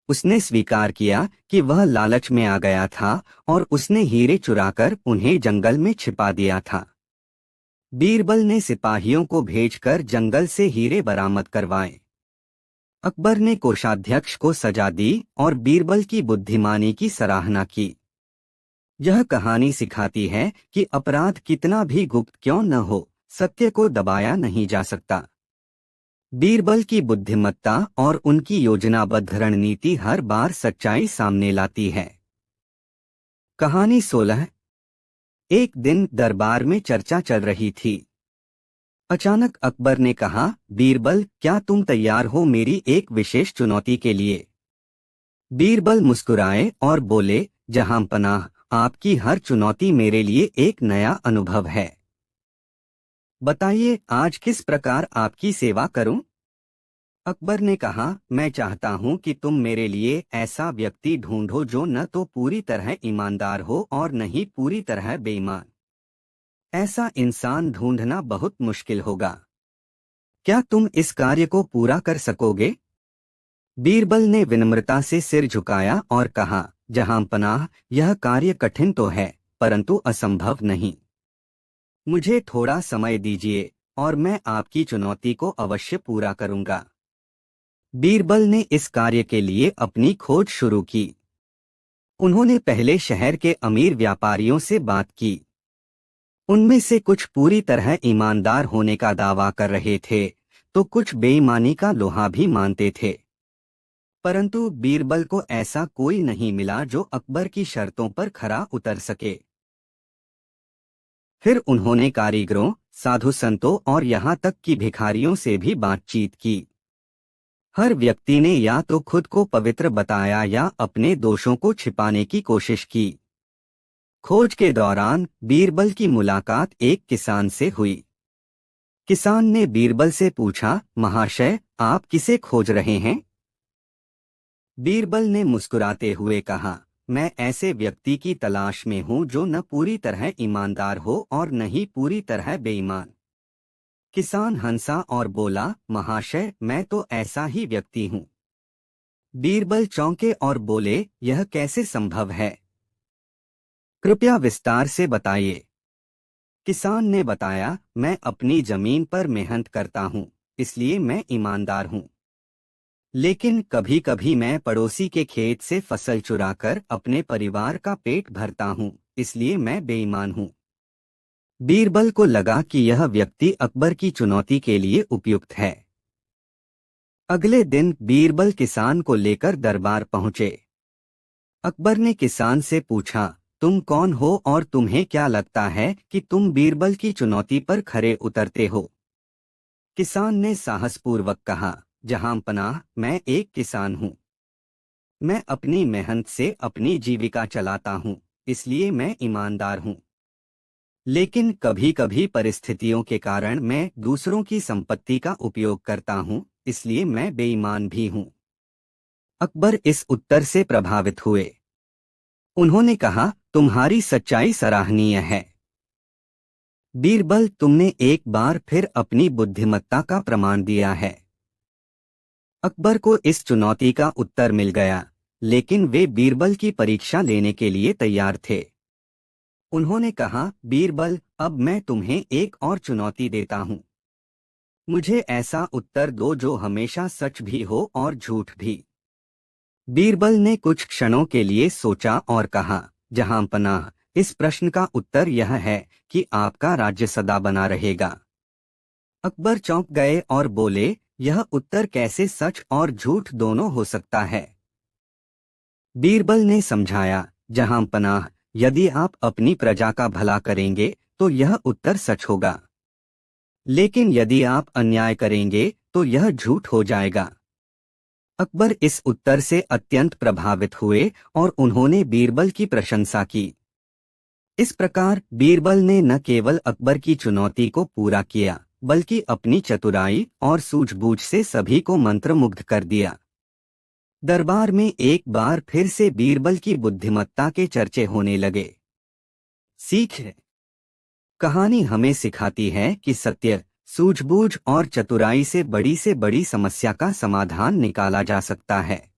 उसने स्वीकार किया कि वह लालच में आ गया था और उसने हीरे चुराकर उन्हें जंगल में छिपा दिया था। बीरबल ने सिपाहियों को भेजकर जंगल से हीरे बरामद करवाए। अकबर ने कोषाध्यक्ष को सजा दी और बीरबल की बुद्धिमानी की सराहना की। यह कहानी सिखाती है कि अपराध कितना भी गुप्त क्यों न हो, सत्य को दबाया नहीं जा सकता। बीरबल की बुद्धिमत्ता और उनकी योजनाबद्ध रणनीति हर बार सच्चाई सामने लाती है। कहानी 16। एक दिन दरबार में चर्चा चल रही थी। अचानक अकबर ने कहा, बीरबल, क्या तुम तैयार हो मेरी एक विशेष चुनौती के लिए। बीरबल मुस्कुराए और बोले, जहांपनाह, आपकी हर चुनौती मेरे लिए एक नया अनुभव है। बताइए, आज किस प्रकार आपकी सेवा करूं? अकबर ने कहा, मैं चाहता हूं कि तुम मेरे लिए ऐसा व्यक्ति ढूंढो जो न तो पूरी तरह ईमानदार हो और न ही पूरी तरह बेईमान। ऐसा इंसान ढूंढना बहुत मुश्किल होगा। क्या तुम इस कार्य को पूरा कर सकोगे? बीरबल ने विनम्रता से सिर झुकाया और कहा, जहांपनाह, यह कार्य कठिन तो है परंतु असंभव नहीं। मुझे थोड़ा समय दीजिए और मैं आपकी चुनौती को अवश्य पूरा करूंगा। बीरबल ने इस कार्य के लिए अपनी खोज शुरू की। उन्होंने पहले शहर के अमीर व्यापारियों से बात की। उनमें से कुछ पूरी तरह ईमानदार होने का दावा कर रहे थे, तो कुछ बेईमानी का लोहा भी मानते थे। परंतु बीरबल को ऐसा कोई नहीं मिला जो अकबर की शर्तों पर खरा उतर सके। फिर उन्होंने कारीगरों, साधु संतों और यहाँ तक कि भिखारियों से भी बातचीत की। हर व्यक्ति ने या तो खुद को पवित्र बताया या अपने दोषों को छिपाने की कोशिश की। खोज के दौरान बीरबल की मुलाकात एक किसान से हुई। किसान ने बीरबल से पूछा, महाशय, आप किसे खोज रहे हैं? बीरबल ने मुस्कुराते हुए कहा, मैं ऐसे व्यक्ति की तलाश में हूं जो न पूरी तरह ईमानदार हो और न ही पूरी तरह बेईमान। किसान हंसा और बोला, महाशय, मैं तो ऐसा ही व्यक्ति हूं। बीरबल चौंके और बोले, यह कैसे संभव है? कृपया विस्तार से बताइए। किसान ने बताया, मैं अपनी जमीन पर मेहनत करता हूं, इसलिए मैं ईमानदार हूं। लेकिन कभी कभी मैं पड़ोसी के खेत से फसल चुराकर अपने परिवार का पेट भरता हूं, इसलिए मैं बेईमान हूं। बीरबल को लगा कि यह व्यक्ति अकबर की चुनौती के लिए उपयुक्त है। अगले दिन बीरबल किसान को लेकर दरबार पहुंचे। अकबर ने किसान से पूछा, तुम कौन हो और तुम्हें क्या लगता है कि तुम बीरबल की चुनौती पर खरे उतरते हो? किसान ने साहसपूर्वक कहा, जहांपनाह, मैं एक किसान हूँ। मैं अपनी मेहनत से अपनी जीविका चलाता हूँ, इसलिए मैं ईमानदार हूँ। लेकिन कभी कभी परिस्थितियों के कारण मैं दूसरों की संपत्ति का उपयोग करता हूँ, इसलिए मैं बेईमान भी हूँ। अकबर इस उत्तर से प्रभावित हुए। उन्होंने कहा, तुम्हारी सच्चाई सराहनीय है बीरबल, तुमने एक बार फिर अपनी बुद्धिमत्ता का प्रमाण दिया है। अकबर को इस चुनौती का उत्तर मिल गया, लेकिन वे बीरबल की परीक्षा लेने के लिए तैयार थे। उन्होंने कहा, बीरबल, अब मैं तुम्हें एक और चुनौती देता हूँ। मुझे ऐसा उत्तर दो जो हमेशा सच भी हो और झूठ भी। बीरबल ने कुछ क्षणों के लिए सोचा और कहा, जहांपनाह, इस प्रश्न का उत्तर यह है कि आपका राज्य सदा बना रहेगा। अकबर चौंक गए और बोले, यह उत्तर कैसे सच और झूठ दोनों हो सकता है? बीरबल ने समझाया, जहांपनाह, यदि आप अपनी प्रजा का भला करेंगे तो यह उत्तर सच होगा, लेकिन यदि आप अन्याय करेंगे तो यह झूठ हो जाएगा। अकबर इस उत्तर से अत्यंत प्रभावित हुए और उन्होंने बीरबल की प्रशंसा की। इस प्रकार बीरबल ने न केवल अकबर की चुनौती को पूरा किया, बल्कि अपनी चतुराई और सूझबूझ से सभी को मंत्रमुग्ध कर दिया। दरबार में एक बार फिर से बीरबल की बुद्धिमत्ता के चर्चे होने लगे। सीख कहानी हमें सिखाती है कि सत्य, सूझबूझ और चतुराई से बड़ी समस्या का समाधान निकाला जा सकता है।